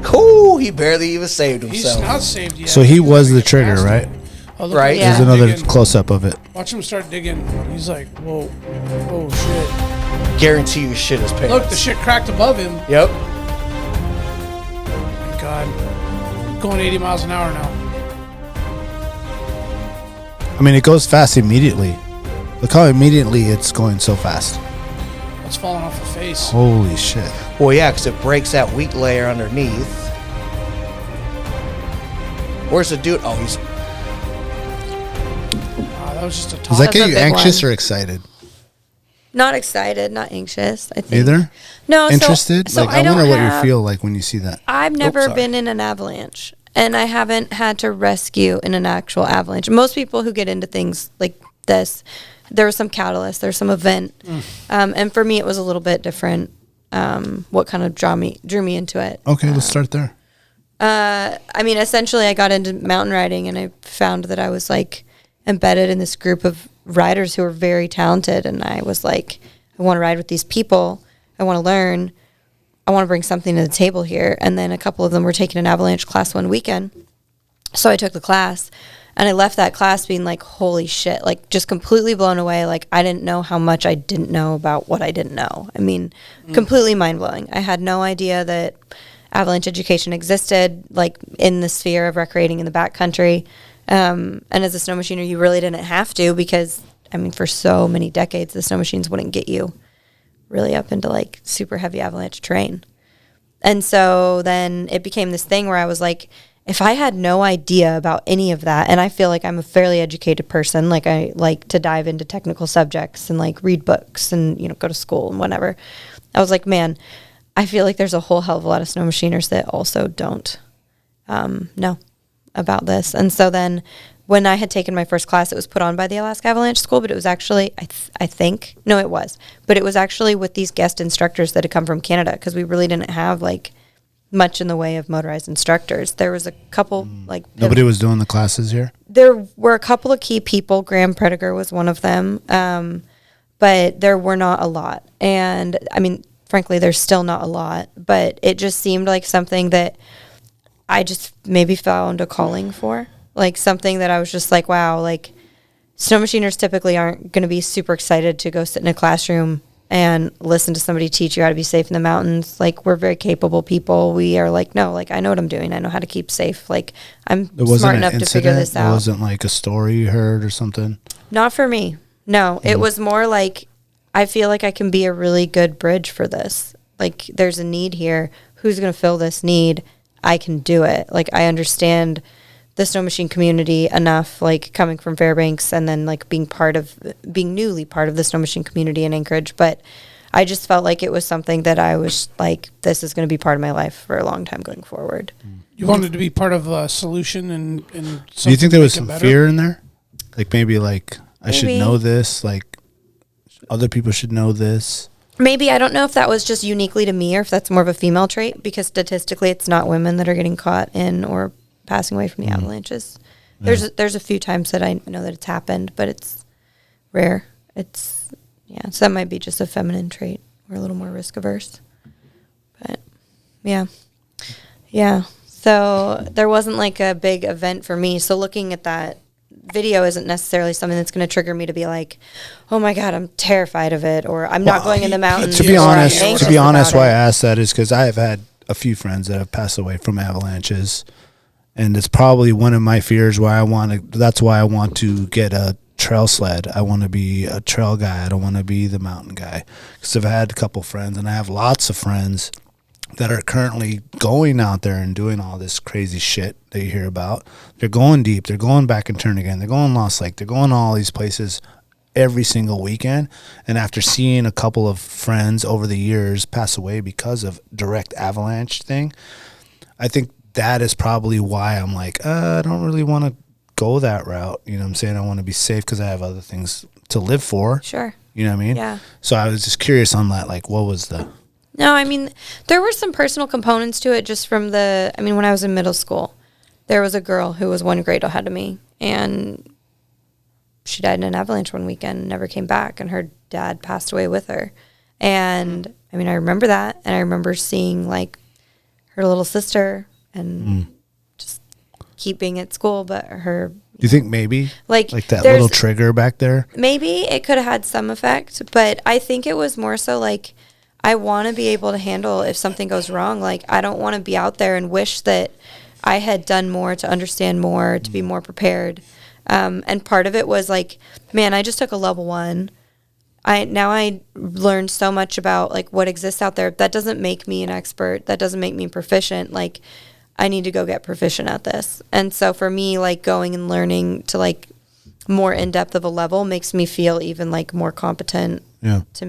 Cool. He barely even saved He's himself. not saved yet. So he He's was gotta the get trigger, past right? it. Oh, look Right. at him There's Yeah. another digging. close up of it. Watch him start digging. He's like, whoa, oh shit! Guarantee you shit his pants. Look, the shit cracked above him. Yep. My God, going 80 miles an hour now. I mean, it goes fast immediately. Look how immediately it's going so fast. It's falling off the face. Holy shit. Well, yeah, because it breaks that weak layer underneath. Where's the dude? Oh, he's. That was just a Does top. that That's get a you big anxious one. or excited? Not excited, not anxious. I think. Either? No. Interested? So like, I don't wonder what you have- feel like when you see that. I've never sorry. been in an avalanche, and I haven't had to rescue in an actual avalanche. Most people who get into things like this, there was some catalyst, there's some event, and for me, it was a little bit different. What kind of drew me into it? Okay, let's start there. I mean, essentially, I got into mountain riding, and I found that I was like embedded in this group of riders who were very talented, and I was like, I want to ride with these people. I want to learn. I want to bring something to the table here. And then a couple of them were taking an avalanche class one weekend, so I took the class, and I left that class being like, holy shit, like just completely blown away. Like I didn't know how much I didn't know about what I didn't know. I mean, completely mind blowing. I had no idea that avalanche education existed, like in the sphere of recreating in the backcountry. And as a snow machiner, you really didn't have to, because I mean, for so many decades, the snow machines wouldn't get you really up into like super heavy avalanche terrain. And so then it became this thing where I was like, if I had no idea about any of that, and I feel like I'm a fairly educated person, like I like to dive into technical subjects and like read books and, you know, go to school and whatever. I was like, man, I feel like there's a whole hell of a lot of snow machiners that also don't know about this. And so then when I had taken my first class, it was put on by the Alaska Avalanche School, but it was actually, but it was actually with these guest instructors that had come from Canada, because we really didn't have like much in the way of motorized instructors. There was a couple like Nobody was doing the classes here? there were a couple of key people. Graham Prediger was one of them, but there were not a lot. And I mean, frankly, there's still not a lot, but it just seemed like something that I just maybe found a calling for, like something that I was just like, wow, like snow machiners typically aren't going to be super excited to go sit in a classroom and listen to somebody teach you how to be safe in the mountains. Like, we're very capable people. We are like, no, like I know what I'm doing. I know how to keep safe. Like, I'm smart enough to figure this It out. wasn't like a story you heard or something? Not for me. No, it was more like, I feel like I can be a really good bridge for this. Like, there's a need here. Who's going to fill this need? I can do it. Like, I understand the snow machine community enough, like coming from Fairbanks and then like being newly part of the snow machine community in Anchorage. But I just felt like it was something that I was like, this is going to be part of my life for a long time going forward. You wanted to be part of a solution and Do you think there was some fear in there? Like maybe like, I should Maybe. know this, like other people should know this? Maybe. I don't know if that was just uniquely to me or if that's more of a female trait, because statistically it's not women that are getting caught in or passing away from the avalanches. There's a few times that I know that it's happened, but it's rare. So that might be just a feminine trait. We're a little more risk averse. But yeah. So there wasn't like a big event for me. So looking at that video isn't necessarily something that's going to trigger me to be like, oh my God, I'm terrified of it, or I'm not going in the mountains. To be honest, why I it. asked that is because I have had a few friends that have passed away from avalanches, and it's probably one of my fears. That's why I want to get a trail sled. I want to be a trail guy. I don't want to be the mountain guy, because I've had a couple friends, and I have lots of friends that are currently going out there and doing all this crazy shit that you hear about. They're going deep. They're going back and turn again. They're going Lost Lake. They're going all these places every single weekend. And after seeing a couple of friends over the years pass away because of direct avalanche thing, I think that is probably why I'm like, I don't really want to go that route. You know what I'm saying? I want to be safe because I have other things to live for. Sure. You know what I mean? Yeah. So I was just curious on that. Like, what was the... No, I mean, there were some personal components to it just from when I was in middle school, there was a girl who was 1 grade ahead of me, and she died in an avalanche one weekend and never came back, and her dad passed away with her. And, I mean, I remember that, and I remember seeing, like, her little sister and just keep being at school, but her... Do you think maybe like that little trigger back there? Maybe it could have had some effect, but I think it was more so like... I want to be able to handle if something goes wrong. Like, I don't want to be out there and wish that I had done more to understand more, to be more prepared. And part of it was like, man, I just took a level 1. I learned so much about like what exists out there. That doesn't make me an expert. That doesn't make me proficient. Like, I need to go get proficient at this. And so for me, like going and learning to like more in depth of a level makes me feel even like more competent to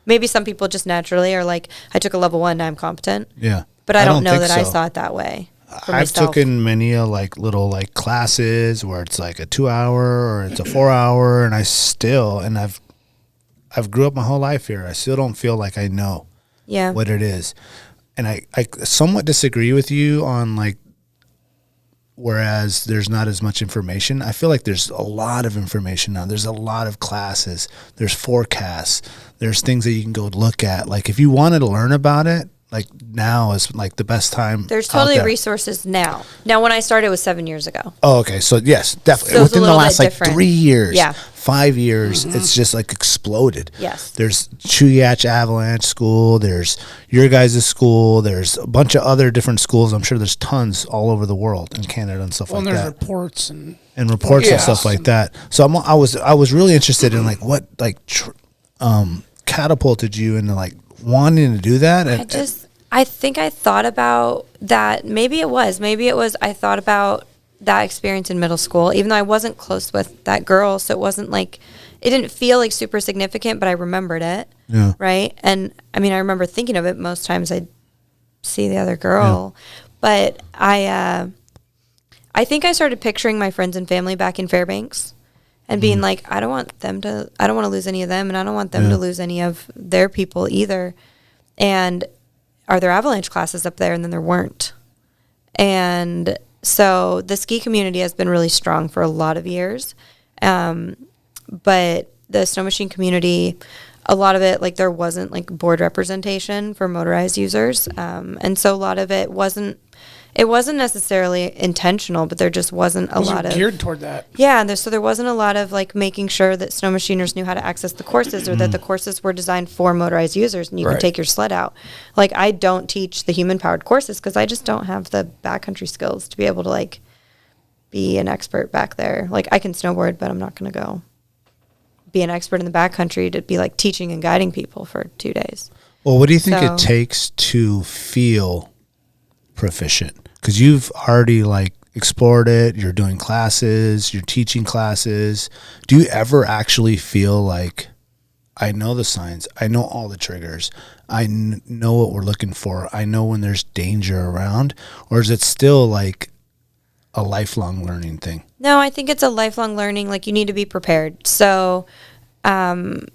maybe some people just naturally are like, I took a level 1, now I'm competent. Yeah. But I don't know that I saw it that way. I've taken many like little like classes where it's like a 2-hour or it's a 4-hour, and I've grew up my whole life here. I still don't feel like I know what it is. And I somewhat disagree with you on like, whereas there's not as much information. I feel like there's a lot of information now. There's a lot of classes. There's forecasts. There's things that you can go look at. Like if you wanted to learn about it, like now is like the best time. There's totally resources now. Now, when I started, it was 7 years ago. Oh, okay. So yes, definitely. So within the last like different. 3 years, 5 years, it's just like exploded. Yes. There's Chuyach Avalanche School. There's your guys' school. There's a bunch of other different schools. I'm sure there's tons all over the world in Canada and stuff like that. Well, there's reports and reports and stuff like that. So I was really interested in like what like catapulted you into like wanting to do that. And I think I thought about that. Maybe it was I thought about that experience in middle school, even though I wasn't close with that girl. So it wasn't like, it didn't feel like super significant, but I remembered it. Yeah. Right. And I mean, I remember thinking of it most times I'd see the other girl, but I think I started picturing my friends and family back in Fairbanks and being like, I don't want to lose any of them, and I don't want them to lose any of their people either. And are there avalanche classes up there? And then there weren't. And so the ski community has been really strong for a lot of years. But the snow machine community, a lot of it, like there wasn't like board representation for motorized users. And so a lot of it wasn't necessarily intentional, but there just wasn't a lot of geared toward that. Yeah, so there wasn't a lot of like making sure that snow machiners knew how to access the courses, or that the courses were designed for motorized users and you can take your sled out. Like I don't teach the human powered courses because I just don't have the backcountry skills to be able to like be an expert back there. Like I can snowboard, but I'm not going to go be an expert in the backcountry to be like teaching and guiding people for 2 days. Well, what do you think it takes to feel proficient? Because you've already like explored it, you're doing classes, you're teaching classes. Do you ever actually feel like, I know the signs, I know all the triggers, I know what we're looking for, I know when there's danger around? Or is it still like a lifelong learning thing? No, I think it's a lifelong learning. Like you need to be prepared. So So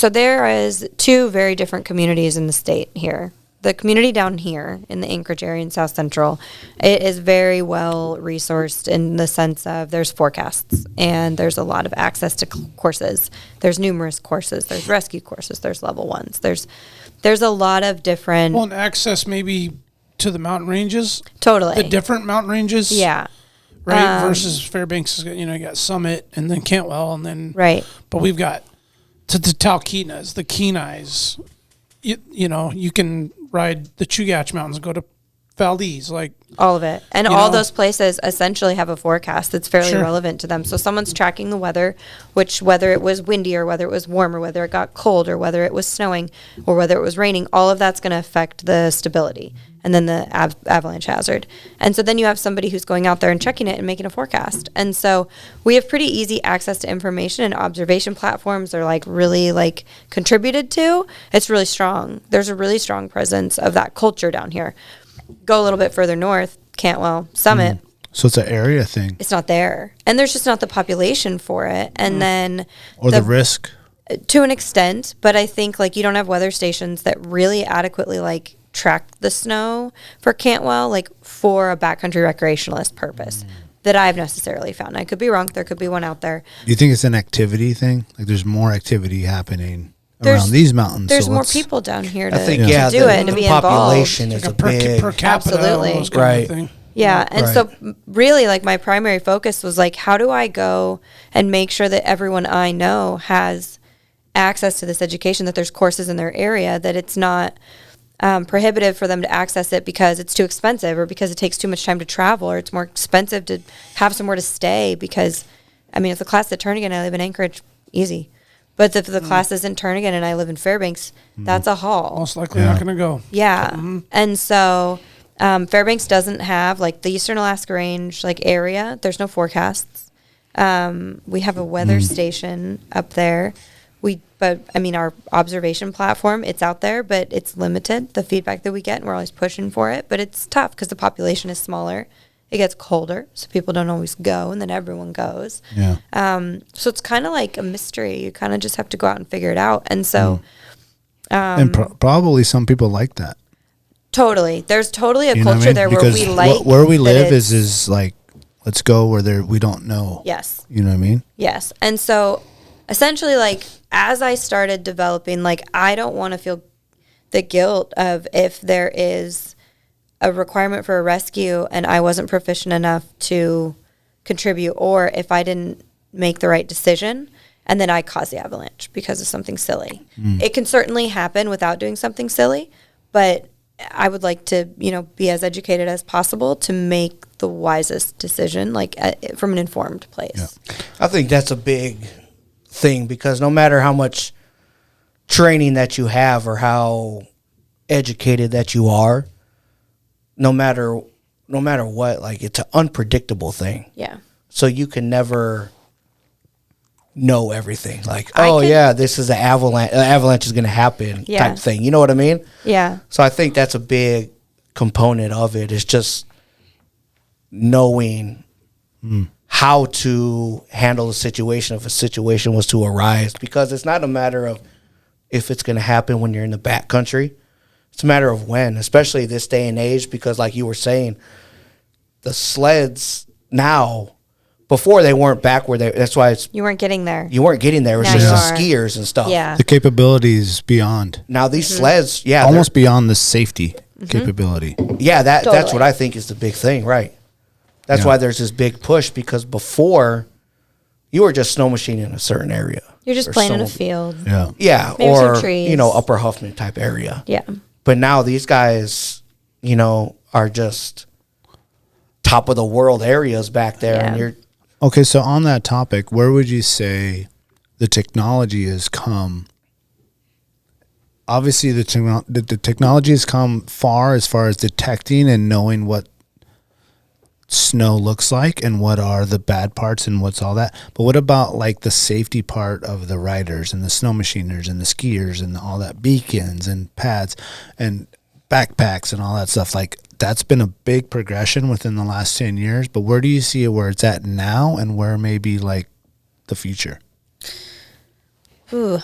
there is two very different communities in the state here. The community down here in the Anchorage area in South Central, it is very well resourced in the sense of there's forecasts and there's a lot of access to courses. There's numerous courses. There's rescue courses. There's level ones. There's a lot of different. Well, and access maybe to the mountain ranges. Totally. The different mountain ranges. Yeah. Right. Versus Fairbanks, you got Summit and then Cantwell and then. Right. But we've got the Talkeetnas, the Kenais. You can ride the Chugach Mountains, go to Valdez, like all of it. And all those places essentially have a forecast that's fairly relevant to them. So someone's tracking the weather, which whether it was windy or whether it was warm or whether it got cold or whether it was snowing or whether it was raining, all of that's going to affect the stability and then the avalanche hazard. And so then you have somebody who's going out there and checking it and making a forecast. And so we have pretty easy access to information, and observation platforms are really contributed to. It's really strong. There's a really strong presence of that culture down here. Go a little bit further north, Cantwell, Summit. So it's an area thing. It's not there. And there's just not the population for it. And then... Or the risk. To an extent. But I think, you don't have weather stations that really adequately, track the snow for Cantwell, for a backcountry recreationalist purpose that I've necessarily found. I could be wrong. There could be one out there. Do you think it's an activity thing? There's more activity happening around these mountains. There's more people down here to, I think, to do it and the to be population involved. is a big... per capita, Absolutely. almost kind of thing. Yeah, and so really, my primary focus was, how do I go and make sure that everyone I know has access to this education, that there's courses in their area, that it's not prohibitive for them to access it because it's too expensive or because it takes too much time to travel or it's more expensive to have somewhere to stay because, if the class at Turnagain, I live in Anchorage, easy. But if the class is in Turnagain and I live in Fairbanks, that's a haul. Most likely not going to go. Yeah. And so Fairbanks doesn't have, the Eastern Alaska Range, area. There's no forecasts. We have a weather station up there. Our observation platform, it's out there, but it's limited, the feedback that we get, and we're always pushing for it. But it's tough because the population is smaller. It gets colder, so people don't always go, and then everyone goes. Yeah. So it's kind of like a mystery. You kind of just have to go out and figure it out. And so... and probably some people like that. Totally. There's totally a culture there because where we like... where we live is let's go where we don't know. Yes. You know what I mean? Yes. And so... essentially, as I started developing, I don't want to feel the guilt of if there is a requirement for a rescue and I wasn't proficient enough to contribute, or if I didn't make the right decision and then I cause the avalanche because of something silly. It can certainly happen without doing something silly, but I would like to, be as educated as possible to make the wisest decision, from an informed place. Yeah. I think that's a big thing because no matter how much training that you have or how educated that you are, no matter what, it's an unpredictable thing. Yeah. So you can never know everything. This is an avalanche is going to happen type thing. You know what I mean? Yeah. So I think that's a big component of it, is just knowing how to handle the situation if a situation was to arise, because it's not a matter of if it's going to happen when you're in the backcountry. It's a matter of when, especially this day and age, because like you were saying, the sleds now, before they weren't back where that's why you weren't getting there. You weren't getting there. It was now just the skiers and stuff. Yeah. The capabilities beyond. Now these sleds, almost beyond the safety capability. Yeah, that's what I think is the big thing, right? That's why there's this big push, because before you were just snow machining in a certain area. You're just playing in a field. Yeah. Yeah, maybe or some trees. Upper Huffman type area. Yeah. But now these guys, are just top of the world areas back there, and you're okay. So on that topic, where would you say the technology has come? Obviously, the technology has come far as detecting and knowing what snow looks like and what are the bad parts and what's all that. But what about the safety part of the riders and the snow machiners and the skiers and all that, beacons and pads and backpacks and all that stuff? That's been a big progression within the last 10 years. But where do you see where it's at now and where maybe the future? Ooh.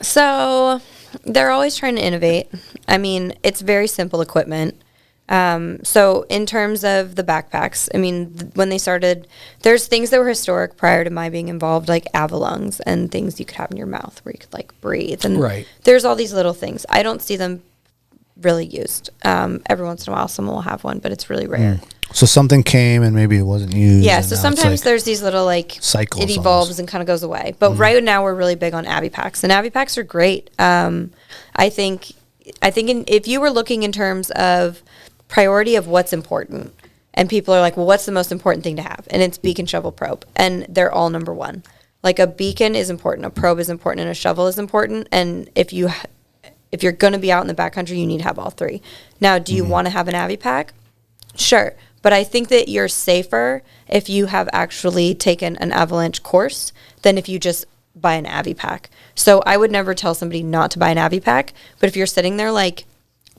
So they're always trying to innovate. I mean, it's very simple equipment. So in terms of the backpacks, I mean, when they started, there's things that were historic prior to my being involved, like avalanches and things you could have in your mouth where you could like breathe. And Right. there's all these little things. I don't see them really used. Every once in a while, someone will have one, but it's really rare. So something came and maybe it wasn't used. Yeah, and so now it's sometimes like there's these little like cycles it evolves almost. and kind of goes away. But right now we're really big on Abby packs, and Abby packs are great. I think if you were looking in terms of priority of what's important, and people are like, well, what's the most important thing to have? And it's beacon, shovel, probe, and they're all number one. Like a beacon is important, a probe is important, and a shovel is important. And if you're going to be out in the backcountry, you need to have all three. Now, do you want to have an Abby pack? Sure. But I think that you're safer if you have actually taken an avalanche course than if you just buy an Abby pack. So I would never tell somebody not to buy an Abby pack. But if you're sitting there like,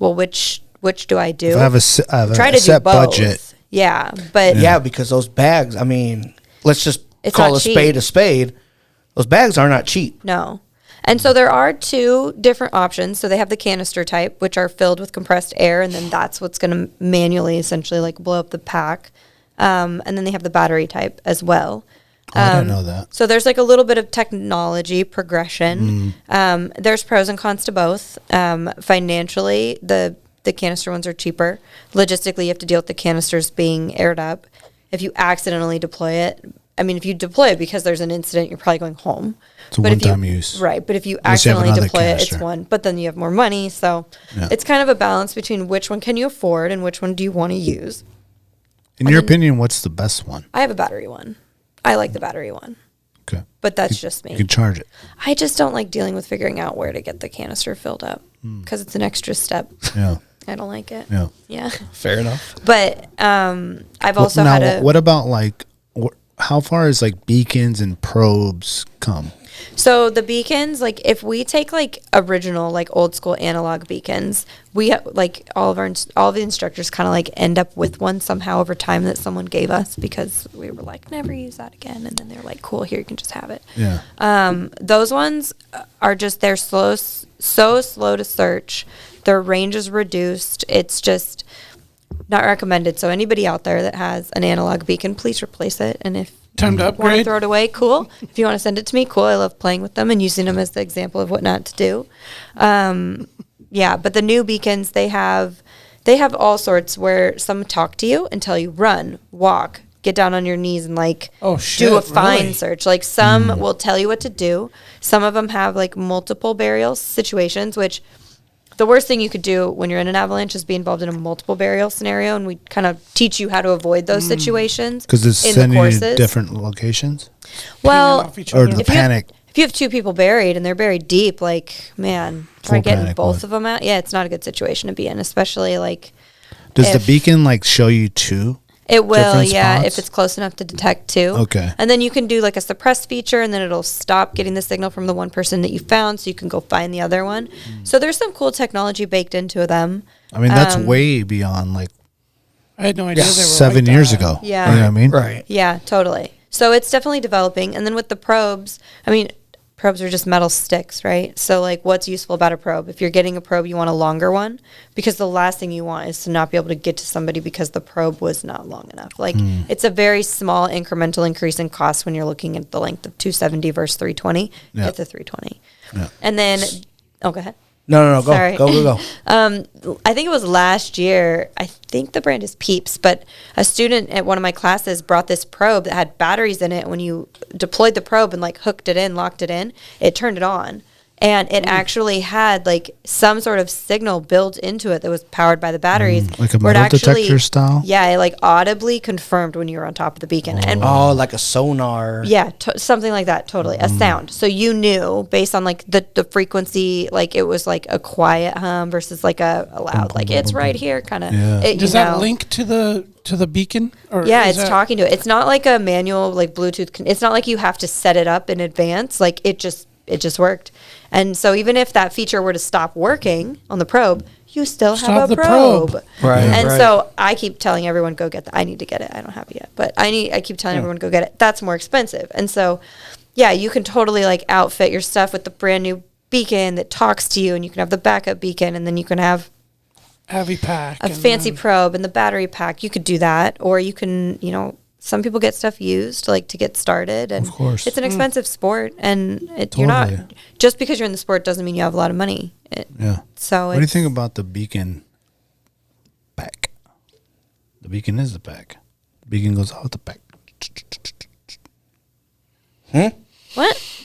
well, which do I do? If I have a Try to set do both. budget. Yeah, but Yeah, because those bags, I mean, let's just It's call not a spade a spade. Those bags are not cheap. no. And so there are two different options. So they have the canister type, which are filled with compressed air, and then that's what's going to manually essentially like blow up the pack. And then they have the battery type as well. Oh, I didn't know that. So there's like a little bit of technology progression. There's pros and cons to both. Financially, the canister ones are cheaper. Logistically, you have to deal with the canisters being aired up. If you accidentally deploy it, I mean, if you deploy it because there's an incident, you're probably going home. It's a But if you- one-time use. Right, but if you Unless you have accidentally another deploy it, it's canister. one. But then you have more money. So Yeah. it's kind of a balance between which one can you afford and which one do you want to use. In your opinion, what's the best one? I have a battery one. I like the battery one. Okay. But that's just me. You can charge it. I just don't like dealing with figuring out where to get the canister filled up because it's an extra step. Yeah. I don't like it. Yeah. Yeah. Fair enough. But I've also now, had a. what about like, how far is like beacons and probes come? So the beacons, like if we take like original, like old school analog beacons, we like all of the instructors kind of like end up with one somehow over time that someone gave us because we were like, never use that again. And then they're like, cool, here, you can just have it. Yeah. Those ones are just, they're so slow to search. Their range is reduced. It's just not recommended. So anybody out there that has an analog beacon, please replace it. And if Time to you want to upgrade. throw it away, cool. If you want to send it to me, cool. I love playing with them and using them as the example of what not to do. Yeah, but the new beacons, they have all sorts where some talk to you and tell you run, walk, get down on your knees and like Oh, do shit, a find really? search. Like some will tell you what to do. Some of them have like multiple burial situations, which the worst thing you could do when you're in an avalanche is be involved in a multiple burial scenario, and we kind of teach you how to avoid those situations Because it's in the sending you to courses. different locations? Well, off each Or other. the if you have- panic? if you have two people buried and they're buried deep, like, man, try Full getting panic both mode. of them out. Yeah, it's not a good situation to be in, especially like Does the if- beacon like show you two? it will, different yeah, spots? if it's close enough to detect two. Okay. And then you can do like a suppress feature, and then it'll stop getting the signal from the one person that you found, so you can go find the other one. So there's some cool technology baked into them. I mean, that's way beyond like I had no idea they were 7 like years that. ago. Yeah. You know what I mean? Right. Yeah, totally. So it's definitely developing. And then with the probes, I mean, probes are just metal sticks, right? So like what's useful about a probe? If you're getting a probe, you want a longer one, because the last thing you want is to not be able to get to somebody because the probe was not long enough. Like it's a very small incremental increase in cost when you're looking at the length of 270 versus 320. Yeah. Get the 320. Yeah. And then, oh, go ahead. No, go. Sorry. Go. I think it was last year. I think the brand is Peeps, but a student at one of my classes brought this probe that had batteries in it. When you deployed the probe and like hooked it in, locked it in, it turned it on. And it actually had like some sort of signal built into it that was powered by the batteries. Like a where it metal detector style? Yeah, it like audibly confirmed when you were on top of the beacon. And Oh, like a sonar. yeah, something like that, totally. A sound. So you knew based on like the frequency, like it was like a quiet hum versus like a loud, like it's right here kind of. Yeah. Does that link to the beacon? Or Yeah, is it's that- talking to it. It's not like a manual like Bluetooth. It's not like you have to set it up in advance. Like it just worked. And so even if that feature were to stop working on the probe, you still have a the probe. Right. And right. so I keep telling everyone, go get that. I need to get it. I don't have it yet, but I keep telling everyone, go get it. That's more expensive. And so yeah, you can totally like outfit your stuff with the brand new beacon that talks to you, and you can have the backup beacon, and then you can have Heavy pack. a fancy probe and the battery pack. You could do that, or you can, you know, some people get stuff used like to get started, and Of course. it's an expensive sport, and you're Totally. not just because you're in the sport doesn't mean you have a lot of money. Yeah. So What do you think about the beacon pack? The beacon is the pack. The beacon goes out the pack. What?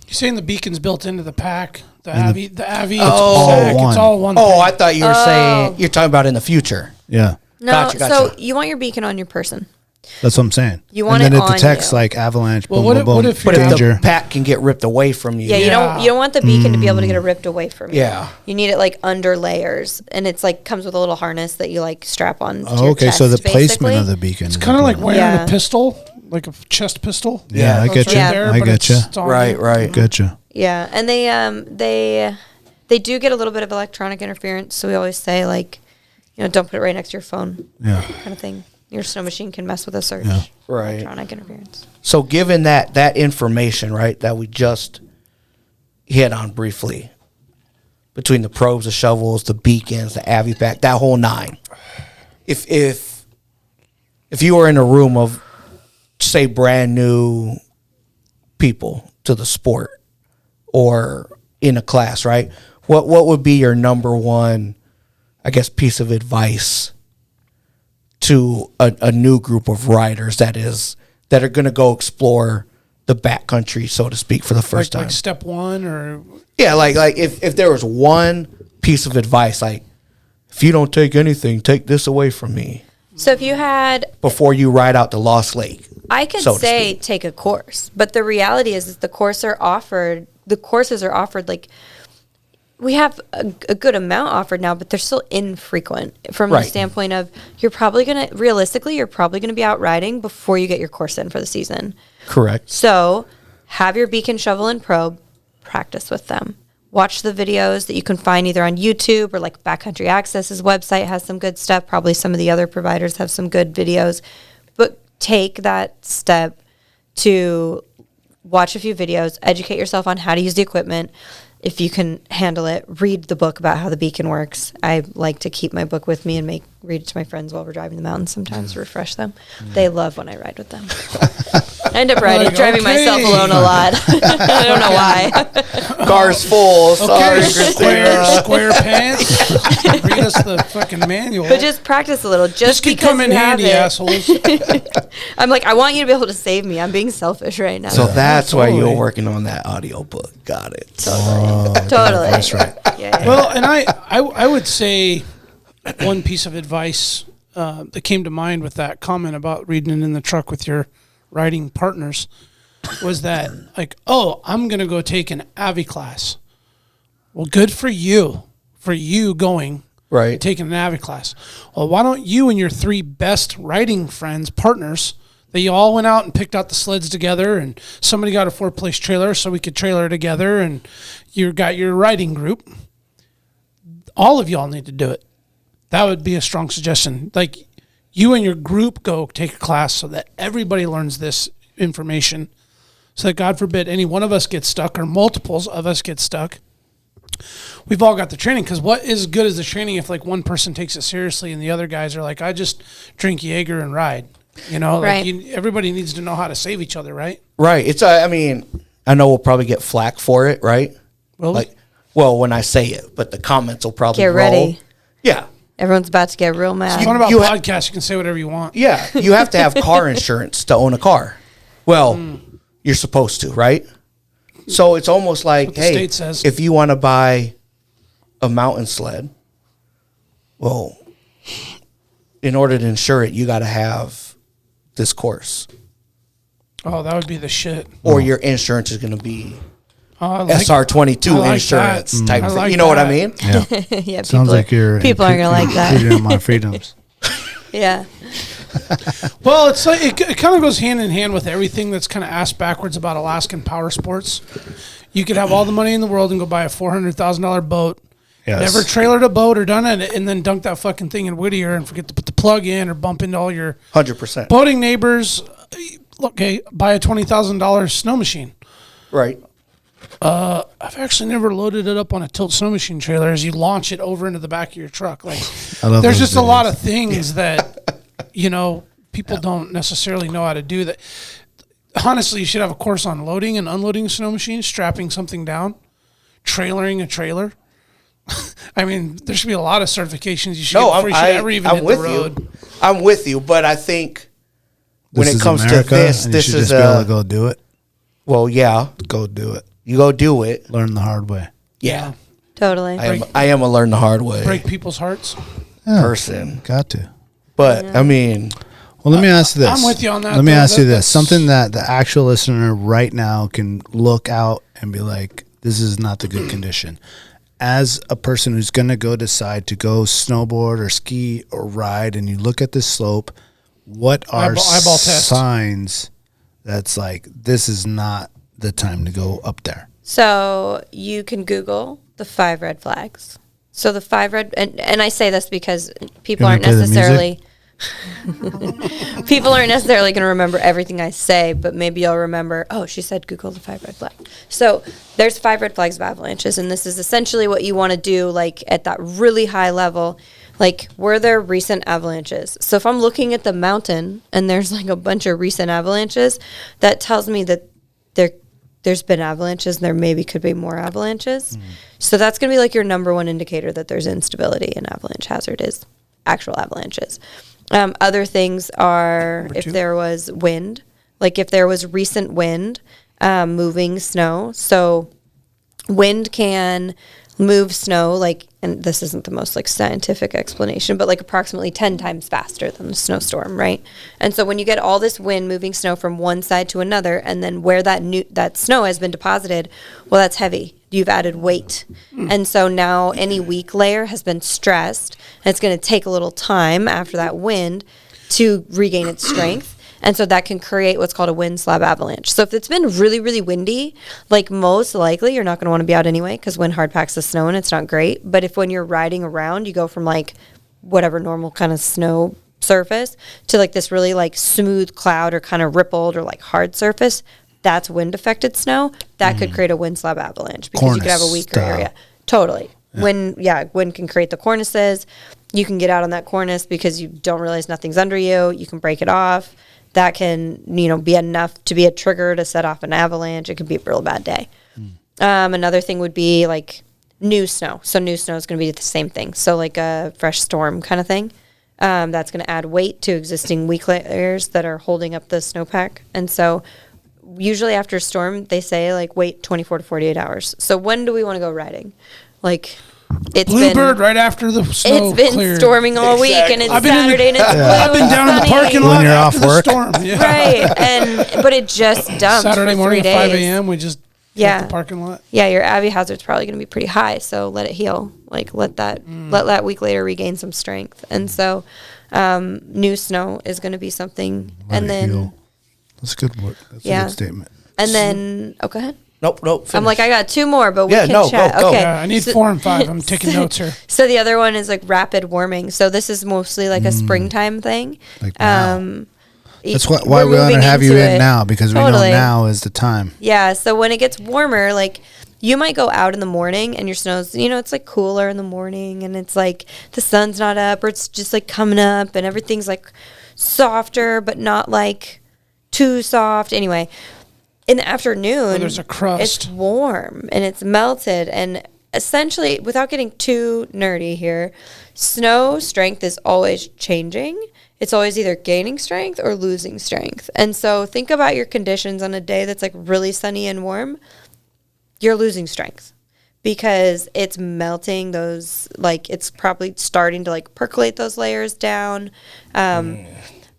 You saying the beacon's built into the pack? The And Avi, the Avi, all pack, one. it's all one. Oh, thing. I thought you were saying you're talking about in the future. Yeah. No, Gotcha, so gotcha. you want your beacon on your person. That's what I'm saying. You want and it then it on detects you. like avalanche, Well, boom, what boom, if- boom, what if But if danger. the pack can get ripped away from you. Yeah, you Yeah. don't want the beacon to be able to get it ripped away from you. Yeah. You need it like under layers, and it's like comes with a little harness that you like strap on. To Oh, your okay, chest, so the placement basically. of the beacon. It's kind of like wearing Yeah. a pistol, like a chest pistol. Yeah, I Goes get right you. Yeah. I but get you. it's on Right, you. right. Get you. Yeah, and they do get a little bit of electronic interference, so we always say like, you know, don't put it right next to your phone, Yeah. kind of thing. Your snow machine can mess with a surge. Yeah. Right. Electronic interference. So given that information, right, that we just hit on briefly, between the probes, the shovels, the beacons, the Avi pack, that whole nine. If you were in a room of, say, brand new people to the sport, or in a class, right? What would be your number one, I guess, piece of advice to a new group of riders that are going to go explore the backcountry, so to speak, for the first time? Like step one, or Yeah, like if there was one piece of advice, like, if you don't take anything, take this away from me So if you had, before you ride out to Lost Lake. I could so to say speak. take a course, but the reality is the courses are offered like, we have a good amount offered now, but they're still infrequent from the Right. standpoint of you're probably going to be out riding before you get your course in for the season. Correct. So have your beacon, shovel, and probe, practice with them. Watch the videos that you can find either on YouTube or like Backcountry Access's website has some good stuff. Probably some of the other providers have some good videos. But take that step to watch a few videos, educate yourself on how to use the equipment. If you can handle it, read the book about how the beacon works. I like to keep my book with me and read it to my friends while we're driving the mountains sometimes to refresh them. They love when I ride with them. I end up driving myself alone a lot. I don't know why. Car's full. Sorry, okay, Christina. square pants. Read us the fucking manual. But just practice a little. this Just could because come in you have handy, it. assholes. I'm like, I want you to be able to save me. I'm being selfish right now. So that's why you were Totally. working on that audio book. Got it. Totally. That's right. Yeah. Well, and I would say one piece of advice that came to mind with that comment about reading it in the truck with your riding partners was that, like, oh, I'm going to go take an Avi class. Well, good for you going, Right. taking an Avi class. Well, why don't you and your three best riding friends, partners, that you all went out and picked out the sleds together, and somebody got a 4-place trailer so we could trailer together, and you got your riding group. All of y'all need to do it. That would be a strong suggestion. Like, you and your group go take a class so that everybody learns this information, so that, God forbid, any one of us gets stuck or multiples of us get stuck. We've all got the training, because what is good as the training if like one person takes it seriously and the other guys are like, I just drink Jaeger and ride. You know, like Right. everybody needs to know how to save each other, right? Right. It's. I mean, I know we'll probably get flack for it, right? Well, Like, well, when I say it, but the comments will probably Get roll. ready. Yeah. Everyone's about to get real mad. it's one about you- podcasts. You can say whatever you want. Yeah. You have to have car insurance to own a car. Well, you're supposed to, right? So it's almost like, what the hey, state says. if you want to buy a mountain sled, well, in order to insure it, you got to have this course, Oh, that would be the shit. or your insurance is going to be Oh, I like, SR22 I like insurance that. type I thing. like you know what I that. mean? Yeah. Yeah, Sounds like you're people aren't gonna like that. impeding on my freedoms. Yeah. Well, it's like it kind of goes hand in hand with everything that's kind of asked backwards about Alaskan power sports. You could have all the money in the world and go buy a $400,000 boat. Yes. Never trailered a boat or done it, and then dunk that fucking thing in Whittier and forget to put the plug in or bump into all your 100%. boating neighbors. okay, buy a $20,000 snow machine. Right. I've actually never loaded it up on a tilt snow machine trailer as you launch it over into the back of your truck. Like, I love there's those just a lot videos. of things that, people don't necessarily know how to do that. Honestly, you should have a course on loading and unloading a snow machine, strapping something down, trailering a trailer. I mean, there should be a lot of certifications you should get before you should ever even hit the road. I'm with you, but I think when This it is comes America, to this, and you this should is just be able to go do it. well, yeah, Go do it. you go do it. Learn the hard way. Yeah, Totally. I am a learn the hard way Break people's hearts. Yeah, person. got to. But I mean, Well, let me ask you this. I'm with you on that, Let me though. ask you this. That's- Something that the actual listener right now can look out and be like, this is not the good condition. As a person who's going to go decide to go snowboard or ski or ride, and you look at this slope, what are Eyeball test. signs that's like, this is not the time to go up there? So you can Google the 5 red flags. So the 5 red, and I say this because people You aren't wanna play the necessarily, people aren't necessarily going to remember everything I say, but maybe you'll remember, oh, she said Google the 5 red flags. So there's 5 red flags of avalanches, and this is essentially what you want to do, like at that really high level. Like, were there recent avalanches? So if I'm looking at the mountain and there's like a bunch of recent avalanches, that tells me that there's been avalanches and there maybe could be more avalanches. So that's going to be like your number one indicator that there's instability in avalanche hazard is actual avalanches. Other things are if there was wind, like if there was recent wind moving snow. So wind can move snow, like, and this isn't the most like scientific explanation, but like approximately 10 times faster than a snowstorm, right? And so when you get all this wind moving snow from one side to another, and then where that snow has been deposited, well, that's heavy. You've added weight. And so now any weak layer has been stressed, and it's going to take a little time after that wind to regain its strength. And so that can create what's called a wind slab avalanche. So if it's been really, really windy, like most likely you're not going to want to be out anyway because wind hard packs the snow and it's not great. But if when you're riding around, you go from like whatever normal kind of snow surface to like this really like smooth cloud or kind of rippled or like hard surface, that's wind affected snow. That could create a wind slab avalanche because you could have a weaker style. area. Totally. Wind can create the cornices. You can get out on that cornice because you don't realize nothing's under you. You can break it off. That can, be enough to be a trigger to set off an avalanche. It could be a real bad day. Another thing would be like new snow. So new snow is going to be the same thing. So like a fresh storm kind of thing. That's going to add weight to existing weak layers that are holding up the snowpack. And so usually after a storm, they say like wait 24 to 48 hours. So when do we want to go riding? Like it's Bluebird right after the snow It's been cleared. storming all week, and it's Saturday, and it's blue. I've been down in the parking lot When you're after off the work. storm. Yeah. Right, but it just dumped Saturday for morning 3 at 5 days. a.m. We just Yeah. left the parking lot. Yeah, your AVI hazard's probably going to be pretty high, so let it heal. Like let that week later regain some strength. And so new snow is going to be something, and then That's a good word. That's a Yeah. good statement. and then go ahead. nope. I'm finish. like I got 2 more, but we Yeah, can no, chat. go. Okay, Yeah, I need 4 and 5. I'm taking notes here. So the other one is like rapid warming. So this is mostly like a springtime thing. Like now. That's why we're we want to moving have you into in it. now, because we Totally. know now is the time. Yeah, so when it gets warmer, like you might go out in the morning and your snow's, it's like cooler in the morning and it's like the sun's not up or it's just like coming up and everything's like softer but not like too soft. Anyway, in the afternoon, there's a crust. It's warm and it's melted, and essentially, without getting too nerdy here, snow strength is always changing. It's always either gaining strength or losing strength. And so think about your conditions on a day that's like really sunny and warm. You're losing strength because it's melting those, like it's probably starting to like percolate those layers down.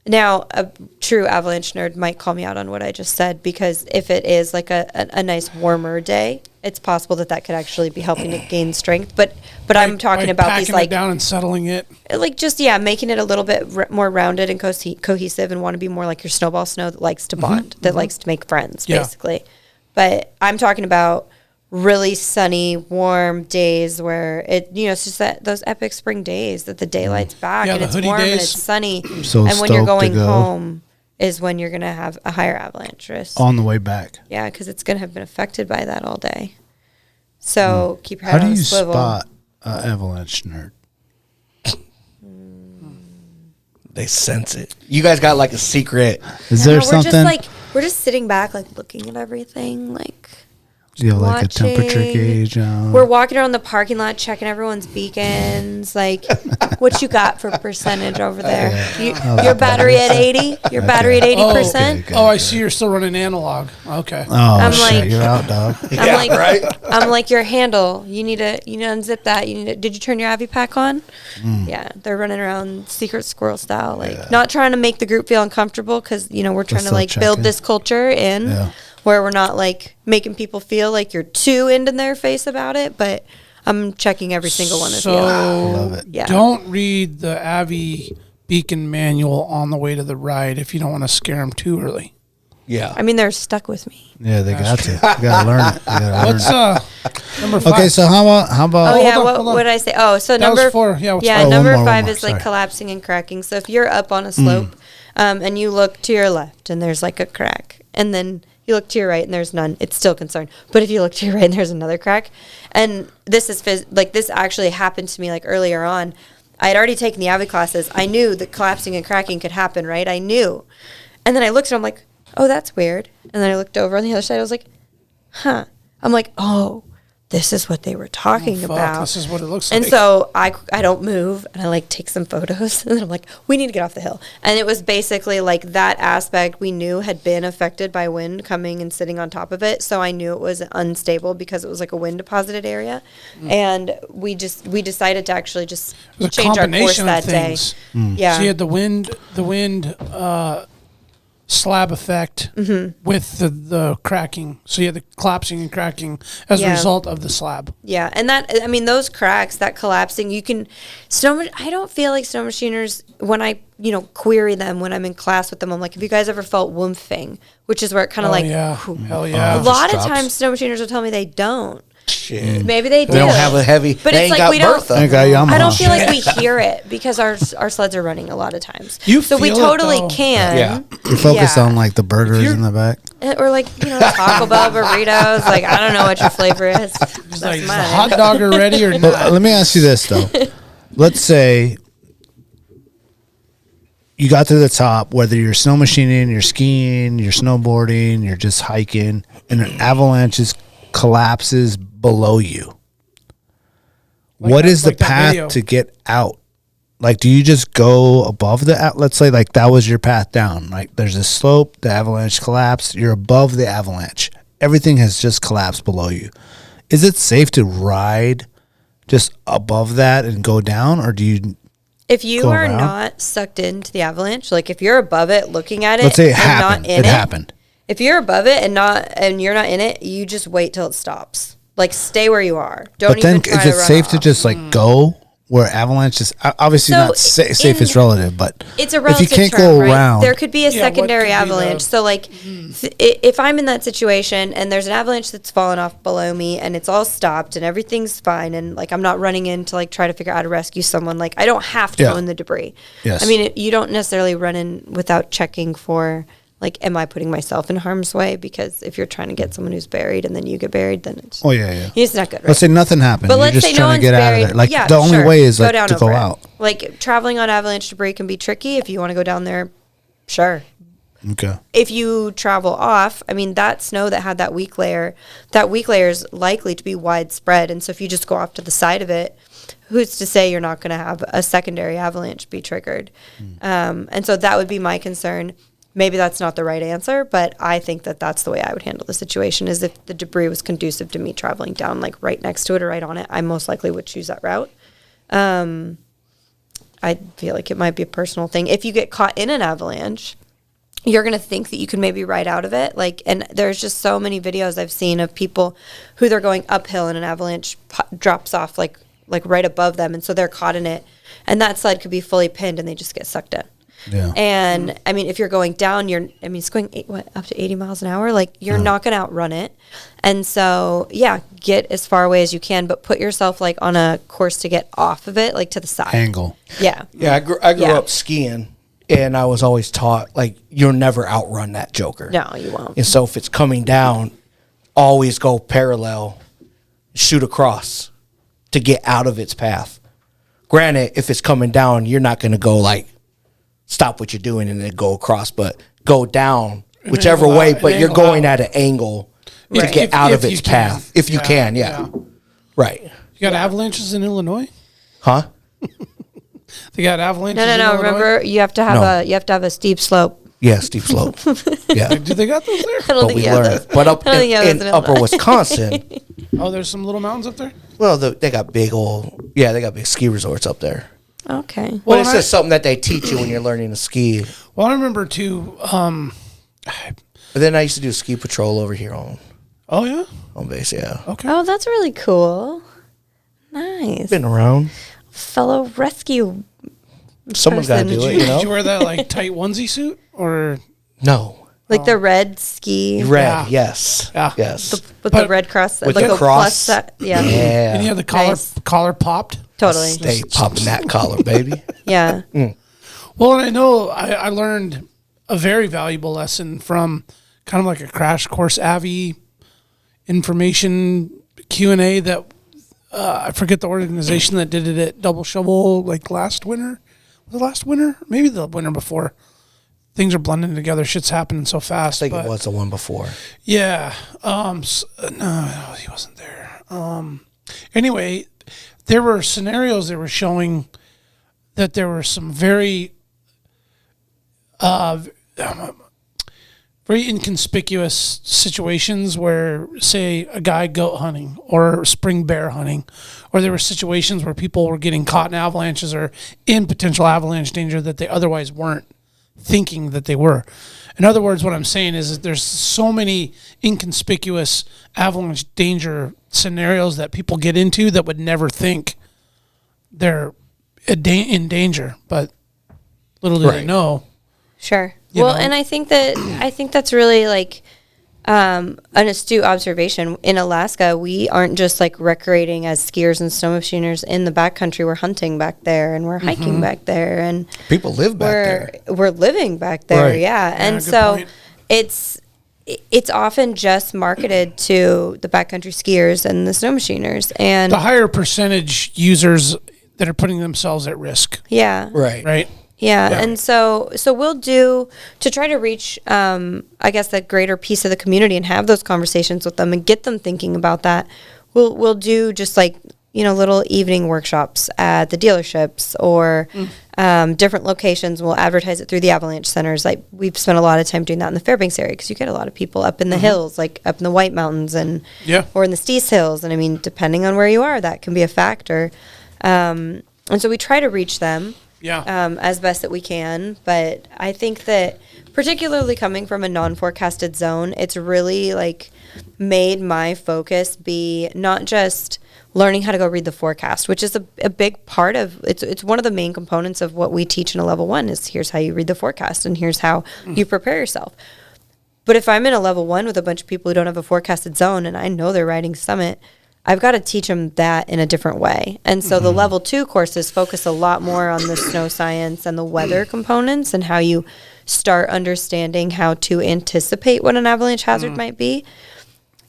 Now, a true avalanche nerd might call me out on what I just said, because if it is like a nice warmer day, it's possible that could actually be helping it gain strength. But I'm talking By about these packing like it down and settling it. like just making it a little bit more rounded and cohesive, and want to be more like your snowball snow that likes to bond, that likes to make friends, Yeah. basically. But I'm talking about really sunny, warm days where it's just those epic spring days that the daylight's back Yeah, and the it's hoodie warm and days. it's sunny. So And when you're stoked to going go. home, is when you're going to have a higher avalanche risk. On the way back. Yeah, because it's going to have been affected by that all day. So keep your head How on do a you swivel. spot an avalanche nerd? They sense it. You guys got like a secret. Is there we're something? just like we're just sitting back, like looking at everything, like Do you have like a temperature watching. gauge on? We're walking around the parking lot, checking everyone's beacons. Like, what you got for percentage over there? Your battery at 80. Your battery at 80%. Okay. Oh, I see. You're still running analog. Okay. Oh I'm shit! like- You're out, dog. I'm like your handle. You need to unzip that. Did you turn your Avy pack on? Yeah, they're running around secret squirrel style, like not trying to make the group feel uncomfortable because we're trying to still like build checking. this culture in. Yeah. Where we're not like making people feel like you're too in their face about it, but I'm checking every single one of you. Love it. Yeah. Don't read the Avy beacon manual on the way to the ride if you don't want to scare them too early. Yeah. I mean, they're stuck with me. Yeah, they got to. You gotta learn it. You gotta What's learn it. number 5? Okay, so how about? Oh, yeah. hold on, What hold on. did I say? Oh, so That number was 4. Yeah, what's yeah, five? number One more, 5 is like sorry. collapsing and cracking. So if you're up on a slope and you look to your left and there's like a crack, and then you look to your right and there's none, it's still concerned. But if you look to your right and there's another crack, and this is this actually happened to me like earlier on. I had already taken the Avy classes. I knew that collapsing and cracking could happen, right? I knew. And then I looked and I'm like, oh, that's weird. And then I looked over on the other side. I was like, huh. I'm like, oh, this is what they were talking Fuck, about. this is what it looks And like. so I don't move, and I like take some photos, and then I'm like, we need to get off the hill. And it was basically like that aspect we knew had been affected by wind coming and sitting on top of it. So I knew it was unstable because it was like a wind deposited area, and we decided to actually just It was a change our course combination that of day. things. Yeah. So you had the wind slab effect with the cracking. So you had the collapsing and cracking as a Yeah. result of the slab. Yeah, and those cracks, that collapsing, I don't feel like snow machiners, when I, query them when I'm in class with them, I'm like, have you guys ever felt woomphing? Which is where it kind of Hell a yeah. lot of drops. times snow machiners will tell me they don't. Shit. Maybe they do. They don't have a heavy. But they it's ain't like got we don't. Bertha. They got Yamaha. I don't feel like we hear it because our sleds are running a lot of times. You so we feel it, totally though. can. Yeah. You focus Yeah. on like the burgers in the back. Or like Taco Bell burritos. Like I don't know what your flavor is. It's That's like, is the mine. hot dogger ready or But not? let me ask you this though. Let's say you got to the top, whether you're snow machining, you're skiing, you're snowboarding, you're just hiking, and an avalanche collapses below you. What that- is the like that path video. to get out? Like, do you just go above the? Let's say like that was your path down. Like, there's a slope, the avalanche collapsed. You're above the avalanche. Everything has just collapsed below you. Is it safe to ride just above that and go down, or do you? If you Go are around? not sucked into the avalanche, like if you're above it, looking at it, Let's say it and happened. not in It happened. If you're above it and you're not in it, you just wait till it stops. Like stay where you are. Don't But then, even try is to it run safe to off. just like go where avalanche is? Obviously, So not safe in- is relative, but It's a if relative you can't term, go right? around, There could be a Yeah, what secondary could be avalanche. the- So, like, if I'm in that situation and there's an avalanche that's fallen off below me and it's all stopped and everything's fine and like I'm not running in to like try to figure out how to rescue someone, like I don't have to Yeah. go in the debris. Yes. I mean, you don't necessarily run in without checking for like, am I putting myself in harm's way? Because if you're trying to get someone who's buried and then you get buried, then it's oh yeah. it's not good. Right? Let's say nothing happened. But You're let's just say no trying one's to get out buried. of there. Like Yeah, the only sure. way is like down to go over it. out. Like traveling on avalanche debris can be tricky. If you want to go down there, sure. Okay. If you travel off, I mean, that snow that had that weak layer is likely to be widespread. And so if you just go off to the side of it, who's to say you're not going to have a secondary avalanche be triggered? And so that would be my concern. Maybe that's not the right answer, but I think that that's the way I would handle the situation is if the debris was conducive to me traveling down like right next to it or right on it, I most likely would choose that route. I feel like it might be a personal thing. If you get caught in an avalanche, you're going to think that you can maybe ride out of it. Like, and there's just so many videos I've seen of people who they're going uphill and an avalanche drops off like right above them. And so they're caught in it and that sled could be fully pinned and they just get sucked in. Yeah. And I mean, if you're going down, it's going up to 80 miles an hour. Like you're not going to outrun it. And so, yeah, get as far away as you can, but put yourself like on a course to get off of it, like to the side. Angle. Yeah. Yeah, I grew Yeah. up skiing, And I was always taught, like, you'll never outrun that joker. No, you won't. And so if it's coming down, always go parallel, shoot across to get out of its path. Granted, if it's coming down, you're not going to go, like, stop what you're doing and then go across, but go down whichever way, but you're going at an angle to get out of its path. If you can, yeah. Right. You got avalanches in Illinois? Huh? They got avalanches. No. In Remember, you have to have a steep slope. Yeah, steep slope. Yeah. Do they got those there? I don't think we you have learned those. it. But up I don't think you have in those in upper Illinois. Wisconsin, Oh, there's some little mountains up there. well, they got big they got big ski resorts up there. Okay. But Well, it's just something that they teach you when you're learning to ski. Well, I remember too. But then I used to do ski patrol over here on Oh yeah. base, yeah. Okay. Oh, that's really cool. Nice. Been around. Fellow rescue. Someone's got to person. do it, Did you know? you wear that like tight onesie suit or? No. Like the red ski. Red, Yeah. yes. Yeah. Yes. With But- the red cross. With like the a cross? plus. Yeah. Yeah. And you had the Nice. collar popped. Totally. Stay popping that collar, baby. Yeah. Well, and I know I learned a very valuable lesson from kind of like a crash course Avi information Q&A that I forget the organization that did it at Double Shovel like last winter. Was it last winter? Maybe the winter before. Things are blending together. Shit's happening so fast. I think it was the one before. Yeah. No, he wasn't there. Anyway, there were scenarios that were showing that there were some very very inconspicuous situations where, say, a guy goat hunting or spring bear hunting, or there were situations where people were getting caught in avalanches or in potential avalanche danger that they otherwise weren't thinking that they were. In other words, what I'm saying is that there's so many inconspicuous avalanche danger scenarios that people get into that would never think they're in danger, but little do they know. Sure. You Well, know? and I think that's really like an astute observation. In Alaska, we aren't just like recreating as skiers and snow machiners in the backcountry. We're hunting back there and we're hiking back there and People live back there. we're living back there. Right. Yeah. And good so point. it's often just marketed to the backcountry skiers and the snow machiners. And The higher percentage users that are putting themselves at risk, yeah. Right. right? Yeah, Yeah. and so we'll do to try to reach, I guess, the greater piece of the community and have those conversations with them and get them thinking about that. We'll do just like little evening workshops at the dealerships or different locations. We'll advertise it through the avalanche centers. Like we've spent a lot of time doing that in the Fairbanks area because you get a lot of people up in the hills, like up in the White Mountains and or in the Steese Hills. And I mean, depending on where you are, that can be a factor. And so we try to reach them. As best that we can. But I think that particularly coming from a non-forecasted zone, it's really like made my focus be not just learning how to go read the forecast, which is a big part of it's one of the main components of what we teach in a level 1 is here's how you read the forecast and here's how you prepare yourself. But if I'm in a level 1 with a bunch of people who don't have a forecasted zone and I know they're riding Summit, I've got to teach them that in a different way. And so the level 2 courses focus a lot more on the snow science and the weather components and how you start understanding how to anticipate what an avalanche hazard might be.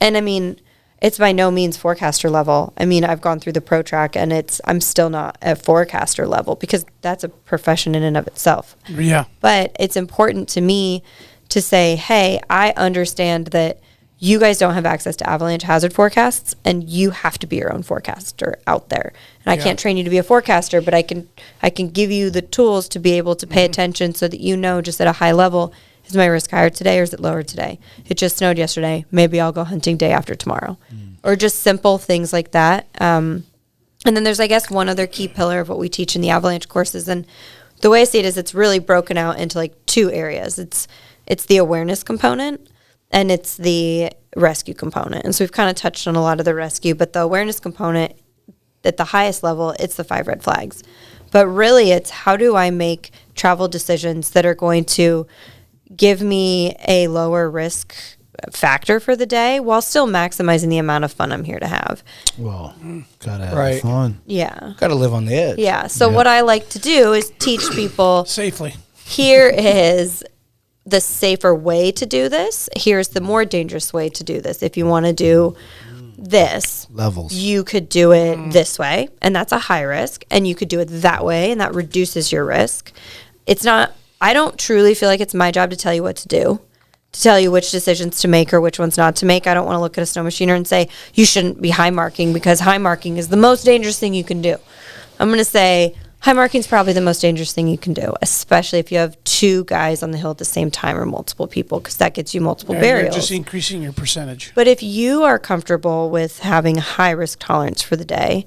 And I mean, it's by no means forecaster level. I mean, I've gone through the pro track and I'm still not at forecaster level because that's a profession in and of itself. Yeah. But it's important to me to say, hey, I understand that you guys don't have access to avalanche hazard forecasts and you have to be your own forecaster out there. And I can't train you to be a forecaster, but I can give you the tools to be able to pay attention so that you know just at a high level, is my risk higher today or is it lower today? It just snowed yesterday. Maybe I'll go hunting day after tomorrow. Or just simple things like that. And then there's, I guess, one other key pillar of what we teach in the avalanche courses. And the way I see it is it's really broken out into like 2 areas. It's the awareness component and it's the rescue component. And so we've kind of touched on a lot of the rescue, but the awareness component at the highest level, it's the 5 red flags. But really it's how do I make travel decisions that are going to give me a lower risk factor for the day while still maximizing the amount of fun I'm here to have. Well, gotta have fun. Yeah. Got to live on the edge. Yeah. So what I like to do is teach people Safely. here is the safer way to do this. Here's the more dangerous way to do this. If you want to do this Levels. you could do it this way, and that's a high risk, and you could do it that way, and that reduces your risk. It's not, I don't truly feel like it's my job to tell you what to do, to tell you which decisions to make or which ones not to make. I don't want to look at a snow machiner and say you shouldn't be high marking because high marking is the most dangerous thing you can do. I'm going to say high marking is probably the most dangerous thing you can do, especially if you have two guys on the hill at the same time or multiple people, because that gets you multiple burials. You're just increasing your percentage. But if you are comfortable with having a high risk tolerance for the day,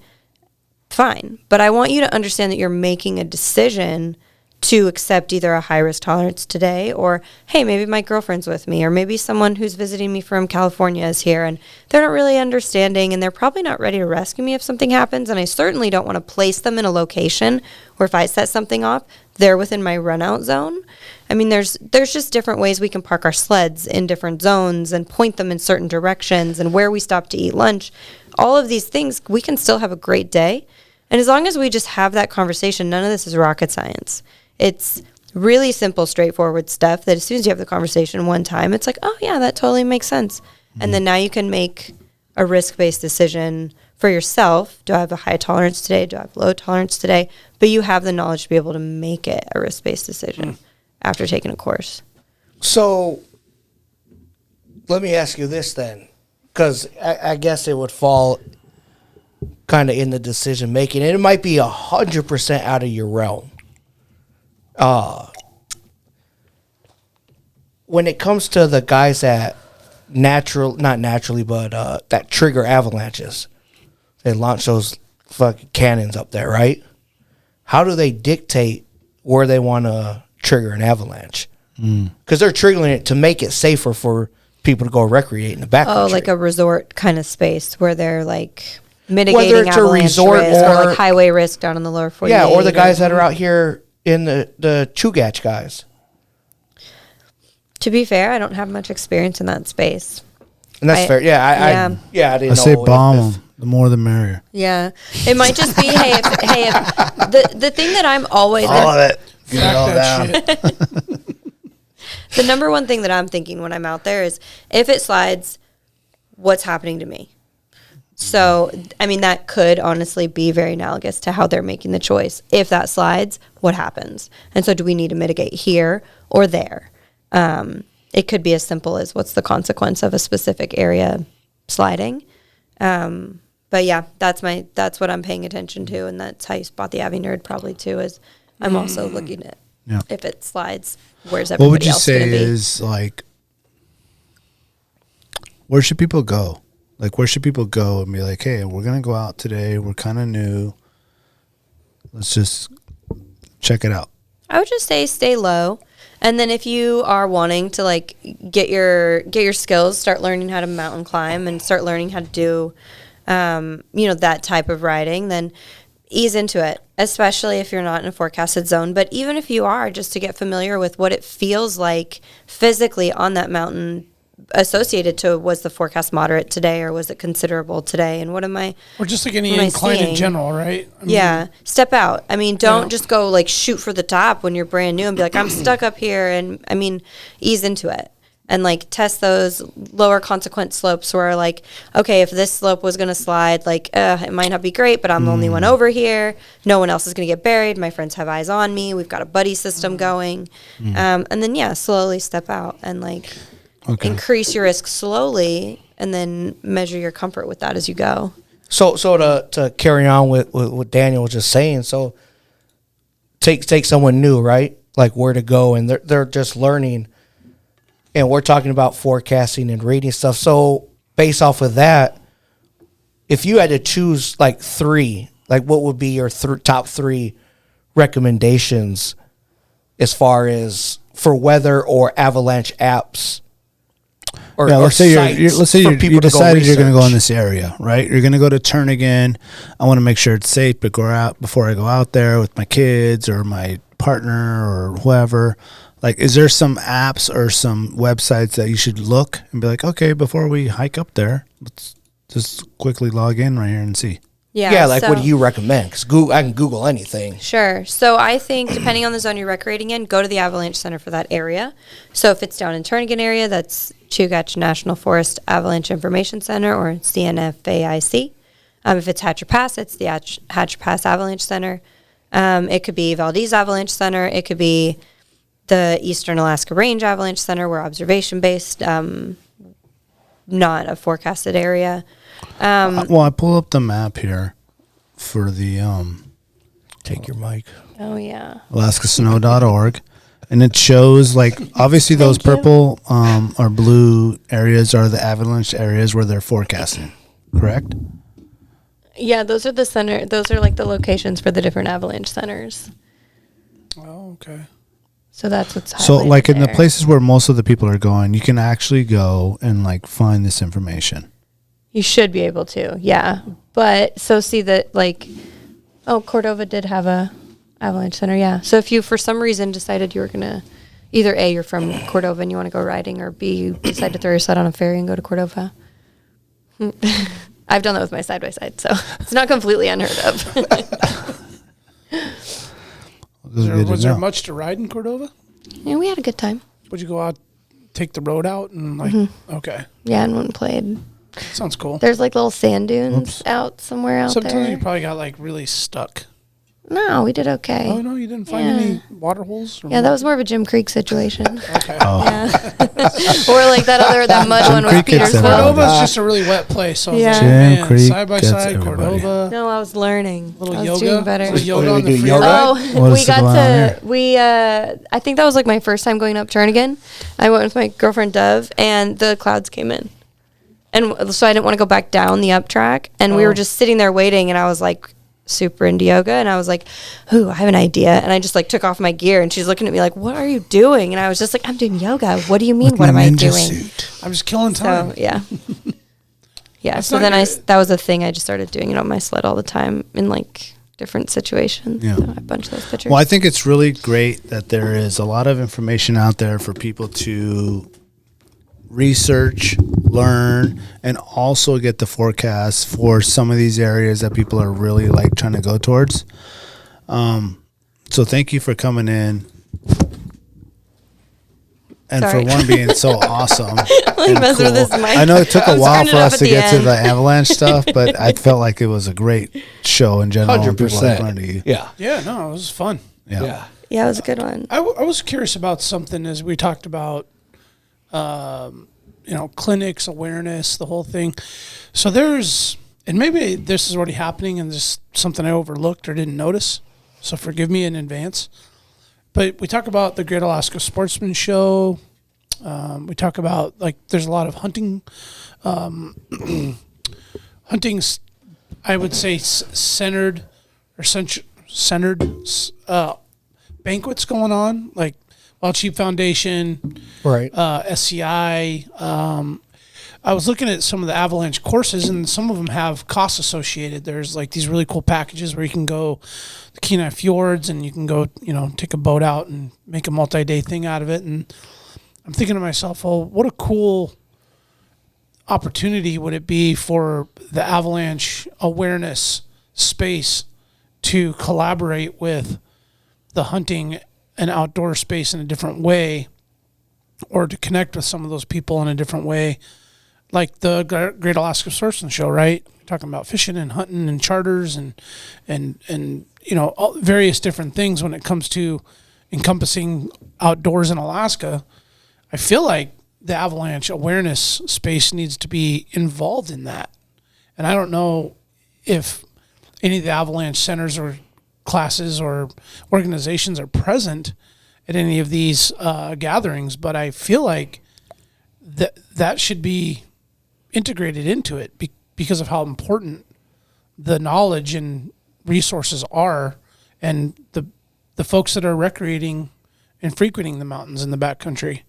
fine. But I want you to understand that you're making a decision to accept either a high risk tolerance today, or, hey, maybe my girlfriend's with me, or maybe someone who's visiting me from California is here and they're not really understanding and they're probably not ready to rescue me if something happens. And I certainly don't want to place them in a location where if I set something off, they're within my run out zone. I mean, there's just different ways we can park our sleds in different zones and point them in certain directions and where we stop to eat lunch. All of these things, we can still have a great day. And as long as we just have that conversation, none of this is rocket science. It's really simple, straightforward stuff that as soon as you have the conversation one time, it's like, oh, yeah, that totally makes sense. Mm-hmm. And then now you can make a risk-based decision for yourself. Do I have a high tolerance today? Do I have low tolerance today? But you have the knowledge to be able to make it a risk-based decision after taking a course. So let me ask you this then, because I guess it would fall kind of in the decision-making. And it might be 100% out of your realm. When it comes to the guys that not naturally, but that trigger avalanches, they launch those fucking cannons up there, right? How do they dictate where they want to trigger an avalanche? Because they're triggering it to make it safer for people to go recreate in the backcountry. Oh, like a resort kind of space where they're like mitigating whether it's a avalanche resort risk or like highway risk down in the lower 48. Yeah, or the guys that are out here in the Chugach guys. To be fair, I don't have much experience in that space. And that's fair. Yeah, I didn't know. I say bomb them. The more the merrier. Yeah. It might just be, if the thing that I'm always... All of it. Get it all down. The number one thing that I'm thinking when I'm out there is, if it slides, what's happening to me? So, I mean, that could honestly be very analogous to how they're making the choice. If that slides, what happens? And so do we need to mitigate here or there? It could be as simple as what's the consequence of a specific area sliding. But yeah, that's what I'm paying attention to. And that's how you spot the Avi nerd probably too, is I'm also looking at if it slides, where's everybody else going to be? What would you say is like, where should people go? Like, where should people go and be like, hey, we're going to go out today. We're kind of new. Let's just check it out. I would just say stay low. And then if you are wanting to like get your skills, start learning how to mountain climb and start learning how to do, that type of riding, then ease into it, especially if you're not in a forecasted zone. But even if you are, just to get familiar with what it feels like physically on that mountain, associated to, was the forecast moderate today or was it considerable today, and what am I, or just like any incline in general, right? I mean, step out. I mean, don't just go like shoot for the top when you're brand new and be like, I'm stuck up here. And I mean, ease into it and like test those lower consequence slopes where like, okay, if this slope was going to slide, like it might not be great, but I'm the only one over here, no one else is going to get buried, my friends have eyes on me, we've got a buddy system going. And then slowly step out and like increase your risk slowly, and then measure your comfort with that as you go. So to carry on with what Daniel was just saying, so take someone new, right? Like where to go, and they're just learning, and we're talking about forecasting and reading stuff. So based off of that, if you had to choose like three, like what would be your top three recommendations as far as for weather or avalanche apps? Let's say you decided you're going to go in this area, right? You're going to go to Turnagain. I want to make sure it's safe before I go out there with my kids or my partner or whoever. Like, is there some apps or some websites that you should look and be like, okay, before we hike up there, let's just quickly log in right here and see? Yeah, like what so- do you recommend? Because I can Google anything. Sure. So I think depending on the zone you're recreating in, go to the Avalanche Center for that area. So if it's down in Turnagain area, that's Chugach National Forest Avalanche Information Center, or CNFAIC. If it's Hatcher Pass, it's the Hatcher Pass Avalanche Center. It could be Valdez Avalanche Center. It could be the Eastern Alaska Range Avalanche Center. We're observation-based, not a forecasted area. Well, I pull up the map here for the Take your mic. Oh, yeah. alaskasnow.org, and it shows, like, obviously those Thank you. purple or blue areas are the avalanche areas where they're forecasting, correct? Yeah, those are those are like the locations for the different avalanche centers. Oh, okay. So that's what's So, highlighted like, in the there. places where most of the people are going, you can actually go and, like, find this information. You should be able to, yeah. But so see that, like, Cordova did have a avalanche center, yeah. So if you for some reason decided you were gonna, either A, you're from Cordova and you want to go riding, or B, you decide to throw your sled on a ferry and go to Cordova. I've done that with my side by side, so it's not completely unheard of. Was there much to ride in Cordova? Yeah, we had a good time. Would you go out, take the road out, and like? Okay, Yeah, and one played. sounds cool. There's like little sand dunes out somewhere out Sometimes there. you probably got like really stuck. No, we did okay. Oh no, you didn't find Yeah. any water holes? Or Yeah, that was more of a Jim Creek situation. okay. Yeah. Or like that mud one with Creek gets Petersville. everybody. Cordova's just a really wet place. So Yeah. like, Jim man, Creek side by gets side, everybody. Cordova. No, I was learning. Little I was yoga. doing better. Little yoga What on do we the do, free yoga? ride. Oh, What we is the plan got to, I think that was like my first time going up Turnagain. I went with my girlfriend Dove, and the clouds came in. And so I didn't want to go back down the up track. And we were just sitting there waiting, and I was like super into yoga. And I was like, ooh, I have an idea. And I just like took off my gear, and she's looking at me like, what are you doing? And I was just like, I'm doing yoga. What do you mean? What am I doing? I'm just killing time. So, yeah. Yeah. That's So not then your- that was a thing I just started doing it on my sled all the time in like different situations. Yeah. So I have a bunch of those pictures. Well, I think it's really great that there is a lot of information out there for people to research, learn, and also get the forecast for some of these areas that people are really like trying to go towards. So thank you for coming in. And Sorry. for one being so awesome. Like and messing with this mic. I know it took a I'm while turning it for up us at to the get to end. the avalanche stuff, but I felt like it was a great show in general. and people like 100%. learning to you. Yeah. Yeah, no, it was fun. Yeah. Yeah, it was a good one. I was curious about something as we talked about, clinics, awareness, the whole thing. So and maybe this is already happening and this is something I overlooked or didn't notice. So forgive me in advance. But we talk about the Great Alaska Sportsman Show. We talk about like there's a lot of hunting, I would say centered banquets going on, like Wild Sheep Foundation, Right. SCI. I was looking at some of the avalanche courses, and some of them have costs associated. There's like these really cool packages where you can go the Kenai Fjords, and you can go, take a boat out and make a multi-day thing out of it. And I'm thinking to myself, well, what a cool opportunity would it be for the avalanche awareness space to collaborate with the hunting and outdoor space in a different way, or to connect with some of those people in a different way, like the Great Alaska Sportsman Show, right? We're talking about fishing and hunting and charters and all various different things when it comes to encompassing outdoors in Alaska. I feel like the avalanche awareness space needs to be involved in that. And I don't know if any of the avalanche centers or classes or organizations are present at any of these gatherings, but I feel like that should be integrated into it because of how important the knowledge and resources are, and the folks that are recreating and frequenting the mountains in the backcountry.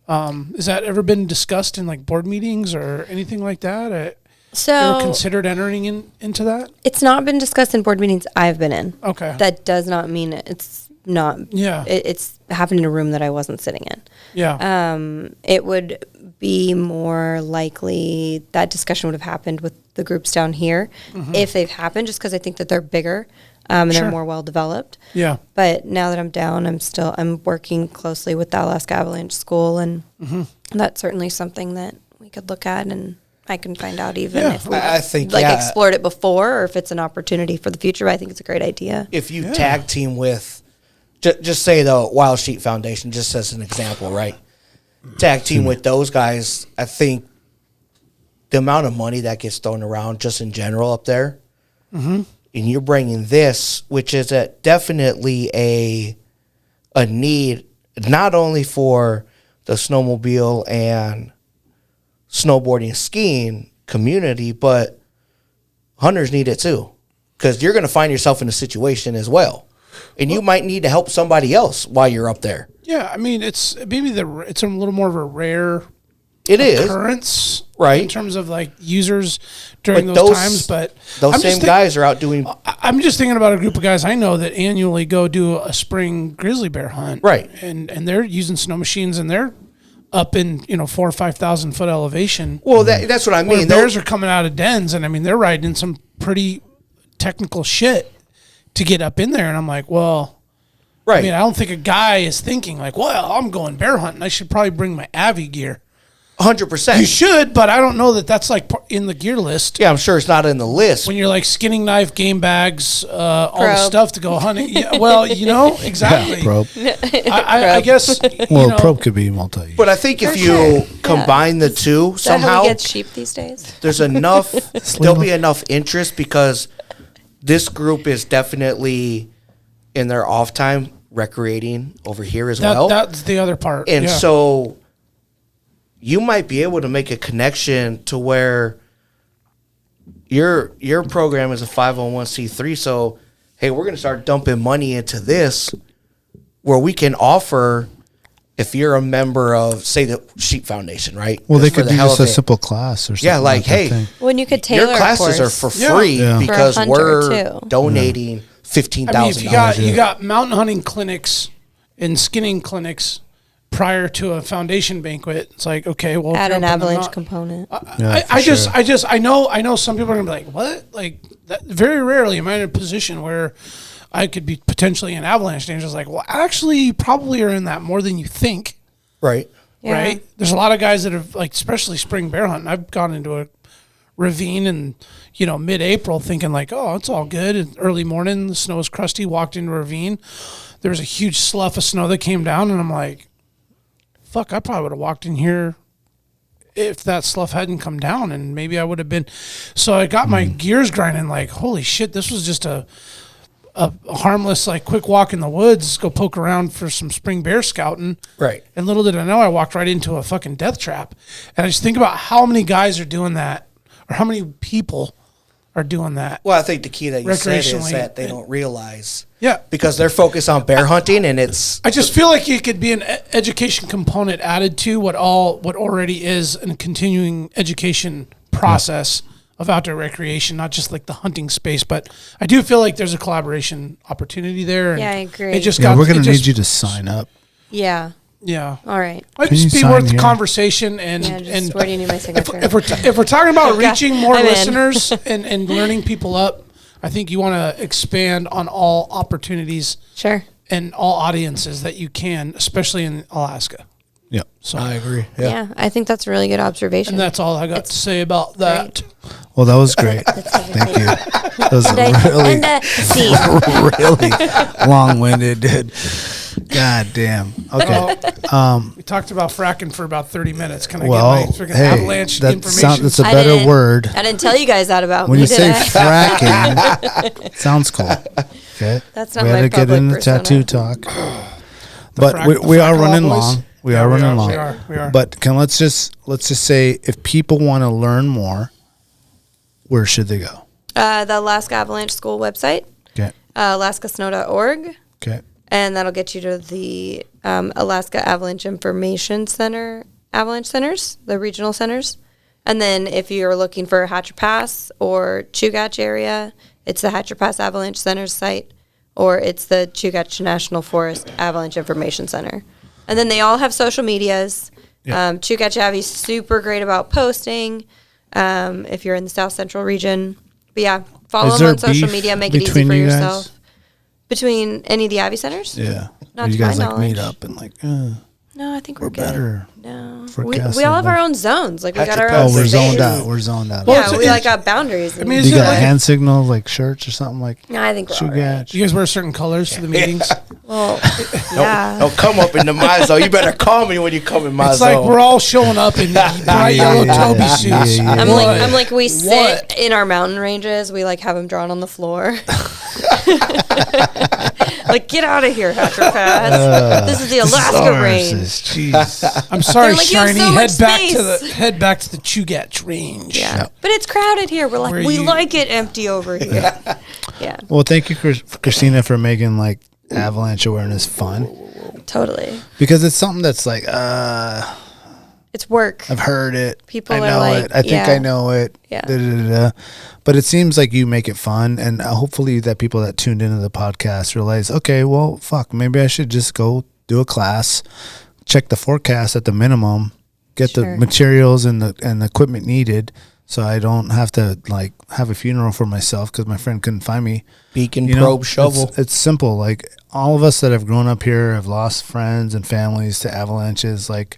Has that ever been discussed in like board meetings or anything like that? So ever considered entering into that? it's not been discussed in board meetings I've been in. Okay. That does not mean it's not. Yeah. It's happened in a room that I wasn't sitting in. Yeah. It would be more likely that discussion would have happened with the groups down here if they've happened, just because I think that they're bigger and they're more well developed. Yeah. But now that I'm down, I'm working closely with the Alaska Avalanche School, and that's certainly something that we could look at, and I can find out even if we I think explored it before, or if it's an opportunity for the future. I think it's a great idea. If you tag team with, just say the Wild Sheep Foundation, just as an example, right? Tag team with those guys, I think the amount of money that gets thrown around just in general up there, and you're bringing this, which is definitely a need, not only for the snowmobile and snowboarding and skiing community, but hunters need it too, because you're going to find yourself in a situation as well, and you might need to help somebody else while you're up there. Yeah, I mean, it's maybe it's a little more of a rare occurrence, right? In terms of like users during those times, but those same guys are out doing. I'm just thinking about a group of guys I know that annually go do a spring grizzly bear hunt, right? And they're using snow machines, and they're up in 4,000 or 5,000 foot elevation. Well, that's what I mean. Bears are coming out of dens, and I mean they're riding in some pretty technical shit to get up in there, and I'm like, well. Right. I mean, I don't think a guy is thinking like, well, I'm going bear hunting. I should probably bring my Avi gear. 100%. You should, but I don't know that that's like in the gear list. Yeah, I'm sure it's not in the list. When you're like skinning knife, game bags, all the stuff to go hunting. Yeah, well, exactly. Yeah, probe. I guess. Well, probe could be multi. But I think if you combine the two Is that somehow, how we get sheep these days? there's enough. There'll be enough interest, because this group is definitely in their off time recreating over here as well. That's the other part. And so you might be able to make a connection to where your program is a 501c3. So, hey, we're going to start dumping money into this, where we can offer, if you're a member of, say, the Sheep Foundation, right? Well, they could do just a simple class or something. Yeah, like hey, when you could tailor your classes are for free because we're donating $15,000. I mean, you got mountain hunting clinics and skinning clinics prior to a foundation banquet. It's like, okay, well, add an avalanche component. I know some people are gonna be like, what? Like, that, very rarely am I in a position where I could be potentially in avalanche danger. It's like, well, actually, you probably are in that more than you think. Right. Yeah. Right. There's a lot of guys that have, like, especially spring bear hunting. I've gone into a ravine and mid-April thinking like, oh, it's all good. And early morning, the snow was crusty, walked into a ravine. There was a huge slough of snow that came down, and I'm like, fuck, I probably would have walked in here if that slough hadn't come down, and maybe I would have been. So I got my gears grinding like, holy shit, this was just a harmless, like, quick walk in the woods, go poke around for some spring bear scouting. Right. And little did I know, I walked right into a fucking death trap. And I just think about how many guys are doing that, or how many people are doing that. Well, I think the key that you said is that they don't realize. Yeah. Because they're focused on bear hunting, and it's. I just feel like it could be an education component added to what already is a continuing education process of outdoor recreation, not just like the hunting space. But I do feel like there's a collaboration opportunity there. And yeah, I agree. We're going to need you to sign up. Yeah. Yeah. All right. Might just be worth the conversation, and where do you need my signature? If we're talking about reaching more listeners and learning people up, I think you want to expand on all opportunities. Sure. And all audiences that you can, especially in Alaska. Yeah. So I agree. Yeah, I think that's a really good observation. And that's all I got to say about that. Great. Well, that was great. Thank you. That was really long-winded, dude. God damn. Okay. We talked about fracking for about 30 minutes. Can I get my freaking avalanche information? That's a better word. I didn't tell you guys that about when me. You say fracking, sounds cool. Okay. That's not we my had to get into tattoo talk. But we are running long. We are running long. We are. But let's just say, if people want to learn more, where should they go? The Alaska Avalanche School website. Okay. alaskasnow.org. Okay. And that'll get you to the Alaska Avalanche Information Center, avalanche centers, the regional centers. And then if you're looking for Hatcher Pass or Chugach area, it's the Hatcher Pass Avalanche Center site, or it's the Chugach National Forest Avalanche Information Center. And then they all have social medias. Yeah. Chugach Avi's super great about posting. if you're in the South Central region. But yeah, follow Is them on there social beef media. Make it easy between for you guys? yourself. Between any of the Abbey centers? Yeah. Not you to my guys like meet knowledge. up and like, No, I think we're, we're good. better. No, for we casting, all have our like- own zones. Like we got Patrick our own. Oh, we're space. zoned out. We're zoned out. Well, Yeah, it's- we like got boundaries. I mean, Do you got like- hand signals like shirts or something like? no, I think we're all right. Shugat? Do you guys wear certain colors to the meetings? Well, yeah. Don't come up into my zone. You better call me when you come in my It's zone. like we're all showing up in bright yellow Toby suits. yeah. I'm like we sit What? in our mountain ranges. We like have them drawn on the floor. Like, get out of here, Patrick Pass. This is the Alaska range. Jeez. I'm sorry, They're like, you have Shiny. so much Head back to the Chugach range. Yeah, but it's crowded here. We're like, Where we you- like it empty over here. Yeah, Well, thank you, Christina, for making like avalanche awareness fun, totally. because it's something that's like, It's work. I've heard it. People I are know like, it. I think yeah. I know it. Yeah. Da, da, da, da. But it seems like you make it fun, and hopefully that people that tuned into the podcast realize, okay, well, fuck, maybe I should just go do a class, check the forecast at the minimum, get Sure. the materials and the equipment needed, so I don't have to like have a funeral for myself because my friend couldn't find me. Beacon, You know, probe, shovel. It's simple. Like all of us that have grown up here have lost friends and families to avalanches. Like,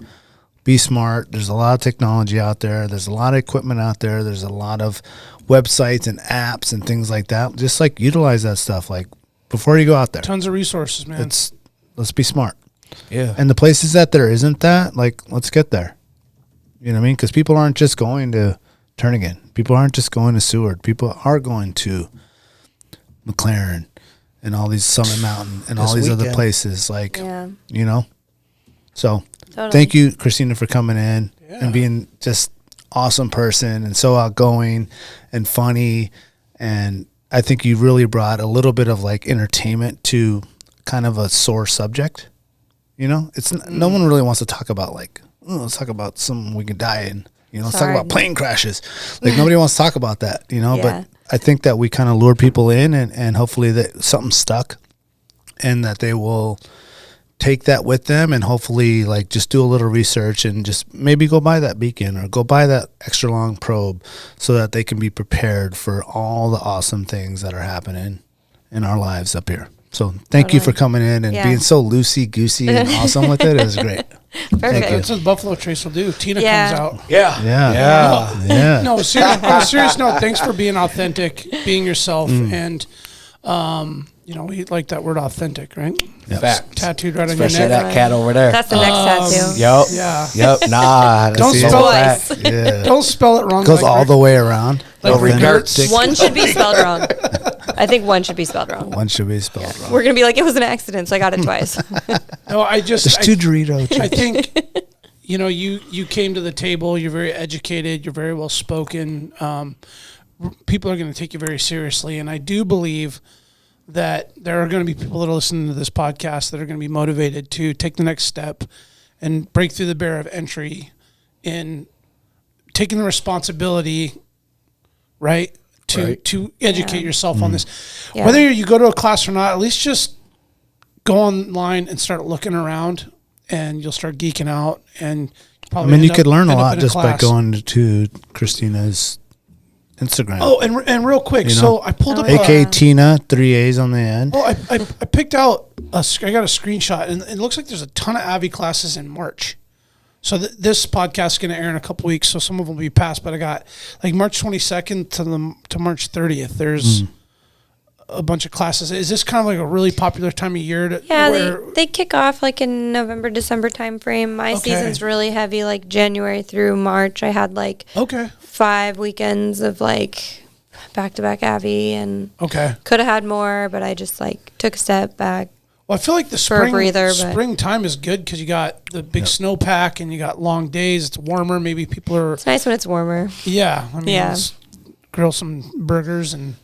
be smart. There's a lot of technology out there. There's a lot of equipment out there. There's a lot of websites and apps and things like that. Just like utilize that stuff. Like before you go out there, Tons of resources, man. let's be smart. Yeah. And the places that there isn't that, like, let's get there. You know what I mean? Because people aren't just going to Turnagain. People aren't just going to Seward. People are going to McLaren and all these Summit Mountain and all This these other weekend. places. Like, Yeah. you know? So Totally. thank you, Christina, for coming in and being just awesome person and so outgoing and funny. And I think you really brought a little bit of like entertainment to kind of a sore subject. You know, it's no one really wants to talk about like, oh, let's talk about something we could die in. You know, let's talk Sorry. about plane crashes. Like nobody wants to talk about that. You know, Yeah. but I think that we kind of lured people in, and hopefully that something stuck, and that they will take that with them, and hopefully like just do a little research and just maybe go buy that beacon or go buy that extra long probe so that they can be prepared for all the awesome things that are happening in our lives up here. So thank you for coming in and Yeah. being so loosey goosey and awesome with it. It was great. Perfect. That's what Buffalo Trace will do. Tina Yeah. comes out. Yeah. Yeah. Yeah. No, serious, on a serious note, thanks for being authentic, being yourself, and you know, we like that word authentic, right? Fact. Tattooed right Especially on your neck. that cat over there. That's the next tattoo. Yup. Yeah. Yep. Nah. Don't that's spell fact. Twice. Yeah. Don't spell it wrong. Goes like all Rick. the way around. Like Authentic. One should be spelled wrong. I think one should be spelled wrong. One should be spelled wrong. We're gonna be like, it was an accident, so I got it twice. No, I just There's two Dorito I chips. think you know you came to the table. You're very educated. You're very well spoken. People are going to take you very seriously, and I do believe that there are going to be people that are listening to this podcast that are going to be motivated to take the next step and break through the barrier of entry in taking the responsibility, right, to educate yourself on this. Yeah. Whether you go to a class or not, at least just go online and start looking around, and you'll start geeking out. And I probably mean, you end could up- learn a end up lot in just by class. going to Christina's Instagram. Oh, and real quick, You know? so I pulled up. AK Tina, 3 A's on the end. Well, I picked out I got a screenshot, and it looks like there's a ton of Avi classes in March. So this podcast is going to air in a couple weeks, so some of them will be past. But I got like March 22nd to March 30th. There's a bunch of classes. Is this kind of like a really popular time of year? Yeah, they kick off like in November, December time frame. My Okay. season's really heavy, like January through March. I had like Okay. 5 weekends of like back-to-back Avi, and Okay. could have had more, but I just like took a step back. Well, I feel like the For a breather, but- springtime is good because you got the big snowpack and you got long days. It's warmer. Maybe people are It's nice when it's warmer. I mean, Yeah. let's grill some burgers and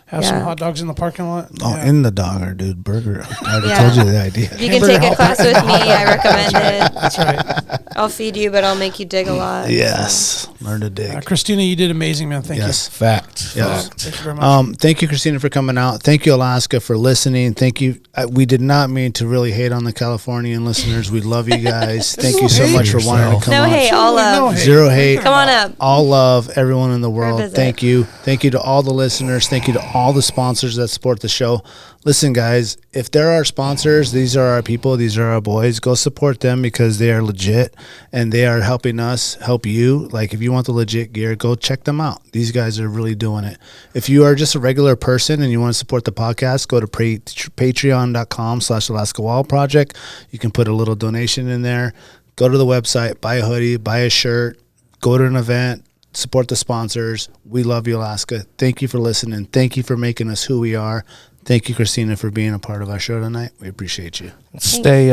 Have some hot dogs in the parking lot. Oh, in the dogger, dude. Burger. I already Yeah. told you the idea. If you can take a class with me, I recommend it. That's right. I'll feed you, but I'll make you dig a lot. Yes. Learn to dig. Christina, you did amazing, man. Thank Yes. you. Fact. Yes. Thank you very much. Thank you, Christina, for coming out. Thank you, Alaska, for listening. Thank you. We did not mean to really hate on the Californian listeners. We love you guys. Thank you so much for wanting to come No on. hate, all love. No hate. Zero hate. Come on up. All love, everyone in the world. visit. Thank you. Thank you to all the listeners. Thank you to all the sponsors that support the show. Listen, guys, if there are sponsors, these are our people, these are our boys. Go support them because they are legit and they are helping us help you. Like, if you want the legit gear, go check them out. These guys are really doing it. If you are just a regular person and you want to support the podcast, go to patreon.com/Alaska Wall Project. You can put a little donation in there. Go to the website, buy a hoodie, buy a shirt, go to an event. Support the sponsors. We love you, Alaska. Thank you for listening. Thank you for making us who we are. Thank you, Christina, for being a part of our show tonight. We appreciate you. Stay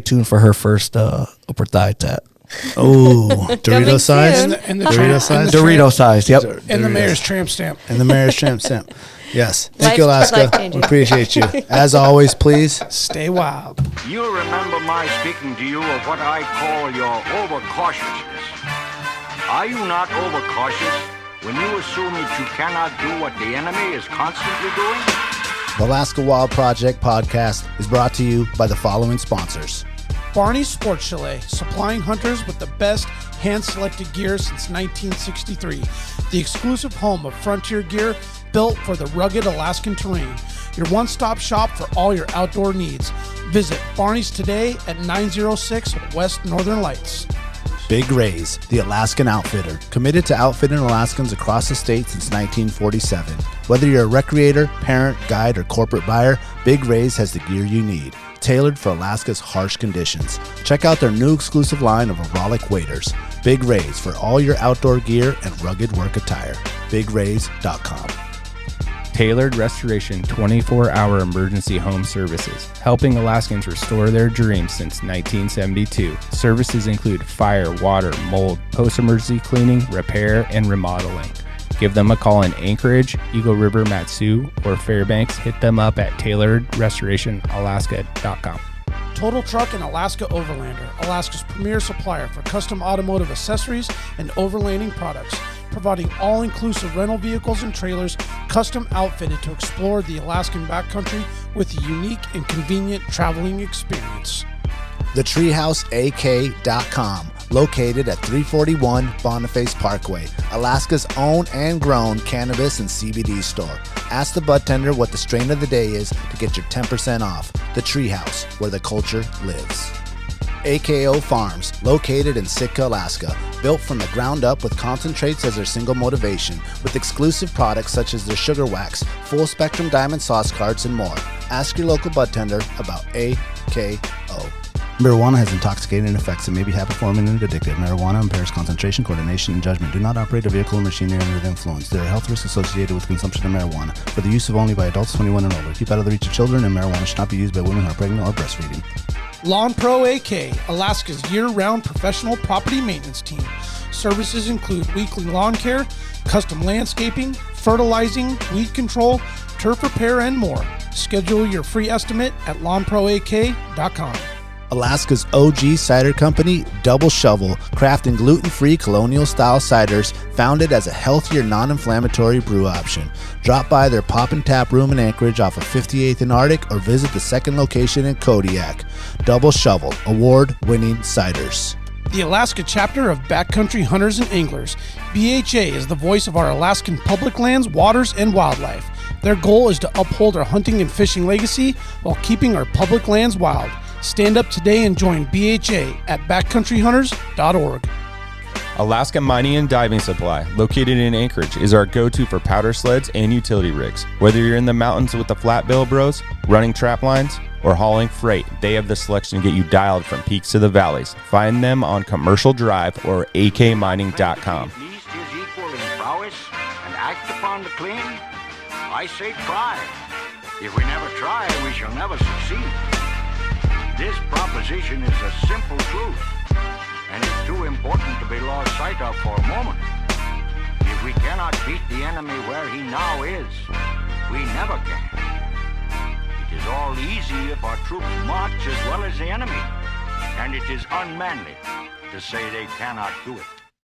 tuned for her first upper thigh tat. Oh, Dorito size? soon. And the Dorito tramp- size? and the Dorito size. Yep. And the Doritos. mayor's tramp stamp. And the mayor's tramp stamp. Yes. Thank you, Life Alaska. changing. We appreciate you. As always, please. Stay wild. You'll remember my speaking to you of what I call your overcautiousness. Are you not overcautious when you assume that you cannot do what the enemy is constantly doing? The Alaska Wild Project podcast is brought to you by the following sponsors. Barney's Sports Chalet, supplying hunters with the best hand-selected gear since 1963. The exclusive home of frontier gear built for the rugged Alaskan terrain. Your one-stop shop for all your outdoor needs. Visit Barney's today at 906 West Northern Lights. Big Rays, the Alaskan outfitter, committed to outfitting Alaskans across the state since 1947. Whether you're a recreator, parent, guide, or corporate buyer, Big Rays has the gear you need, tailored for Alaska's harsh conditions. Check out their new exclusive line of Auralic waders. Big Rays for all your outdoor gear and rugged work attire. BigRays.com. Tailored Restoration 24-hour emergency home services, helping Alaskans restore their dreams since 1972. Services include fire, water, mold, post-emergency cleaning, repair, and remodeling. Give them a call in Anchorage, Eagle River, Matsu, or Fairbanks. Hit them up at tailoredrestorationalaska.com. Total Truck and Alaska Overlander, Alaska's premier supplier for custom automotive accessories and overlanding products, providing all-inclusive rental vehicles and trailers custom outfitted to explore the Alaskan backcountry with a unique and convenient traveling experience. TheTreehouseAK.com, located at 341 Boniface Parkway, Alaska's own and grown cannabis and CBD store. Ask the bud tender what the strain of the day is to get your 10% off. The Treehouse, where the culture lives. AKO Farms, located in Sitka, Alaska, built from the ground up with concentrates as their single motivation, with exclusive products such as their sugar wax, full spectrum diamond sauce cards, and more. Ask your local bud tender about AKO. Marijuana has intoxicating effects and may be habit-forming and addictive. Marijuana impairs concentration, coordination, and judgment. Do not operate a vehicle or machinery under the influence. There are health risks associated with consumption of marijuana. For the use of only by adults 21 and older. Keep out of the reach of children, and marijuana should not be used by women who are pregnant or breastfeeding. Lawn Pro AK, Alaska's year-round professional property maintenance team. Services include weekly lawn care, custom landscaping, fertilizing, weed control, turf repair, and more. Schedule your free estimate at lawnproak.com. Alaska's OG cider company, Double Shovel, crafting gluten-free colonial-style ciders founded as a healthier, non-inflammatory brew option. Drop by their Pop and Tap room in Anchorage off of 58th and Arctic or visit the second location in Kodiak. Double Shovel, award-winning ciders. The Alaska chapter of Backcountry Hunters and Anglers. BHA is the voice of our Alaskan public lands, waters, and wildlife. Their goal is to uphold our hunting and fishing legacy while keeping our public lands wild. Stand up today and join BHA at backcountryhunters.org. Alaska Mining and Diving Supply, located in Anchorage, is our go-to for powder sleds and utility rigs. Whether you're in the mountains with the flat bill bros, running trap lines, or hauling freight, they have the selection to get you dialed from peaks to the valleys. Find them on Commercial Drive or akmining.com. At least is equal in prowess and act upon the clean. I say try. If we never try, we shall never succeed. This proposition is a simple truth, and it's too important to be lost sight of for a moment. If we cannot cannot beat the enemy where he now is. We never can. It is all easy if our troops march as well as the enemy, and it is unmanly to say they cannot do it.